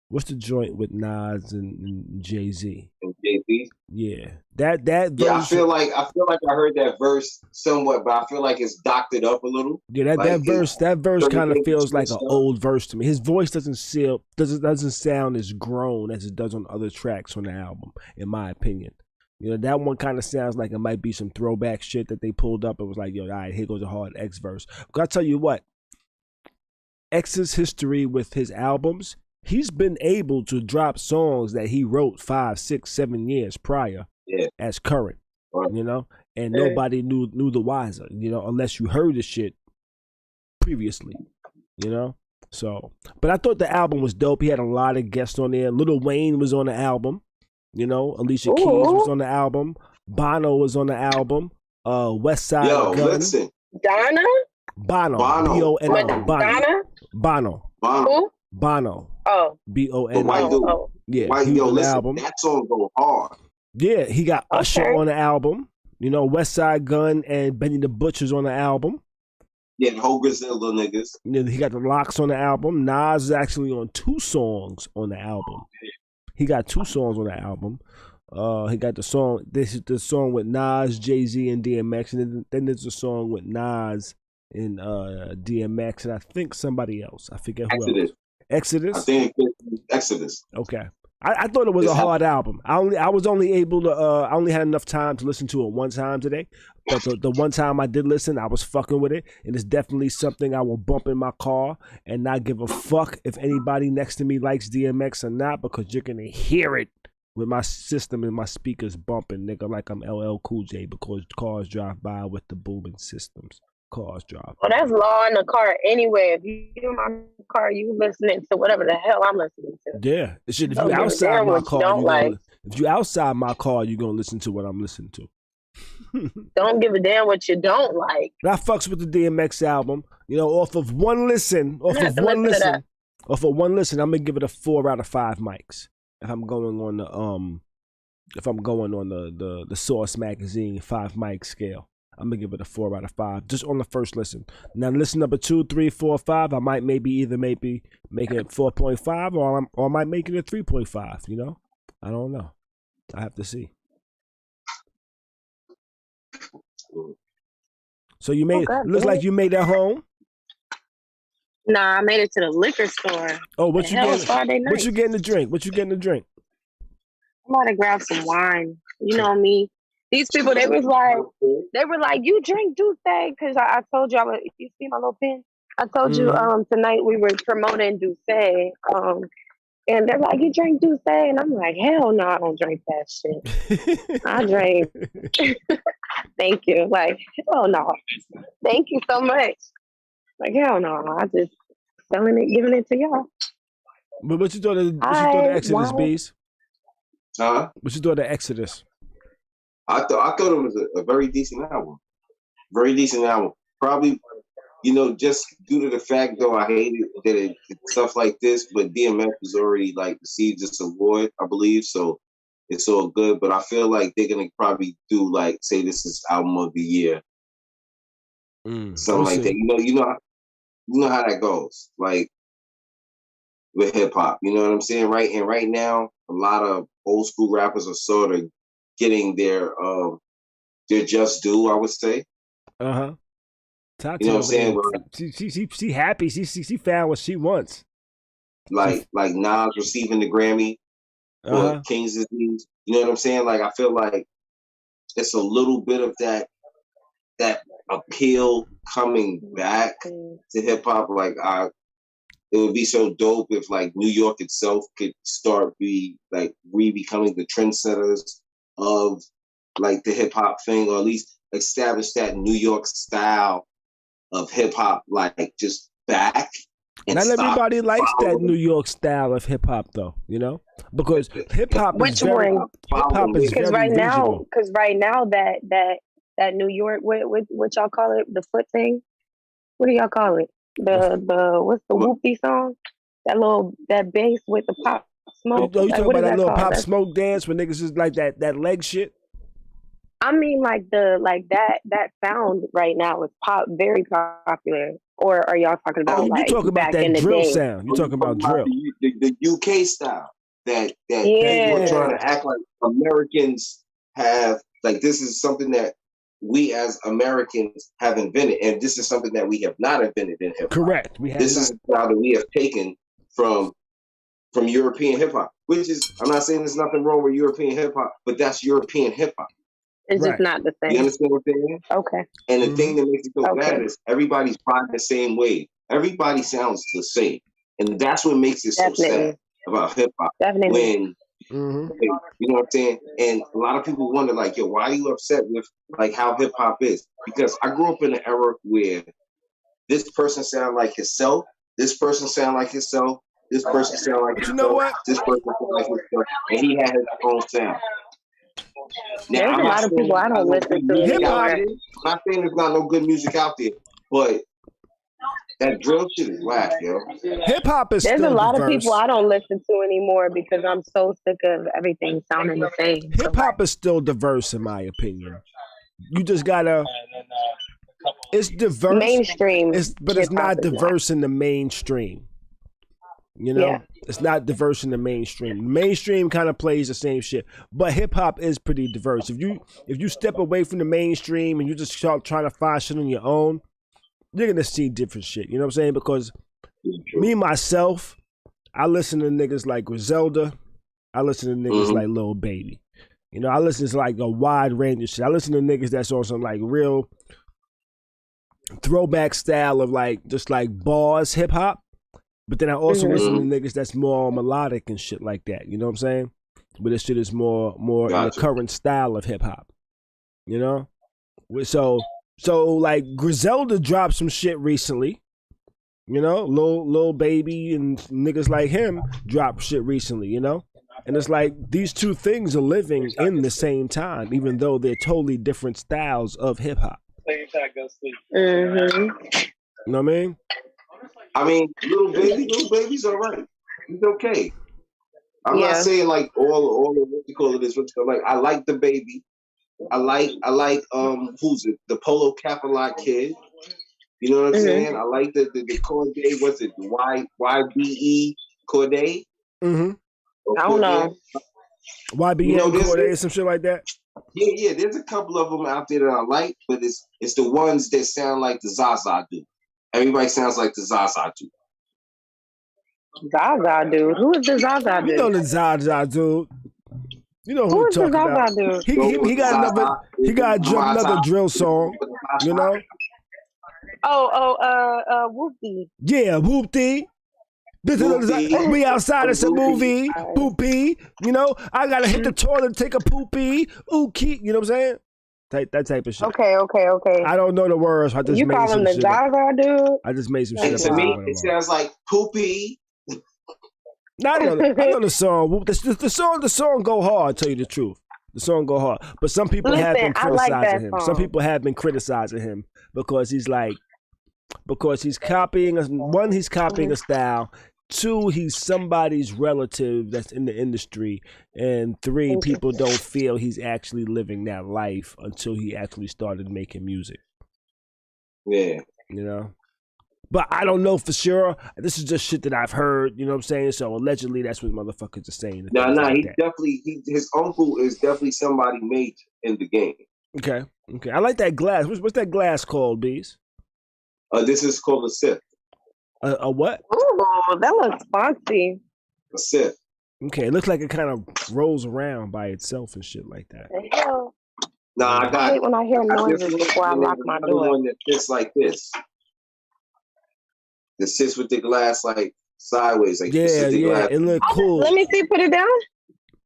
What's the joint with Nas and Jay-Z? And Jay-Z? Yeah, that verse. Yeah, I feel like I heard that verse somewhat, but I feel like it's doctored up a little. Yeah, that verse kind of feels like an old verse to me. His voice doesn't sound as grown as it does on other tracks on the album, in my opinion. That one kind of sounds like it might be some throwback shit that they pulled up. It was like, yo, all right, here goes a hard X verse. But I'll tell you what, X's history with his albums, he's been able to drop songs that he wrote 5, 6, 7 years prior as current, and nobody knew the wiser, unless you heard the shit previously, So, but I thought the album was dope. He had a lot of guests on there. Lil Wayne was on the album. Alicia Keys was on the album. Bono was on the album. West Side Gun. Listen. Donna? Bono. B-O-N-O. Donna? Bono. Who? Bono. Oh. B-O-N-O. White dude. Yeah. White dude, listen, album. That song go hard. Yeah, he got Usher on the album. West Side Gun and Benny the Butcher's on the album. Yeah, the whole Griselda niggas. He got the Locks on the album. Nas is actually on 2 songs on the album. He got 2 songs on the album. He got the song. This is the song with Nas, Jay-Z, and DMX, and then there's a song with Nas and DMX, and I think somebody else. I forget who else. Exodus. I think Exodus. Okay. I thought it was a hard album. I only had enough time to listen to it one time today. But the one time I did listen, I was fucking with it. And it's definitely something I will bump in my car and not give a fuck if anybody next to me likes DMX or not, because you're going to hear it with my system and my speakers bumping, nigga, like I'm LL Cool J, because cars drive by with the booming systems. Cars drive. Well, that's law in the car anyway. If you in my car, you listening to whatever the hell I'm listening to. Yeah. If you outside my car, if you outside my car, you're going to listen to what I'm listening to. Don't give a damn what you don't like. But I fucks with the DMX album, off of one listen, or for one listen, I'm gonna give it a 4 out of 5 mics. If I'm going on the Source Magazine 5 mic scale, I'm gonna give it a 4 out of 5 just on the first listen. Now listen number 2, 3, 4, 5, I might maybe make it 4.5 or I might make it a 3.5. You know, I don't know. I have to see. So you made looks like you made it home. Nah, I made it to the liquor store. Oh, what you getting? Friday night. What you getting to drink? What you getting to drink? I'm about to grab some wine. You know me. These people, they were like, you drink Douce? Because I told you, you see my little pen? I told you tonight we were promoting Douce. And they're like, you drink Douce? And I'm like, hell no, I don't drink that shit. I drink. Thank you. Like, hell no. Thank you so much. Like, hell no. I just selling it, giving it to y'all. But what you thought of Exodus, Bees? Huh? What you thought of Exodus? I thought it was a very decent album. Very decent album. Probably, you know, just due to the fact, though, I hated that it's stuff like this, but DMX was already, like, received this award, I believe, so it's all good. But I feel like they're going to probably do, like, say this is album of the year. Something like that. You know how that goes, like, with hip-hop. You know what I'm saying? Right now, a lot of old school rappers are sort of getting their just due, I would say. Uh-huh. Tati, you know what I'm saying? She happy. She found what she wants. Like Nas receiving the Grammy for King's Disease. You know what I'm saying? Like, I feel like it's a little bit of that appeal coming back to hip hop. Like, it would be so dope if, like, New York itself could start becoming the trendsetters of, like, the hip hop thing, or at least establish that New York style of hip hop, like, just back. Not everybody likes that New York style of hip hop, though. You know, because hip hop is very because right now that New York, what y'all call it, the foot thing? What do y'all call it? The what's the whoopty song? That bass with the pop smoke. You talking about that little pop smoke dance when niggas is like that leg shit? I mean, that sound right now is very popular. Or are y'all talking about you talking about that drill sound? You talking about drill? The UK style that people are trying to act like Americans have. Like, this is something that we as Americans have invented, and this is something that we have not invented in hip hop. Correct. This is a style that we have taken from European hip hop, which is, I'm not saying there's nothing wrong with European hip hop, but that's European hip hop. It's just not the same. You understand what I'm saying? Okay. And the thing that makes it so bad is everybody's riding the same wave. Everybody sounds the same, and that's what makes it so sad about hip hop. Definitely. When you know what I'm saying? And a lot of people wonder, like, yo, why are you upset with, like, how hip hop is? Because I grew up in an era where this person sound like himself, this person sound like himself, this person sound like himself, you know what? This person sound like himself, and he had his own sound. Now, there's a lot of people I don't listen to. I'm not saying there's not no good music out there, but that drill shit is whack, yo. Hip hop is There's still a lot diverse. of people I don't listen to anymore because I'm so sick of everything sounding the same. Hip hop is still diverse, in my opinion. You just gotta. It's diverse. Mainstream, but it's not diverse in the mainstream. You know, it's not diverse in the mainstream. The mainstream kind of plays the same shit, but hip hop is pretty diverse. If you step away from the mainstream and you just start trying to find shit on your own, you're gonna see different shit. You know what I'm saying? Because me myself, I listen to niggas like Griselda. I listen to niggas like Lil Baby. You know, I listen to like a wide range of shit. I listen to niggas that's on some like real throwback style of like just like bars hip hop. But then I also listen to niggas that's more melodic and shit like that. You know what I'm saying? But this shit is more in the current style of hip hop. You know? So like Griselda dropped some shit recently. You know, Lil Baby and niggas like him dropped shit recently, you know? And it's like these two things are living in the same time, even though they're totally different styles of hip hop. You know what I mean? I mean, little baby's all right. He's okay. I'm not saying like all what you call it is. Like I like the baby. I like who's it? The Polo Capalot kid. You know what I'm saying? I like the Corday. What's it? The YBE Corday. I don't know. YBE Corday, some shit like that. Yeah. There's a couple of them out there that I like, but it's the ones that sound like the Zaza dude. Everybody sounds like the Zaza dude. Zaza dude? Who is the Zaza dude? You know the Zaza dude. You know who we're talking about. Dude? He got another drill song. You know. Whoopty. Yeah, Whoopty. We outside, it's a movie. Poopy. You know, I gotta hit the toilet and take a poopy. Ookie. You know what I'm saying? That type of shit. Okay. I don't know the words. I just you call him the Zaza dude? I just made some shit. To me, it sounds like poopy. I know the song. The song go hard. Tell you the truth, the song go hard. But some people have been criticizing him. Some people have been criticizing him because he's copying us. One, he's copying a style. Two, he's somebody's relative that's in the industry. And three, people don't feel he's actually living that life until he actually started making music. Yeah. You know? But I don't know for sure. This is just shit that I've heard, you know what I'm saying? So allegedly that's what motherfuckers are saying. No, his uncle is definitely somebody major in the game. Okay. I like that glass. What's that glass called, Bees? This is called a sip. A what? Ooh, that looks fancy. A sip. Okay, it looks like it kind of rolls around by itself and shit like that. Nah, I hate when I hear noises before I lock my door. One that fits like this. That sits with the glass like sideways. Like glass. It look cool. Let me see. Put it down.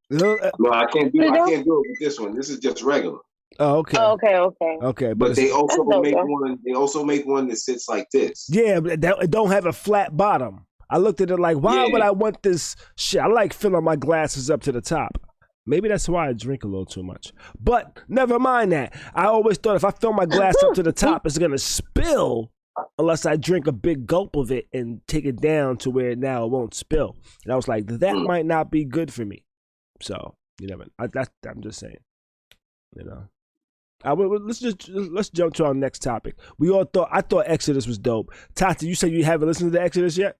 No, I can't do it with this one. This is just regular. Oh, okay. Okay, but they also make one. They also make one that sits like this. Yeah, but it don't have a flat bottom. I looked at it like, why would I want this shit? I like filling my glasses up to the top. Maybe that's why I drink a little too much. But never mind that. I always thought if I fill my glass up to the top, it's gonna spill unless I drink a big gulp of it and take it down to where now it won't spill. And I was like, that might not be good for me. So you never. I'm just saying. You know. Let's jump to our next topic. I thought Exodus was dope. Tati, you said you haven't listened to the Exodus yet?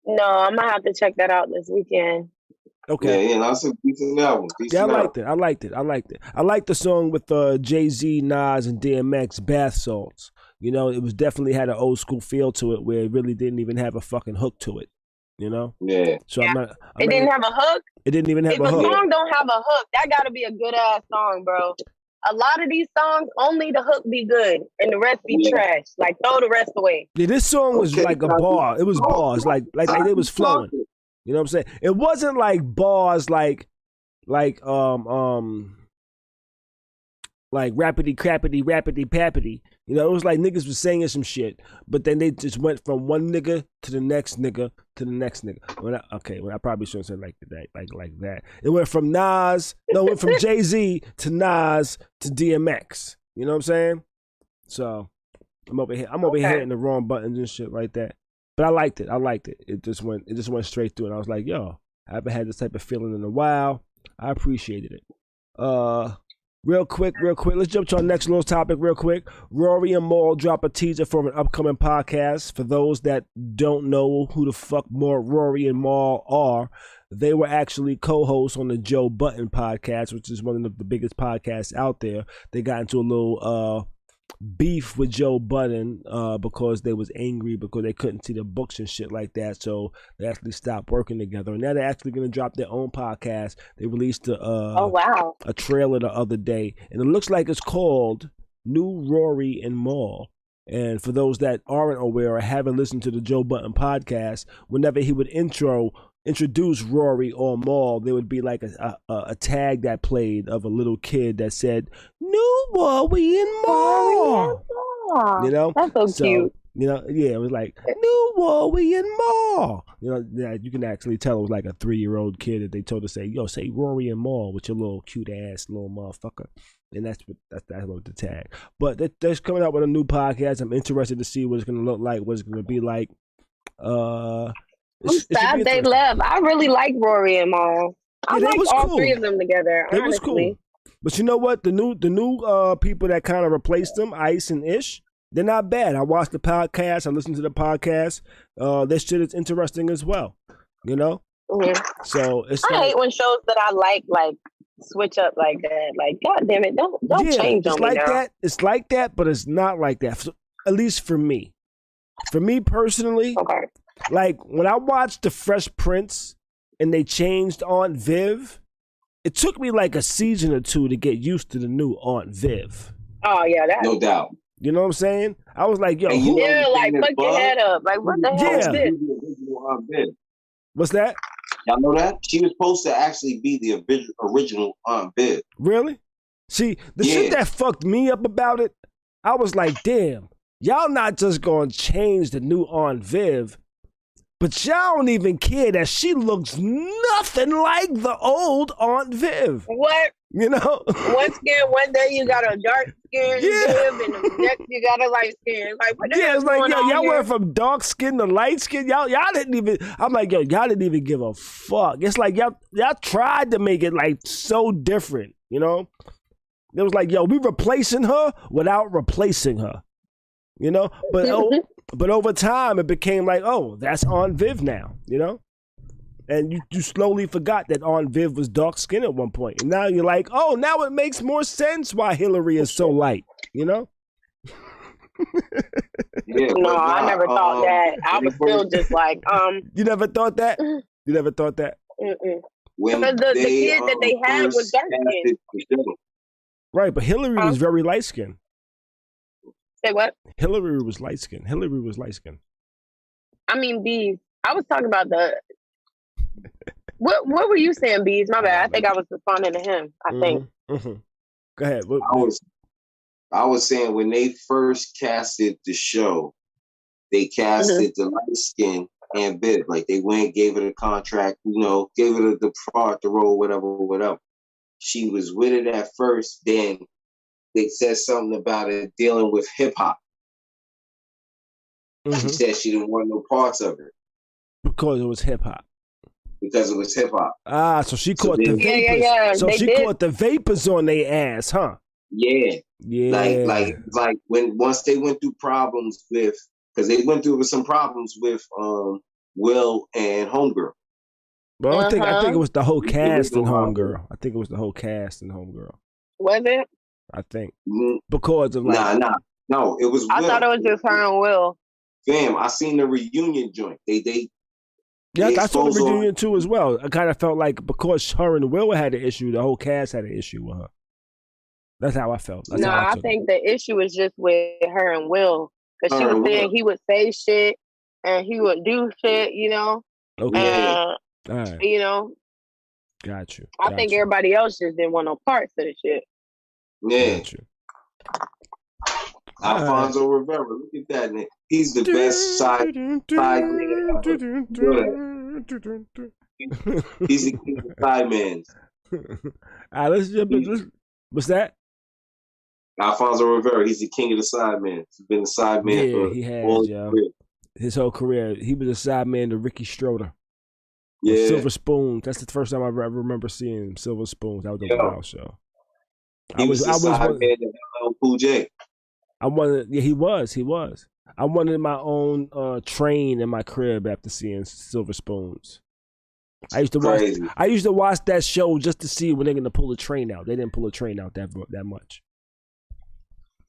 No, I'm gonna have to check that out this weekend. Okay. Yeah, that's a decent album. I liked it. I liked the song with Jay-Z, Nas, and DMX, Bath Salts. You know, it was definitely had an old school feel to it where it really didn't even have a fucking hook to it. You know? Yeah. So it didn't have a hook? It didn't even have a hook. If a song don't have a hook, that gotta be a good ass song, bro. A lot of these songs, only the hook be good and the rest be trash. Like, throw the rest away. Yeah, this song was like a bar. It was bars, like it was flowing. You know what I'm saying? It wasn't like bars like rappity crappity rappity pappity. You know, it was like niggas was saying some shit, but then they just went from one nigga to the next nigga to the next nigga. I probably shouldn't say like that. It went from Jay-Z to Nas to DMX. You know what I'm saying? So I'm over here hitting the wrong buttons and shit like that. But I liked it. It just went straight through, and I was like, yo, I haven't had this type of feeling in a while. I appreciated it. Real quick, let's jump to our next little topic real quick. Rory and Mal drop a teaser for an upcoming podcast. For those that don't know who the fuck more Rory and Mal are, they were actually co-hosts on the Joe Budden podcast, which is one of the biggest podcasts out there. They got into a little beef with Joe Budden because they was angry because they couldn't see the books and shit like that, so they actually stopped working together. And now they're actually going to drop their own podcast. They released a trailer the other day, and it looks like it's called New Rory and Mal. And for those that aren't aware or haven't listened to the Joe Budden podcast, whenever he would introduce Rory or Mal, there would be like a tag that played of a little kid that said, New Rory and Mal. You know? That's so cute. You know, yeah, it was like, New Rory and Mal. You know, yeah, you can actually tell it was like a 3-year-old kid that they told to say, yo, say Rory and Mal with your little cute ass little motherfucker. And that's what the tag. But they're coming out with a new podcast. I'm interested to see what it's going to look like, what it's going to be like. I'm sad they left. I really like Rory and Mal. I like all three of them together. It was cool. But you know what? The new people that kind of replaced them, Ice and Ish, they're not bad. I watched the podcast. I listened to the podcast. This shit is interesting as well. You know. Mm-hmm. So I hate when shows that I like switch up like that. Like, God damn it, don't change on me now. That. It's like that, but it's not like that. At least for me. For me personally, like when I watched The Fresh Prince and they changed Aunt Viv, it took me like a season or two to get used to the new Aunt Viv. Oh yeah, no doubt. You know what I'm saying? I was like, yo, like fuck your head up. Like, what the hell is this? What's that? Y'all know that? She was supposed to actually be the original Aunt Viv. Really? See, the shit that fucked me up about it, I was like, damn, y'all not just gonna change the new Aunt Viv, but y'all don't even care that she looks nothing like the old Aunt Viv. What? You know? One day you got a dark skin Viv, and the next you got a light skin. Like, what the hell? It's like, yo, y'all went from dark skin to light skin. Y'all didn't even, I'm like, yo, y'all didn't even give a fuck. It's like, y'all tried to make it like so different, you know? It was like, yo, we replacing her without replacing her. You know, but over time it became like, oh, that's Aunt Viv now, you know, and you slowly forgot that Aunt Viv was dark skinned at one point, and now you're like, oh, now it makes more sense why Hillary is so light, you know. No, I never thought that. I was still just like, You never thought that? You never thought that? Because the kid that they had was dark skinned. Right, but Hillary was very light skinned. Say what? Hillary was light skinned. I mean, Bees. I was talking about the. What were you saying, Bees? My bad. I think I was responding to him. I think. Mm-hmm. Go ahead. I was saying when they first casted the show, they casted the light skin and Viv. Like they went, gave it a contract, you know, gave it the part, the role, whatever. She was with it at first, then. They said something about it dealing with hip hop. She said she didn't want no parts of it because it was hip hop. Ah, so she caught the vapors. Yeah. So she caught the vapors on their ass, huh? Yeah. Like once they went through problems with, because they went through some problems with Will and Homegirl. Well, I think it was the whole cast in Homegirl. Was it? I think because of like no, it was. I thought it was just her and Will. Fam, I seen the reunion joint. They I saw the reunion too as well. I kind of felt like because her and Will had an issue, the whole cast had an issue with her. That's how I felt. I think the issue is just with her and Will because she was saying he would say shit and he would do shit, you know. Okay. All right. You know. Got you. I think everybody else just didn't want no parts of the shit. Yeah. Alfonso Rivera, look at that nigga. He's the best side nigga ever. He's the king of side man. All right, let's jump in. What's that? Alfonso Rivera, he's the king of the side man. He's been the side man for his whole career. He was a side man to Ricky Schroeder. Yeah. Silver Spoons. That's the first time I ever remember seeing him. Silver Spoons. That was a wild show. He was side man to LL Cool J. He was. I wanted my own train in my crib after seeing Silver Spoons. I used to watch that show just to see when they're gonna pull a train out. They didn't pull a train out that much.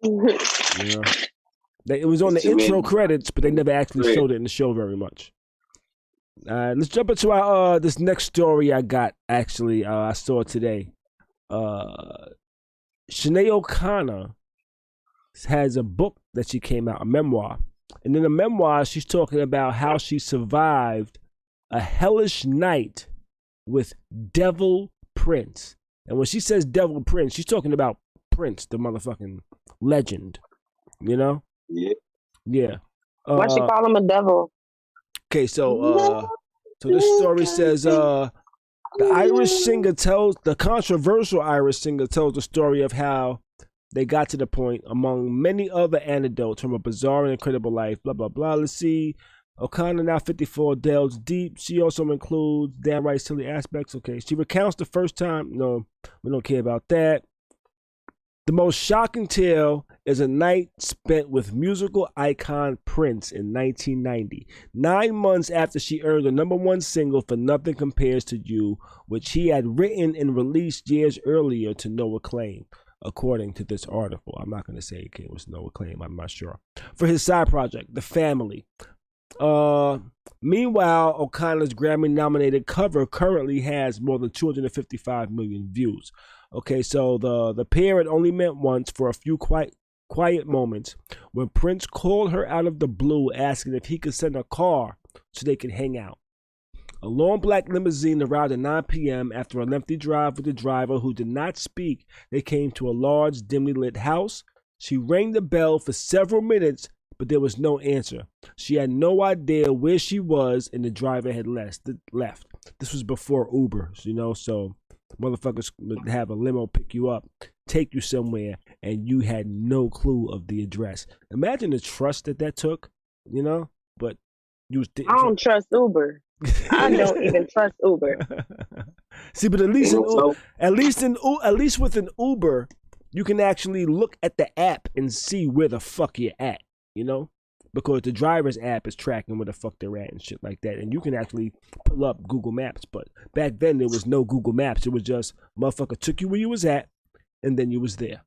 You know? It was on the intro credits, but they never actually showed it in the show very much. Let's jump into our this next story I got. Actually, I saw today. Sinead O'Connor has a book that she came out, a memoir. And in the memoir, she's talking about how she survived a hellish night with Devil Prince. And when she says Devil Prince, she's talking about Prince, the motherfucking legend. You know? Yeah. Yeah. Why she call him a devil? Okay, so this story says the controversial Irish singer tells the story of how they got to the point, among many other anecdotes from a bizarre and incredible life, blah, blah, blah. Let's see. O'Connor, now 54, delves deep. She also includes downright silly aspects. Okay, she recounts the first time. No, we don't care about that. The most shocking tale is a night spent with musical icon Prince in 1990, 9 months after she earned the #1 single for Nothing Compares to You, which he had written and released years earlier to no acclaim, according to this article. I'm not going to say it was no acclaim, I'm not sure. For his side project, The Family. Meanwhile, O'Connor's Grammy-nominated cover currently has more than 255 million views. Okay, so the pair had only met once for a few quiet moments when Prince called her out of the blue asking if he could send a car so they could hang out. A long black limousine arrived at 9 p.m. After a lengthy drive with the driver who did not speak. They came to a large, dimly lit house. She rang the bell for several minutes, but there was no answer. She had no idea where she was, and the driver had left. This was before Uber, so motherfuckers would have a limo pick you up, take you somewhere, and you had no clue of the address. Imagine the trust that took, but you didn't. I don't trust Uber. I don't even trust Uber. See, but at least with an Uber, you can actually look at the app and see where the fuck you're at, because the driver's app is tracking where the fuck they're at and shit like that. And you can actually pull up Google Maps. But back then, there was no Google Maps. It was just motherfucker took you where you was at, and then you was there.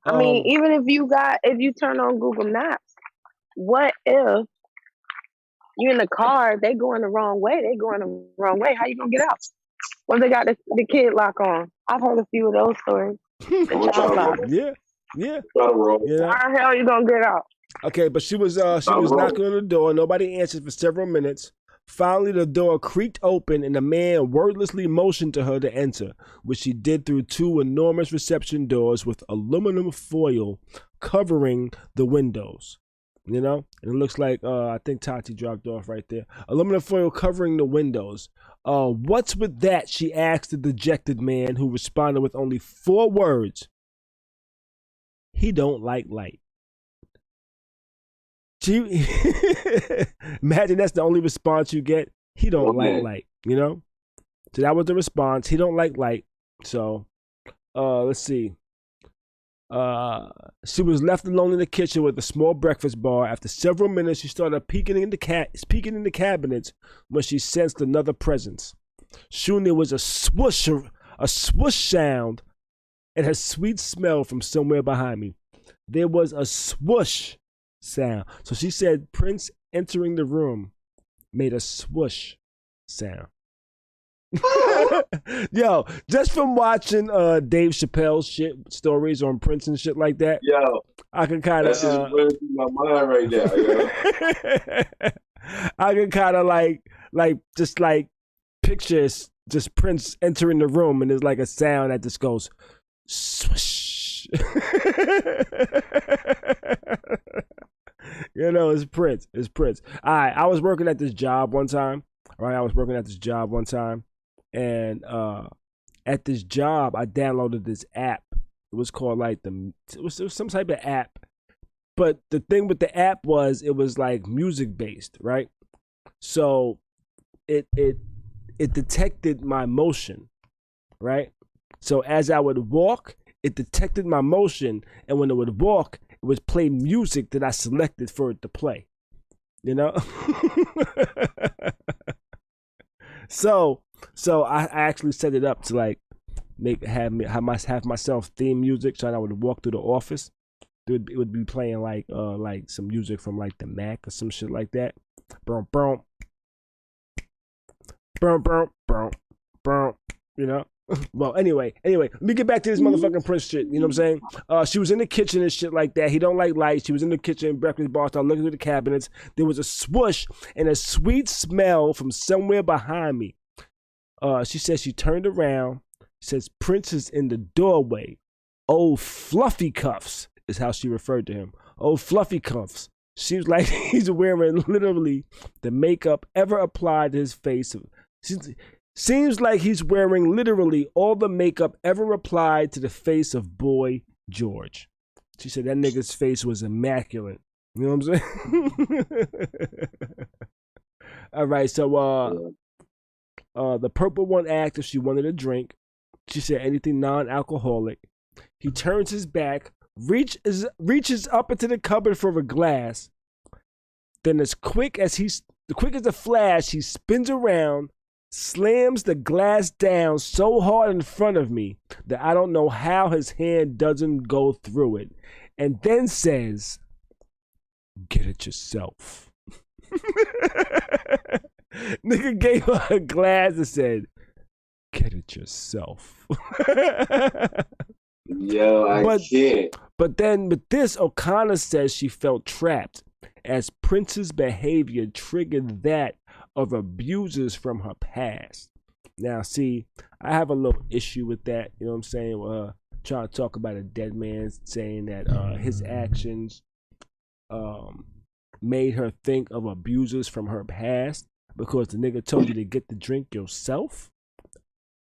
I mean, even if you turn on Google Maps, what if you're in the car, they going the wrong way? How you gonna get out? Well, they got the kid lock on. I've heard a few of those stories. The child lock. Yeah. How the hell you gonna get out? Okay, but she was knocking on the door. Nobody answered for several minutes. Finally, the door creaked open, and the man wordlessly motioned to her to enter, which she did through 2 enormous reception doors with aluminum foil covering the windows. And it looks like I think Tati dropped off right there. Aluminum foil covering the windows. What's with that? She asked the dejected man, who responded with only 4 words. He don't like light. Imagine that's the only response you get. He don't like light, So that was the response. He don't like light. So, let's see. She was left alone in the kitchen with a small breakfast bar. After several minutes, she started peeking in the cabinets when she sensed another presence. Soon there was a swoosh sound and a sweet smell from somewhere behind me. There was a swoosh sound. So she said Prince entering the room made a swoosh sound. Yo, just from watching Dave Chappelle's stories on Prince and shit like that. Yo, I can kind of that's just running through my mind right now. Yo. I can kind of like picture just Prince entering the room, and there's like a sound that just goes swish. It's Prince. It's Prince. I was working at this job one time. And at this job, I downloaded this app. It was called it was some type of app. But the thing with the app was it was like music based, right? So it detected my motion, right? So as I would walk, it detected my motion, and when it would walk, it would play music that I selected for it to play. So I actually set it up to have myself theme music, so that I would walk through the office. It would be playing like some music from like the Mac or some shit like that. Boom, boom, boom, boom, boom, boom. Well, anyway, let me get back to this motherfucking Prince shit. You know what I'm saying? She was in the kitchen and shit like that. He don't like lights. She was in the kitchen, breakfast bar, started looking through the cabinets. There was a swoosh and a sweet smell from somewhere behind me. She says she turned around, says Prince is in the doorway. Oh, fluffy cuffs is how she referred to him. Oh, fluffy cuffs. Seems like he's wearing literally the makeup ever applied to his face. Seems like he's wearing literally all the makeup ever applied to the face of Boy George. She said that nigga's face was immaculate. You know what I'm saying? All right, so the purple one asked if she wanted a drink. She said anything non-alcoholic. He turns his back, reaches up into the cupboard for a glass. Then as quick as a flash, he spins around, slams the glass down so hard in front of me that I don't know how his hand doesn't go through it. And then says, "Get it yourself." Nigga gave her a glass and said, "Get it yourself." Yo, I can't. But then with this, O'Connor says she felt trapped as Prince's behavior triggered that of abusers from her past. Now, see, I have a little issue with that. You know what I'm saying? Trying to talk about a dead man saying that his actions made her think of abusers from her past because the nigga told you to get the drink yourself.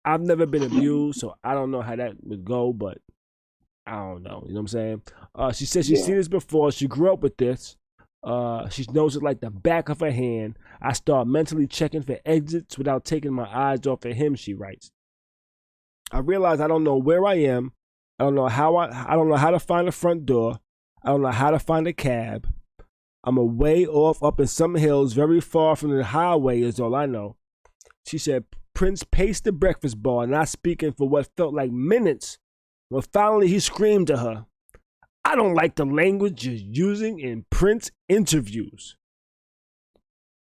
I've never been abused, so I don't know how that would go, but I don't know. You know what I'm saying? She said she's seen this before. She grew up with this. She knows it like the back of her hand. I start mentally checking for exits without taking my eyes off of him, she writes. I realize I don't know where I am. I don't know how to find the front door. I don't know how to find a cab. I'm a way off up in some hills very far from the highway is all I know. She said Prince paced the breakfast bar, not speaking for what felt like minutes. Well, finally he screamed to her, "I don't like the language you're using in Prince interviews."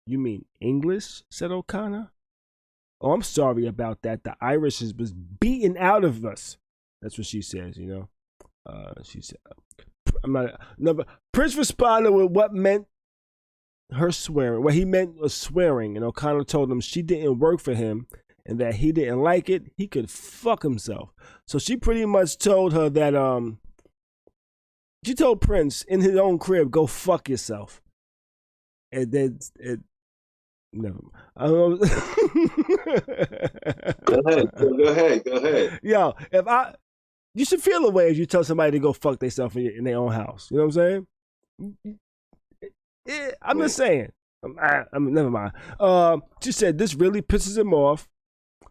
"You mean English?" said O'Connor. "Oh, I'm sorry about that. The Irish was beaten out of us." That's what she says, you know. She said, Prince responded with what meant her swearing. What he meant was swearing, and O'Connor told him she didn't work for him and that he didn't like it. He could fuck himself. So she pretty much told her that she told Prince in his own crib, "Go fuck yourself." And then never. Go ahead. Yo, you should feel a way if you tell somebody to go fuck themselves in their own house. You know what I'm saying? I'm just saying. Never mind. She said this really pisses him off,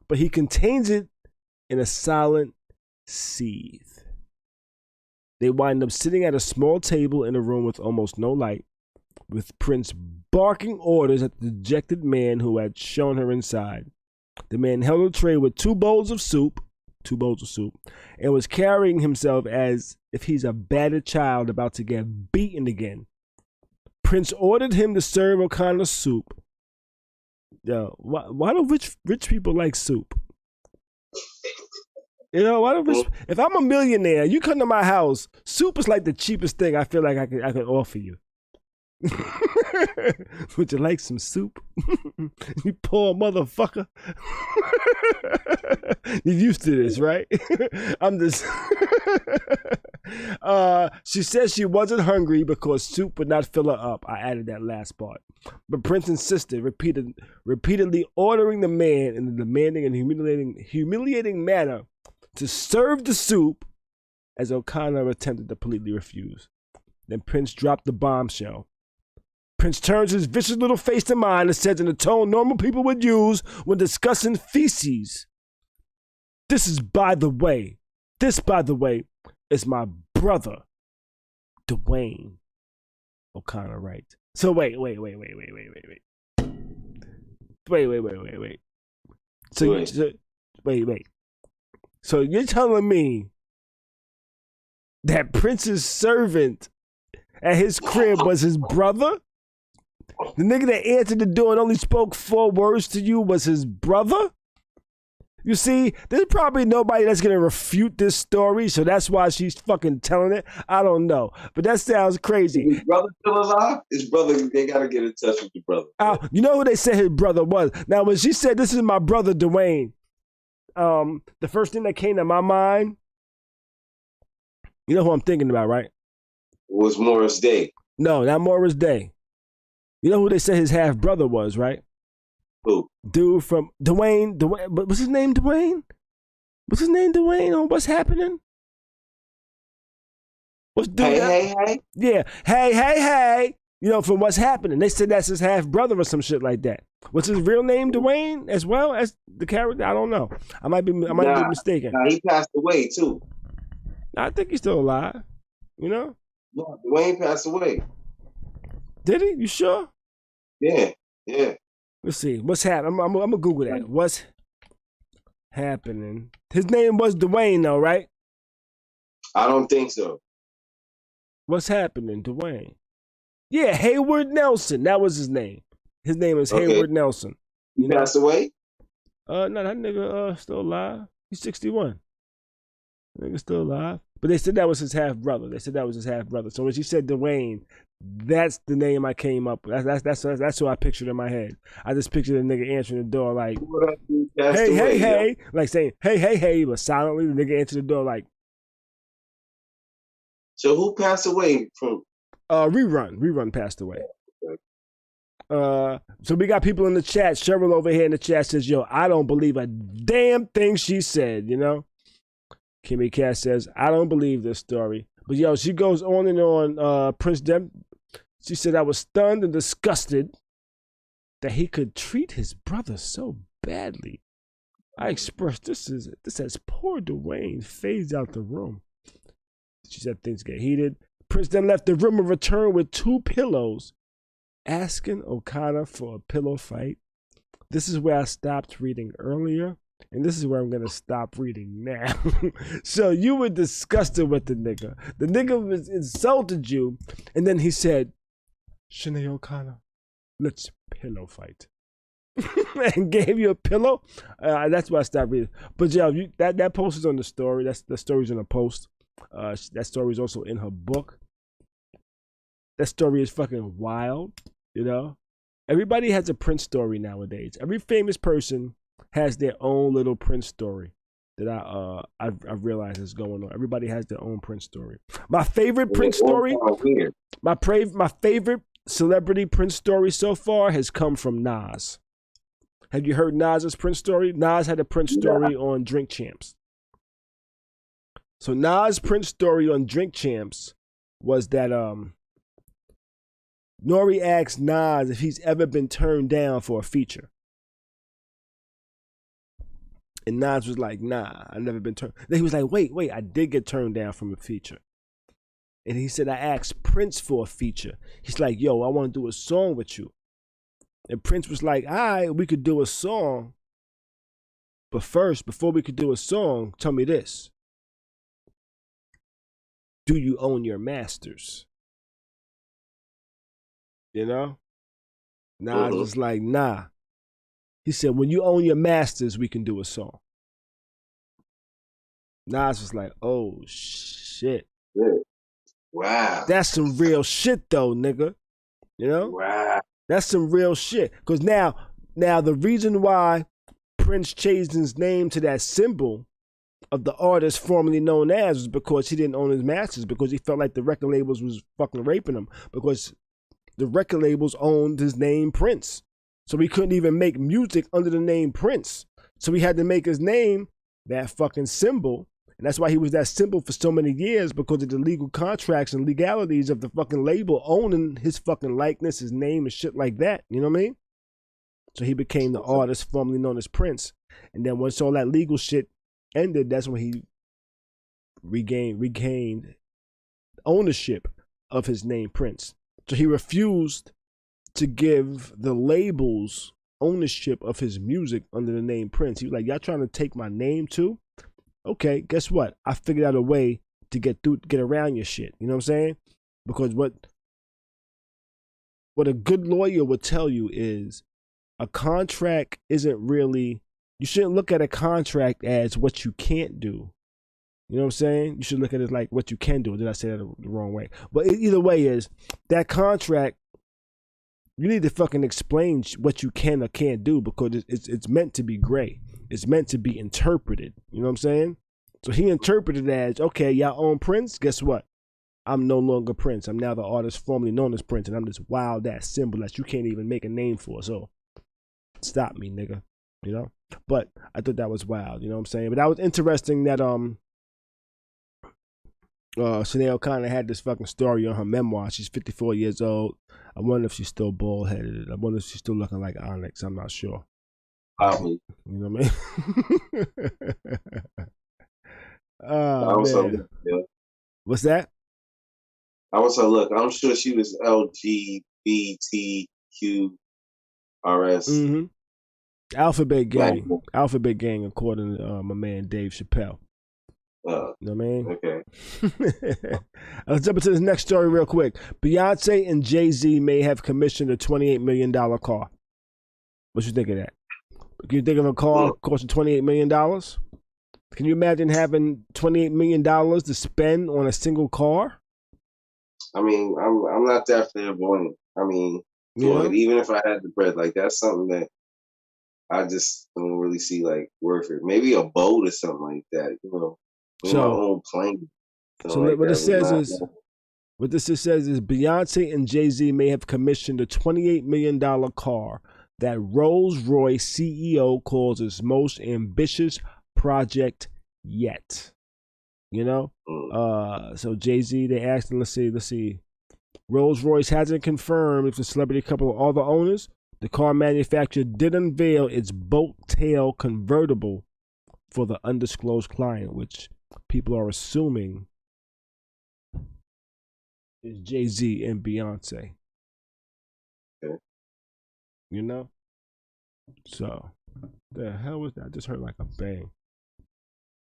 but he contains it in a silent seethe. They wind up sitting at a small table in a room with almost no light, with Prince barking orders at the dejected man who had shown her inside. The man held a tray with two bowls of soup, and was carrying himself as if he's a battered child about to get beaten again. Prince ordered him to serve O'Connor soup. Yo, why do rich people like soup? You know, if I'm a millionaire, you come to my house, soup is like the cheapest thing I feel like I could offer you. Would you like some soup? You poor motherfucker. You're used to this, right? I'm just she said she wasn't hungry because soup would not fill her up. I added that last part. But Prince insisted, repeatedly ordering the man in a demanding and humiliating manner to serve the soup, as O'Connor attempted to politely refuse. Then Prince dropped the bombshell. Prince turns his vicious little face to mine and says in a tone normal people would use when discussing feces, This, by the way, is my brother, Dwayne. O'Connor writes. So wait. So you're telling me that Prince's servant at his crib was his brother? The nigga that answered the door and only spoke 4 words to you was his brother? You see, there's probably nobody that's going to refute this story, so that's why she's fucking telling it. I don't know. But that sounds crazy. His brother still alive? His brother, they got to get in touch with your brother. You know who they said his brother was? Now, when she said, "This is my brother, Dwayne," the first thing that came to my mind, you know who I'm thinking about, right? Was Morris Day. No, not Morris Day. You know who they said his half-brother was, right? Who? Dude from Dwayne, what's his name, Dwayne? What's his name, Dwayne, on What's Happening? What's dude? Hey. Yeah, hey. You know, from what's happening. They said that's his half brother or some shit like that. What's his real name? Dwayne as well as the character? I don't know. I might be mistaken. Nah, he passed away too. I think he's still alive. You know? Yeah, Dwayne passed away. Did he? You sure? Yeah. Let's see. What's happening? I'm gonna Google that. What's happening? His name was Dwayne, though, right? I don't think so. What's happening, Dwayne? Yeah, Hayward Nelson. That was his name. His name is Hayward Nelson. He passed away? No, that nigga still alive. He's 61. Nigga still alive. But they said that was his half brother. So when she said Dwayne, that's the name I came up with. That's who I pictured in my head. I just pictured a nigga answering the door like, hey, like saying, hey, but silently the nigga answered the door like. So who passed away from? Rerun passed away. So we got people in the chat. Cheryl over here in the chat says, yo, I don't believe a damn thing she said, you know? Kimmy Cat says, I don't believe this story. But yo, she goes on and on. Prince Dem, she said, I was stunned and disgusted that he could treat his brother so badly. I expressed this as poor Dwayne fades out the room. She said things get heated. Prince then left the room and returned with 2 pillows, asking O'Connor for a pillow fight. This is where I stopped reading earlier, and this is where I'm going to stop reading now. So you were disgusted with the nigga. The nigga insulted you, and then he said, Sinead O'Connor, let's pillow fight. And gave you a pillow. That's why I stopped reading. But yo, that post is on the story. The story's in a post. That story is also in her book. That story is fucking wild, you know? Everybody has a Prince story nowadays. Every famous person has their own little Prince story that I've realized is going on. Everybody has their own Prince story. My favorite Prince story, my favorite celebrity Prince story so far has come from Nas. Have you heard Nas's Prince story? Nas had a Prince story on Drink Champs. So Nas' Prince story on Drink Champs was that Nori asked Nas if he's ever been turned down for a feature. And Nas was like, nah, I've never been turned. Then he was like, wait, I did get turned down from a feature. And he said, I asked Prince for a feature. He's like, yo, I want to do a song with you. And Prince was like, all right, we could do a song. But first, before we could do a song, tell me this. Do you own your masters? You know? Nas was like, nah. He said, when you own your masters, we can do a song. Nas was like, oh, shit. Wow. That's some real shit, though, nigga. You know? Wow. That's some real shit. Because now the reason why Prince changed his name to that symbol of the artist formerly known as was because he didn't own his masters, because he felt like the record labels was fucking raping him, because the record labels owned his name Prince. So he couldn't even make music under the name Prince. So he had to make his name that fucking symbol. And that's why he was that symbol for so many years, because of the legal contracts and legalities of the fucking label owning his fucking likeness, his name and shit like that. You know what I mean? So he became the artist formerly known as Prince. And then once all that legal shit ended, that's when he regained ownership of his name Prince. So he refused to give the labels ownership of his music under the name Prince. He was like, y'all trying to take my name too? Okay, guess what? I figured out a way to get around your shit. You know what I'm saying? Because what a good lawyer would tell you is a contract isn't really, you shouldn't look at a contract as what you can't do. You know what I'm saying? You should look at it like what you can do. Did I say that the wrong way? But either way is, that contract, you need to fucking explain what you can or can't do, because it's meant to be gray. It's meant to be interpreted. You know what I'm saying? So he interpreted it as, okay, y'all own Prince? Guess what? I'm no longer Prince. I'm now the artist formerly known as Prince, and I'm this wild ass symbol that you can't even make a name for. So stop me, nigga. You know? But I thought that was wild. You know what I'm saying? But that was interesting that Sinead O'Connor had this fucking story on her memoir. She's 54 years old. I wonder if she's still bald headed. I wonder if she's still looking like Onyx. I'm not sure. Probably. You know what I mean? Oh, man. What's that? I was her look. I'm sure she was LGBTQRS. Mm-hmm. Alphabet Gang. Alphabet Gang, according to my man Dave Chappelle. You know what I mean? Okay. Let's jump into this next story real quick. Beyonce and Jay-Z may have commissioned a $28 million car. What you think of that? Can you think of a car costing $28 million? Can you imagine having $28 million to spend on a single car? I mean, I'm not that flamboyant. I mean, even if I had the bread, like that's something that I just don't really see like worth it. Maybe a boat or something like that, you know. So, my own plane. So like what it says is, what this says is Beyonce and Jay-Z may have commissioned a $28 million car that Rolls-Royce CEO calls its most ambitious project yet. You know? So Jay-Z, they asked him, let's see. Rolls-Royce hasn't confirmed if the celebrity couple are the owners. The car manufacturer did unveil its boat tail convertible for the undisclosed client, which people are assuming is Jay-Z and Beyonce. Okay. You know? So, the hell was that? I just heard like a bang. I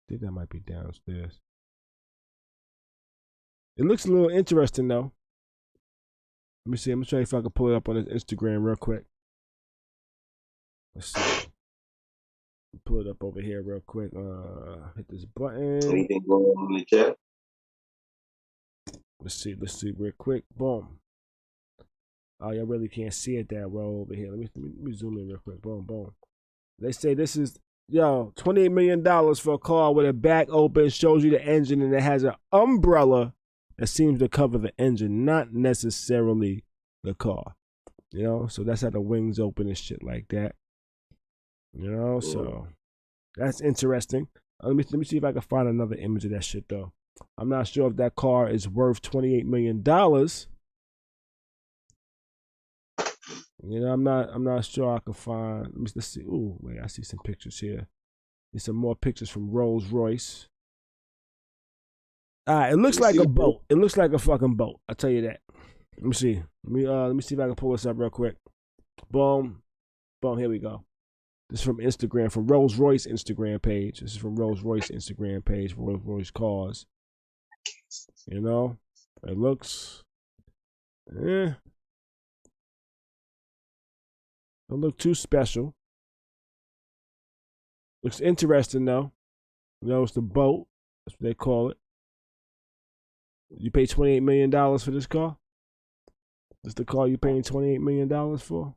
think that might be downstairs. It looks a little interesting though. Let me see. I'm gonna try if I can pull it up on his Instagram real quick. Let's see. Pull it up over here real quick. Hit this button. Anything going on in the chat? Let's see real quick. Boom. Oh, y'all really can't see it that well over here. Let me zoom in real quick. Boom, boom. They say this is $28 million for a car with a back open, shows you the engine, and it has an umbrella that seems to cover the engine, not necessarily the car. You know, so that's how the wings open and shit like that. You know, so that's interesting. Let me see if I can find another image of that shit though. I'm not sure if that car is worth $28 million. You know, I'm not sure I can find. Let's see. Ooh, wait, I see some pictures here. There's some more pictures from Rolls-Royce. It looks like a boat. It looks like a fucking boat. I'll tell you that. Let me see. Let me see if I can pull this up real quick. Boom. Boom, here we go. This is from Instagram, from Rolls-Royce Instagram page. This is from Rolls-Royce Instagram page for Rolls-Royce cars. You know, it looks, don't look too special. Looks interesting though. You know, it's the boat. That's what they call it. You pay $28 million for this car? This the car you paying $28 million for?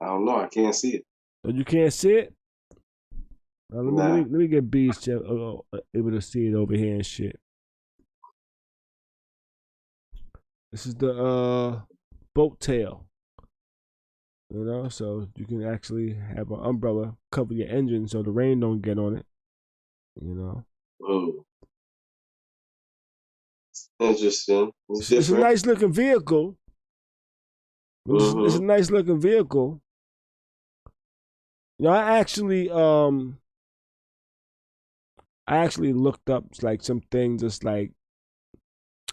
I don't know. I can't see it. Oh, you can't see it? Let me get B's able to see it over here and shit. This is the boat tail. You know, so you can actually have an umbrella cover your engine so the rain don't get on it. You know. Oh. Interesting. It's a nice looking vehicle. It's a nice looking vehicle. You know, I actually looked up like some things. It's like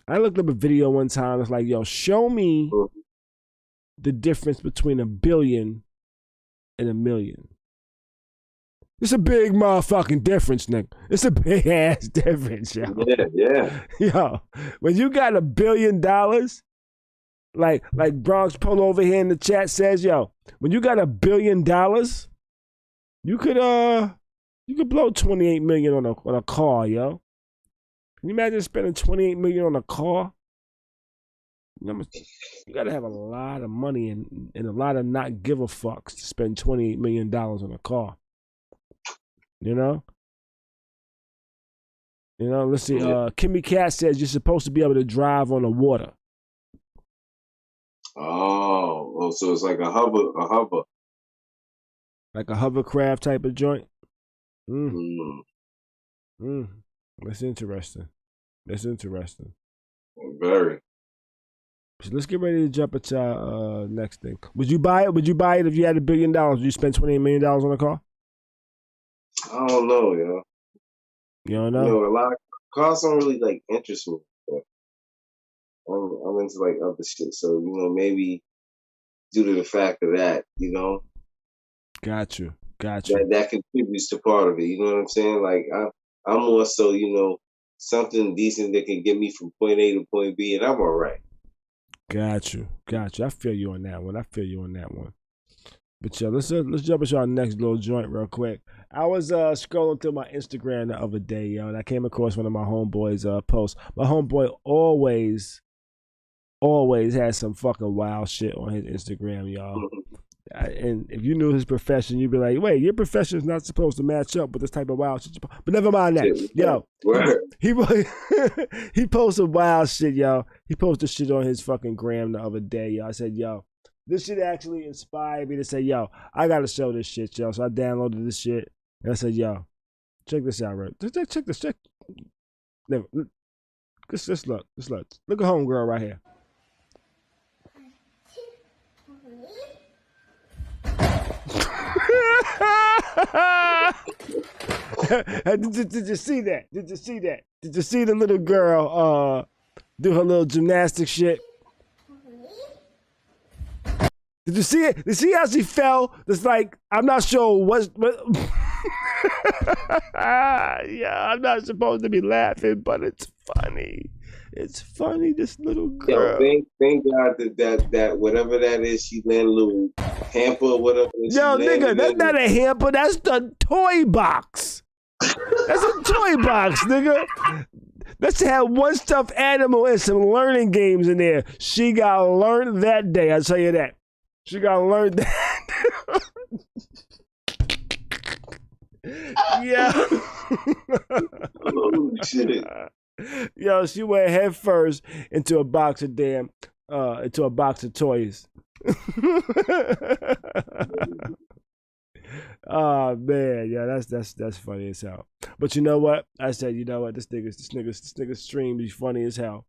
I looked up a video one time. It's like, yo, show me the difference between $1 billion and $1 million. It's a big motherfucking difference, Nick. It's a big ass difference, yo. Yeah. Yo, when you got $1 billion, like Bronx Polo over here in the chat says, yo, when you got $1 billion, you could blow $28 million on a car, yo. Can you imagine spending $28 million on a car? You gotta have a lot of money and a lot of not give a fucks to spend $28 million on a car. You know, let's see. Kimmy Cat says you're supposed to be able to drive on the water. Oh, so it's like a hover. Like a hovercraft type of joint. That's interesting. That's interesting. Very. So let's get ready to jump at next thing. Would you buy it? Would you buy it if you had $1 billion? Would you spend $28 million on a car? I don't know, yo. You don't know? You know, a lot of cars don't really like interest me. But I'm into like other shit. So, you know, maybe due to the fact of that, you know. Got you. That contributes to part of it. You know what I'm saying? Like I'm more so, you know, something decent that can get me from point A to point B, and I'm all right. Got you. I feel you on that one. But yo, let's jump into our next little joint real quick. I was scrolling through my Instagram the other day, yo, and I came across one of my homeboys' posts. My homeboy always has some fucking wild shit on his Instagram, y'all. And if you knew his profession, you'd be like, wait, your profession is not supposed to match up with this type of wild shit. But never mind that. Yo, he posted wild shit, yo. He posted shit on his fucking gram the other day, yo. I said, yo, this shit actually inspired me to say, yo, I got to show this shit, yo. So I downloaded this shit. And I said, yo, check this out, right? Check this. Just look. Look at homegirl right here. Did you see that? Did you see the little girl do her little gymnastic shit? Did you see it? Did you see how she fell? It's like, I'm not sure what yeah, I'm not supposed to be laughing, but it's funny. It's funny, this little girl. Yo, thank God that whatever that is, she landed a little hamper or whatever. Yo, nigga, that's not a hamper. That's the toy box. That's a toy box, nigga. Let's have one stuffed animal and some learning games in there. She got learned that day, I'll tell you that. She got learned that. Yeah. Oh, shit. Yo, she went head first into a box of toys. Oh man, yeah, that's funny as hell. But you know what? I said, you know what? This nigga's stream is funny as hell.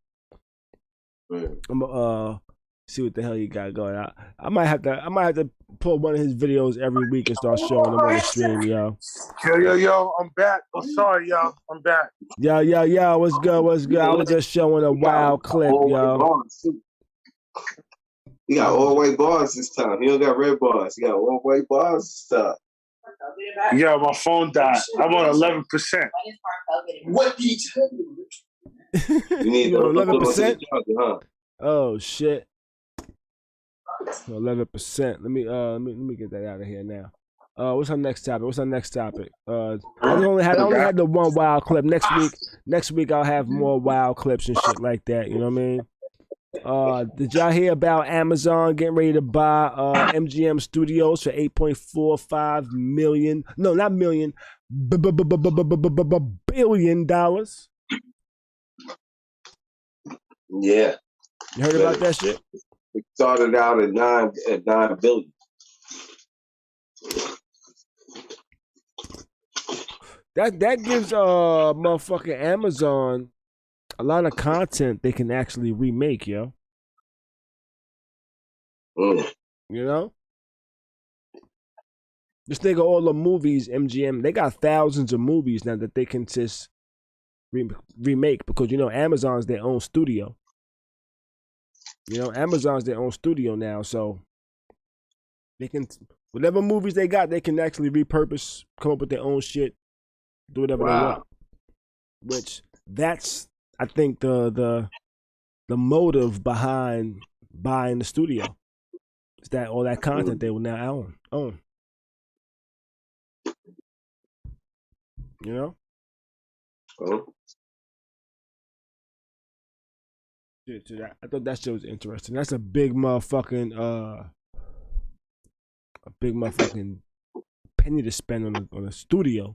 I'm see what the hell you got going on. I might have to pull one of his videos every week and start showing them on the stream, yo. Yo, I'm back. I'm sorry, y'all. I'm back. Yo, what's good? I was just showing a wild clip, yo. He got all white bars this time. He don't got red bars. He got all white bars this time. Yo, my phone died. I'm on 11%. What did you tell me? You need 11%? Huh? Oh shit. 11%. Let me get that out of here now. What's our next topic? I only had the one wild clip. Next week I'll have more wild clips and shit like that. You know what I mean? Did y'all hear about Amazon getting ready to buy MGM Studios for $8.45 million? No, not million. $1 billion. Yeah. You heard about that shit? It started out at $9 billion. That gives motherfucking Amazon a lot of content they can actually remake, yo. You know? Just think of all the movies MGM, they got thousands of movies now that they can just remake because, you know, Amazon's their own studio. You know, Amazon's their own studio now, so they can, whatever movies they got, they can actually repurpose, come up with their own shit, do whatever they want. Which, that's, I think, the motive behind buying the studio. Is that all that content they will now own. You know? I thought that shit was interesting. That's a big motherfucking penny to spend on a studio.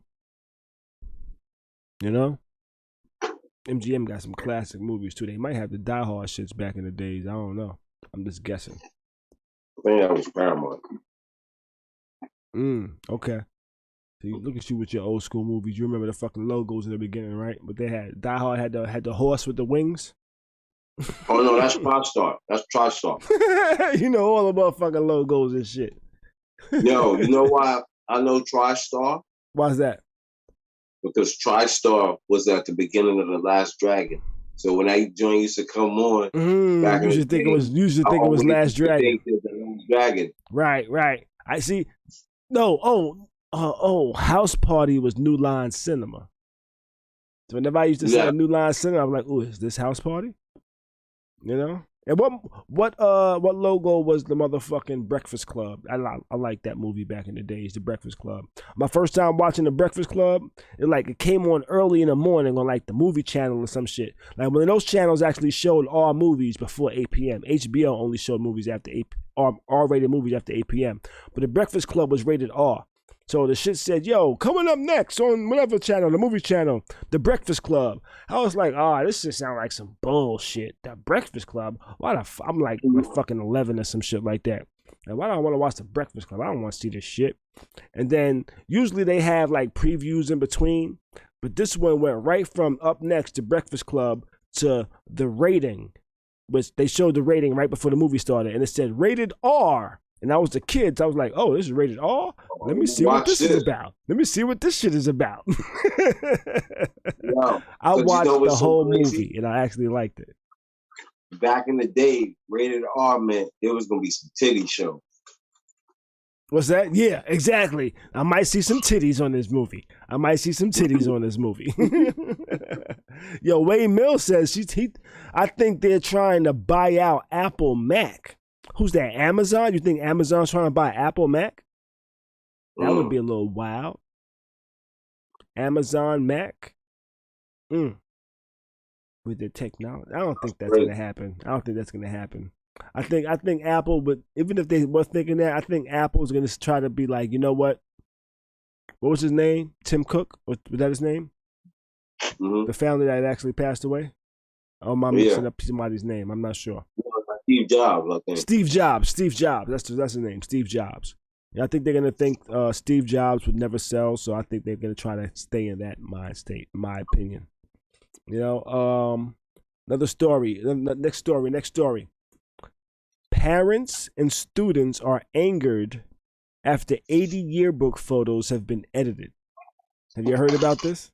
You know? MGM got some classic movies too. They might have the Die Hard shits back in the days. I don't know. I'm just guessing. I think that was Paramount. Okay. So you look at you with your old school movies. You remember the fucking logos in the beginning, right? But they had Die Hard had the horse with the wings. Oh no, that's TriStar. That's TriStar. You know all the motherfucking logos and shit. Yo, you know why I know TriStar? Why's that? Because TriStar was at the beginning of The Last Dragon. So when that joint used to come on, back you should think it was Last Dragon. Last Dragon. Right. I see. No, House Party was New Line Cinema. So whenever I used to say New Line Cinema, I'm like, "Ooh, is this House Party?" You know. And what logo was the motherfucking Breakfast Club? I like that movie back in the days, The Breakfast Club. My first time watching The Breakfast Club, it came on early in the morning on like the movie channel or some shit. Like when those channels actually showed all movies before 8 p.m. HBO only showed movies after 8 R-rated movies after 8 p.m. But The Breakfast Club was rated R. So the shit said, yo, coming up next on whatever channel, the movie channel, The Breakfast Club. I was like, this shit sound like some bullshit. The Breakfast Club? I'm like fucking 11 or some shit like that. And why do I want to watch The Breakfast Club? I don't want to see this shit. And then usually they have like previews in between. But this one went right from up next to Breakfast Club to the rating, which they showed the rating right before the movie started. And it said rated R. And I was the kids. I was like, oh, this is rated R? Let me see what this is about. Let me see what this shit is about. I watched the whole movie, and I actually liked it. Back in the day, rated R meant there was going to be some titty show. What's that? Yeah, exactly. I might see some titties on this movie. Yo, Wayne Mills says I think they're trying to buy out Apple Mac. Who's that? Amazon? You think Amazon's trying to buy Apple Mac? That would be a little wild. Amazon Mac? With the technology. I don't think that's gonna happen. I think Apple would, even if they were thinking that, I think Apple's gonna try to be like, you know what? What was his name? Tim Cook? Was that his name? Mm-hmm. The founder that actually passed away? Oh, am I mixing up somebody's name? I'm not sure. Steve Jobs, I think. Steve Jobs. That's his name. Steve Jobs. Yeah, I think they're gonna think Steve Jobs would never sell, so I think they're gonna try to stay in that mind state. In my opinion. You know, another story. Next story. Parents and students are angered after 80 yearbook photos have been edited. Have you heard about this?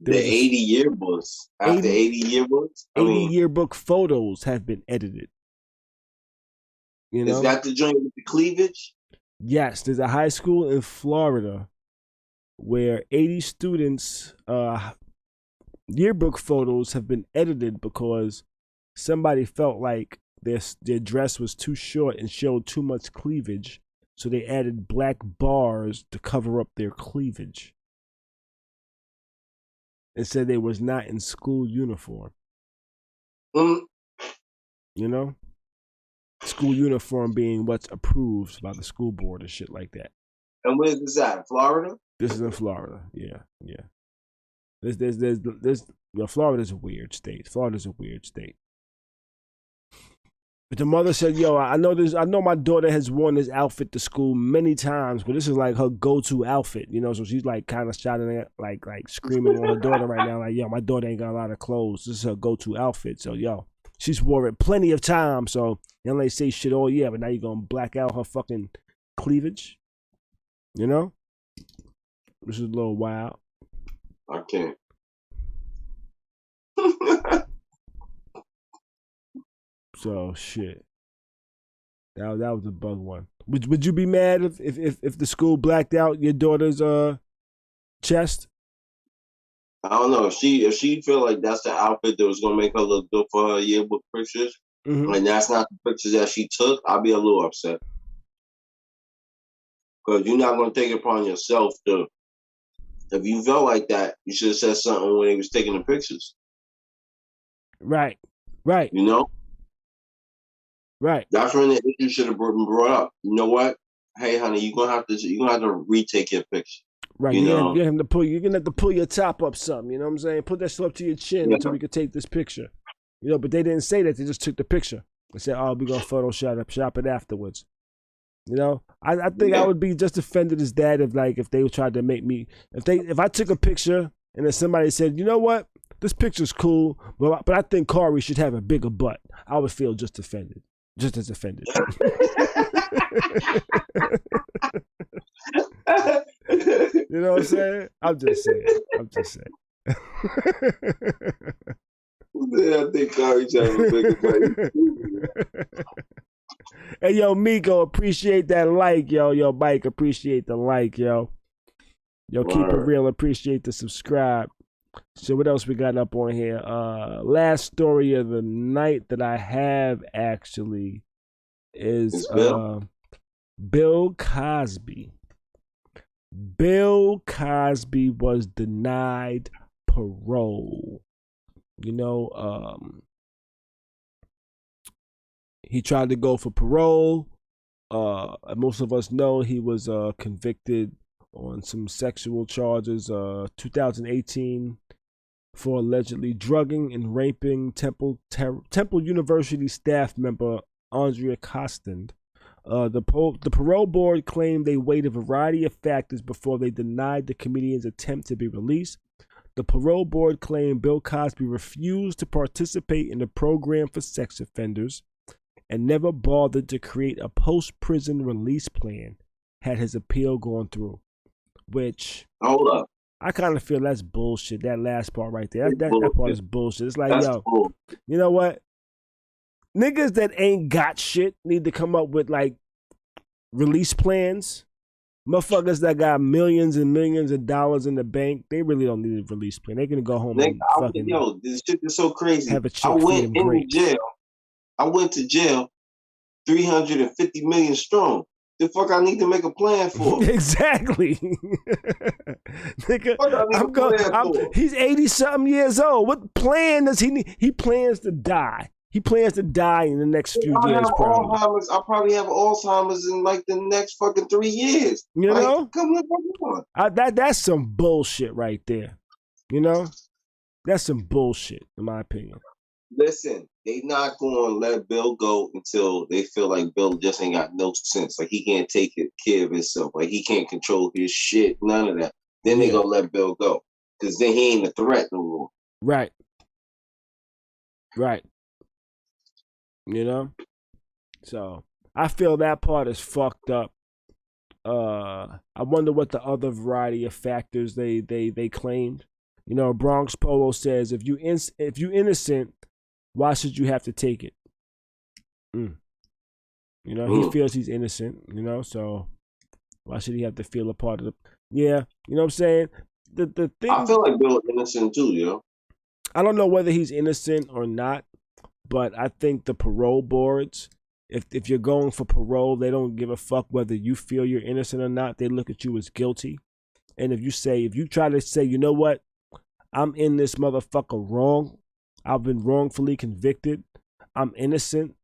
The 80 yearbooks. After 80 yearbooks? 80 yearbook photos have been edited. You know? Is that the joint with the cleavage? Yes, there's a high school in Florida where 80 students' yearbook photos have been edited because somebody felt like their dress was too short and showed too much cleavage, so they added black bars to cover up their cleavage. It said they was not in school uniform. You know? School uniform being what's approved by the school board and shit like that. And where's this at? Florida? This is in Florida. Yeah. Florida's a weird state. But the mother said, yo, I know my daughter has worn this outfit to school many times, but this is like her go-to outfit, you know, so she's like kind of shouting at, like screaming on her daughter right now, like, yo, my daughter ain't got a lot of clothes. This is her go-to outfit. So, yo, she's wore it plenty of times. So, you know, they say shit, oh, yeah, but now you're going to black out her fucking cleavage, you know? This is a little wild. I can't. So shit. That was a bug one. Would you be mad if the school blacked out your daughter's chest? I don't know. If she feel like that's the outfit that was gonna make her look good for her yearbook pictures, and that's not the pictures that she took, I'll be a little upset. Because you're not gonna take it upon yourself to. If you felt like that, you should have said something when he was taking the pictures. Right. You know? Right. That's when the issue should have been brought up. You know what? Hey, honey, you're gonna have to retake your picture. Right. You're gonna have to pull your top up some, you know what I'm saying? Put that shit up to your chin until we can take this picture. You know, but they didn't say that, they just took the picture. They said, oh, we're gonna Photoshop it afterwards. You know, I think I would be just offended as that if they tried to make me if I took a picture and then somebody said, you know what, this picture's cool, but I think Khary should have a bigger butt. I would feel just as offended. You know what I'm saying? I'm just saying. I think Khary should have a bigger butt. Hey, yo, Miko, appreciate that like, yo. Yo, Mike, appreciate the like, yo. Yo, keep it real. Appreciate the subscribe. So what else we got up on here? Last story of the night that I have actually is Bill Cosby. Bill Cosby was denied parole. You know, he tried to go for parole. Most of us know he was convicted on some sexual charges 2018 for allegedly drugging and raping Temple University staff member Andrea Costin. The parole board claimed they weighed a variety of factors before they denied the comedian's attempt to be released. The parole board claimed Bill Cosby refused to participate in the program for sex offenders and never bothered to create a post-prison release plan had his appeal gone through. Which, hold up, I kind of feel that's bullshit. That last part right there, that part is bullshit. It's like, that's you know what? Niggas that ain't got shit need to come up with like release plans. Motherfuckers that got millions and millions of dollars in the bank, they really don't need a release plan. They're gonna go home and fucking. Yo, this shit is so crazy. Have a chick I went feed 'em grapes. jail. I went to jail 350 million strong. The fuck I need to make a plan for? Exactly. Nigga, he's 80-something years old. What plan does he need? He plans to die. He plans to die in the next few years, probably. I'll probably have Alzheimer's in like the next fucking 3 years. You know? Come on. That's some bullshit right there. You know? That's some bullshit, in my opinion. Listen, they not going to let Bill go until they feel like Bill just ain't got no sense. Like he can't take care of himself. Like he can't control his shit. None of that. Then they going to let Bill go. Because then he ain't a threat no more. Right. You know? So, I feel that part is fucked up. I wonder what the other variety of factors they claimed. You know, Bronx Polo says, if you innocent, why should you have to take it? You know, he feels he's innocent, you know, so why should he have to feel a part of the... Yeah, you know what I'm saying? The thing... I feel like Bill's innocent too, you know? I don't know whether he's innocent or not, but I think the parole boards, if you're going for parole, they don't give a fuck whether you feel you're innocent or not. They look at you as guilty. And if you try to say, you know what, I'm in this motherfucker wrong, I've been wrongfully convicted, I'm innocent,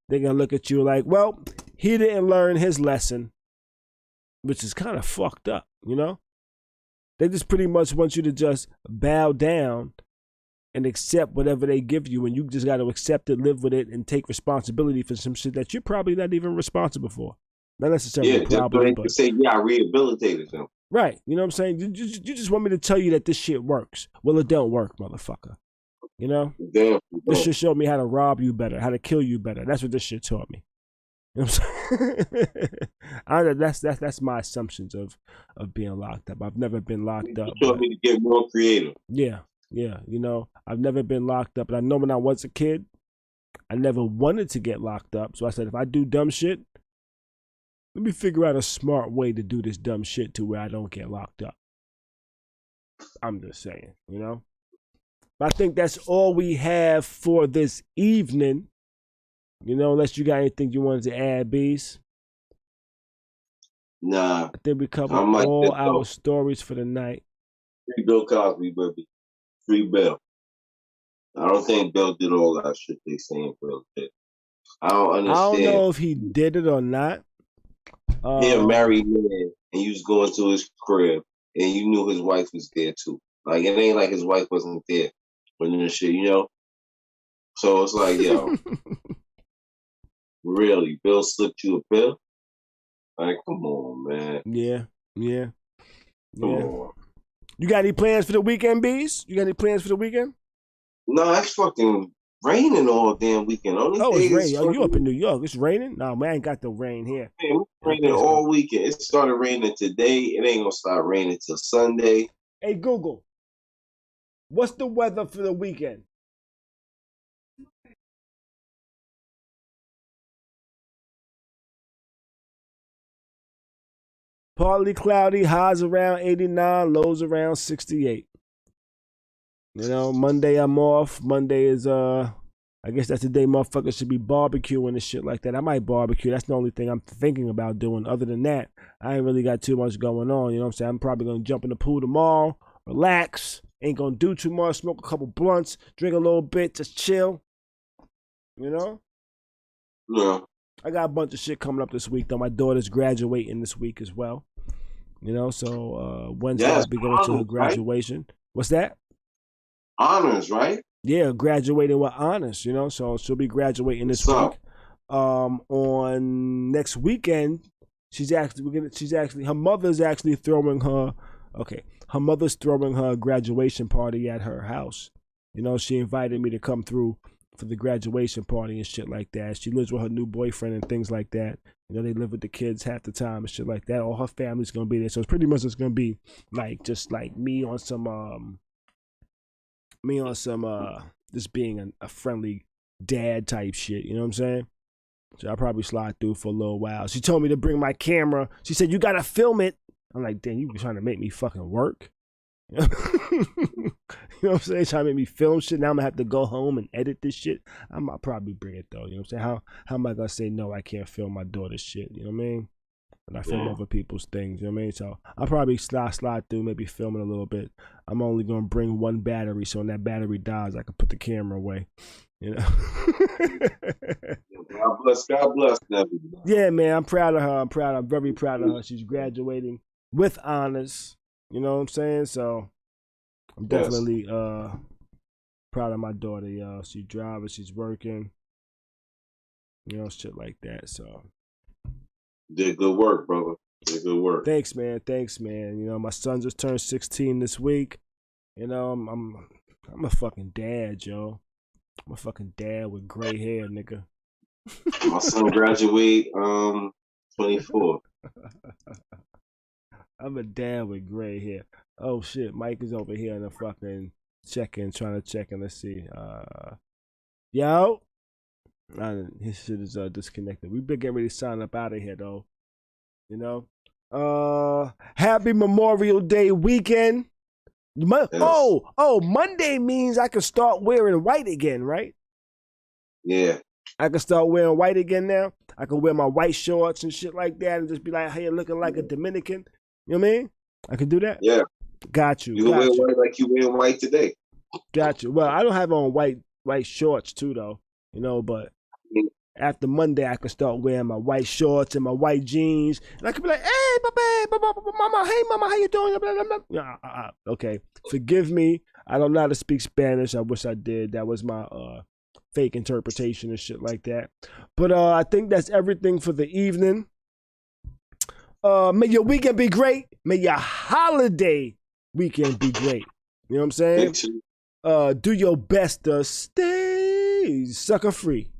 they're going to look at you like, well, he didn't learn his lesson, which is kind of fucked up, you know? They just pretty much want you to just bow down and accept whatever they give you, and you just got to accept it, live with it, and take responsibility for some shit that you're probably not even responsible for. Not necessarily a problem, but... say, I rehabilitated them. Right, you know what I'm saying? You just want me to tell you that this shit works. Well, it don't work, motherfucker. You know? Damn, this shit showed me how to rob you better, how to kill you better. That's what this shit taught me. You know what I'm saying? That's my assumptions of being locked up. I've never been locked up. You taught me to get more creative. Yeah, you know, I've never been locked up. And I know when I was a kid, I never wanted to get locked up. So I said, if I do dumb shit, let me figure out a smart way to do this dumb shit to where I don't get locked up. I'm just saying, you know? But I think that's all we have for this evening. You know, unless you got anything you wanted to add, Bees. Nah. I think we covered all our stories for the night. Free Bill Cosby, baby. Free Bill. I don't think Bill did all that shit they saying Bill did. I don't understand. I don't know if he did it or not. He a married man, and you was going to his crib, and you knew his wife was there too. Like, it ain't like his wife wasn't there when this shit, you know? So it's like, yo, really, Bill slipped you a bill? Like, come on, man. Yeah. Come on. You got any plans for the weekend, Bees? You got any plans for the weekend? No, it's fucking raining all damn weekend. It's raining. Oh, you up in New York? It's raining? No, man, I ain't got the rain here. Man, it's raining all weekend. It started raining today. It ain't gonna start raining till Sunday. Hey, Google, what's the weather for the weekend? Partly cloudy, highs around 89, lows around 68. You know, Monday I'm off. Monday is I guess that's the day motherfuckers should be barbecuing and shit like that. I might barbecue. That's the only thing I'm thinking about doing. Other than that, I ain't really got too much going on. You know what I'm saying? I'm probably gonna jump in the pool tomorrow, relax, ain't gonna do too much, smoke a couple blunts, drink a little bit, just chill. You know? Yeah. I got a bunch of shit coming up this week though. My daughter's graduating this week as well. You know, so Wednesday I'll be going to her graduation. Right? What's that? Honors, right? Yeah, graduating with honors, you know. So she'll be graduating this week. On next weekend, her mother's actually throwing her her mother's throwing her graduation party at her house. You know, she invited me to come through for the graduation party and shit like that. She lives with her new boyfriend and things like that. You know, they live with the kids half the time and shit like that. All her family's gonna be there. So it's pretty much gonna be like just like me on some just being a friendly dad type shit, you know what I'm saying? So I'll probably slide through for a little while. She told me to bring my camera. She said, you gotta film it. I'm like, damn, you trying to make me fucking work? You know what I'm saying? Trying to make me film shit. Now I'm gonna have to go home and edit this shit. I'll probably bring it though. You know what I'm saying? How am I gonna say no? I can't film my daughter's shit. You know what I mean? And I film other people's things. You know what I mean? So I'll probably slide through, maybe film it a little bit. I'm only gonna bring one battery, so when that battery dies, I can put the camera away. You know? God bless them. Yeah, man. I'm proud of her. I'm very proud of her. She's graduating with honors. You know what I'm saying? So I'm definitely proud of my daughter, y'all. She's driving, she's working, you know, shit like that. So did good work, brother. Did good work. Thanks, man. You know, my son just turned 16 this week. You know, I'm a fucking dad, yo. I'm a fucking dad with gray hair, nigga. My son graduate 24. I'm a dad with gray hair. Oh shit, Mike is over here in the fucking trying to check in. Let's see. Yo. His shit is disconnected. We've been getting ready to sign up out of here though. You know? Happy Memorial Day weekend. Monday means I can start wearing white again, right? Yeah. I can start wearing white again now. I can wear my white shorts and shit like that and just be like, hey, looking like a Dominican. You know what I mean? I can do that? Yeah. Got you. You can wear white like you wear white today. Got you. Well, I don't have on white shorts too though, you know, but after Monday I can start wearing my white shorts and my white jeans. And I can be like, hey, mama, hey mama, how you doing? Okay. Forgive me. I don't know how to speak Spanish. I wish I did. That was my fake interpretation and shit like that. But I think that's everything for the evening. May your weekend be great. May your holiday weekend be great. You know what I'm saying? Do your best to stay sucker free.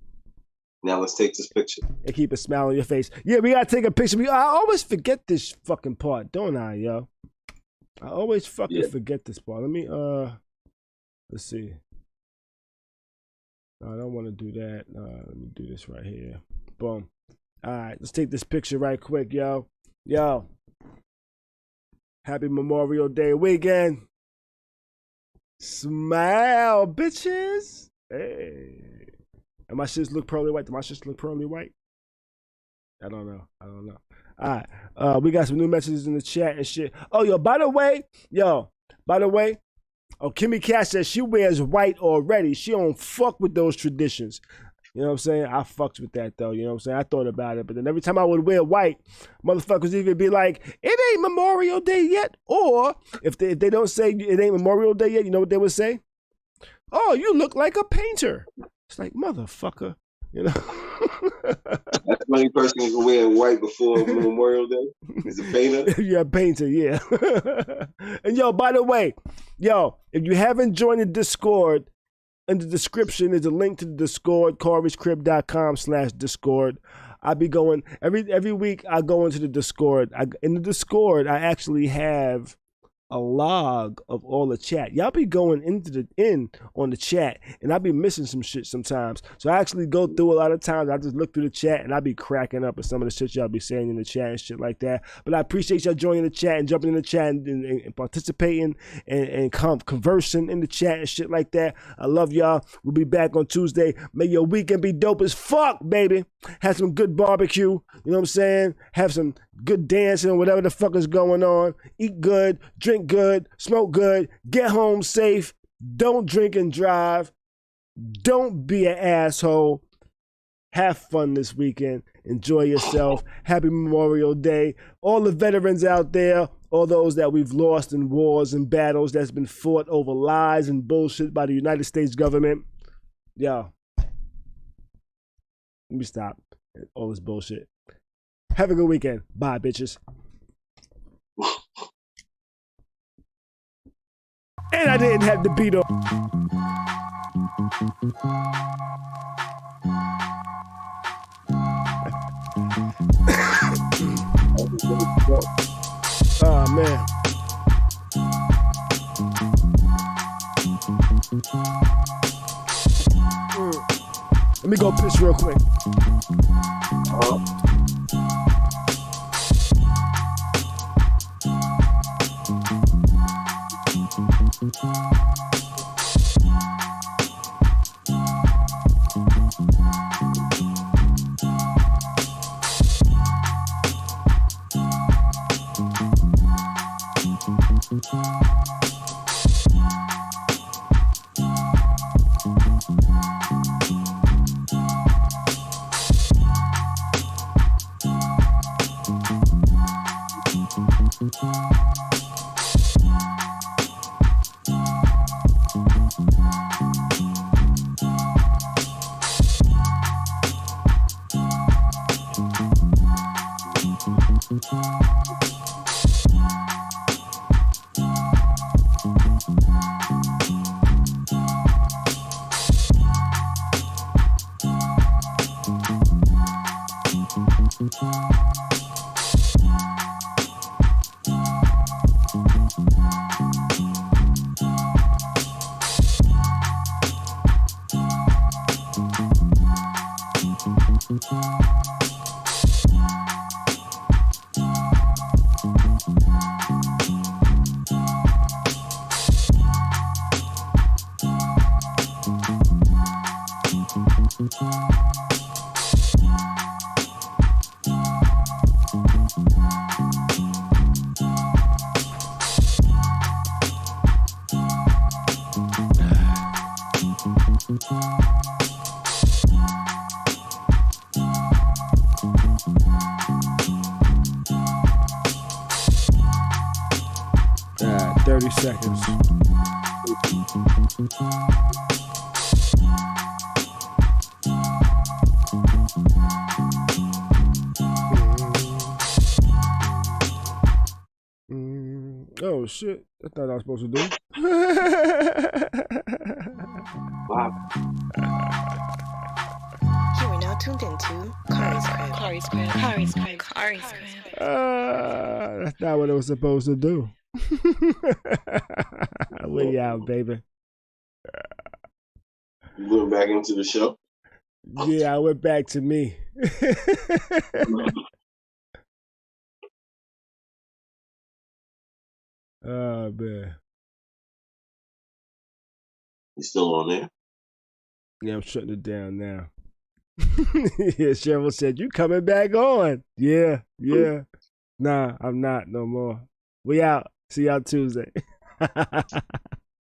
Now let's take this picture. And keep a smile on your face. Yeah, we gotta take a picture. I always forget this fucking part, don't I, yo? I always fucking forget this part. Let me let's see. No, I don't want to do that. Let me do this right here. Boom. All right, let's take this picture right quick, yo. Yo. Happy Memorial Day weekend. Smile, bitches. Hey. And my shits look pearly white. Do my shits look pearly white? I don't know. All right. We got some new messages in the chat and shit. Oh, yo, by the way, Kimmy Cash says she wears white already. She don't fuck with those traditions. You know what I'm saying? I fucked with that though. You know what I'm saying? I thought about it, but then every time I would wear white, motherfuckers either be like, "It ain't Memorial Day yet," or if they don't say it ain't Memorial Day yet, you know what they would say? "Oh, you look like a painter." It's like, motherfucker, you know. That's the only person who can wear white before Memorial Day. Is a painter. Yeah, painter. Yeah. And yo, by the way, if you haven't joined the Discord, in the description is a link to the Discord, khary'scrib.com/Discord. I be going every week. I go into the Discord. In the Discord, I actually have a log of all the chat. Y'all be going in on the chat, and I be missing some shit sometimes. So I actually go through a lot of times. I just look through the chat, and I be cracking up at some of the shit y'all be saying in the chat and shit like that. But I appreciate y'all joining the chat and jumping in the chat and participating and conversing in the chat and shit like that. I love y'all. We'll be back on Tuesday. May your weekend be dope as fuck, baby. Have some good barbecue. You know what I'm saying? Have some good dancing, whatever the fuck is going on. Eat good, drink good, smoke good, get home safe. Don't drink and drive. Don't be an asshole. Have fun this weekend. Enjoy yourself. Happy Memorial Day. All the veterans out there, all those that we've lost in wars and battles that's been fought over lies and bullshit by the United States government. Yo. Let me stop all this bullshit. Have a good weekend. Bye, bitches. And I didn't have the beat on. Oh, man. Let me go piss real quick. Alright, 30 seconds. Oh shit, that's not what I was supposed to do. Wow. You are now tuned into Khari's Crib. Khari's Crib. Khari's Crib. Khari's Crib. That's not what I was supposed to do. We out, baby. You went back into the show? Yeah, I went back to me. Oh, man. You still on there? Yeah, I'm shutting it down now. Yeah, Cheryl said, you coming back on. Yeah. Nah, I'm not no more. We out. See y'all Tuesday.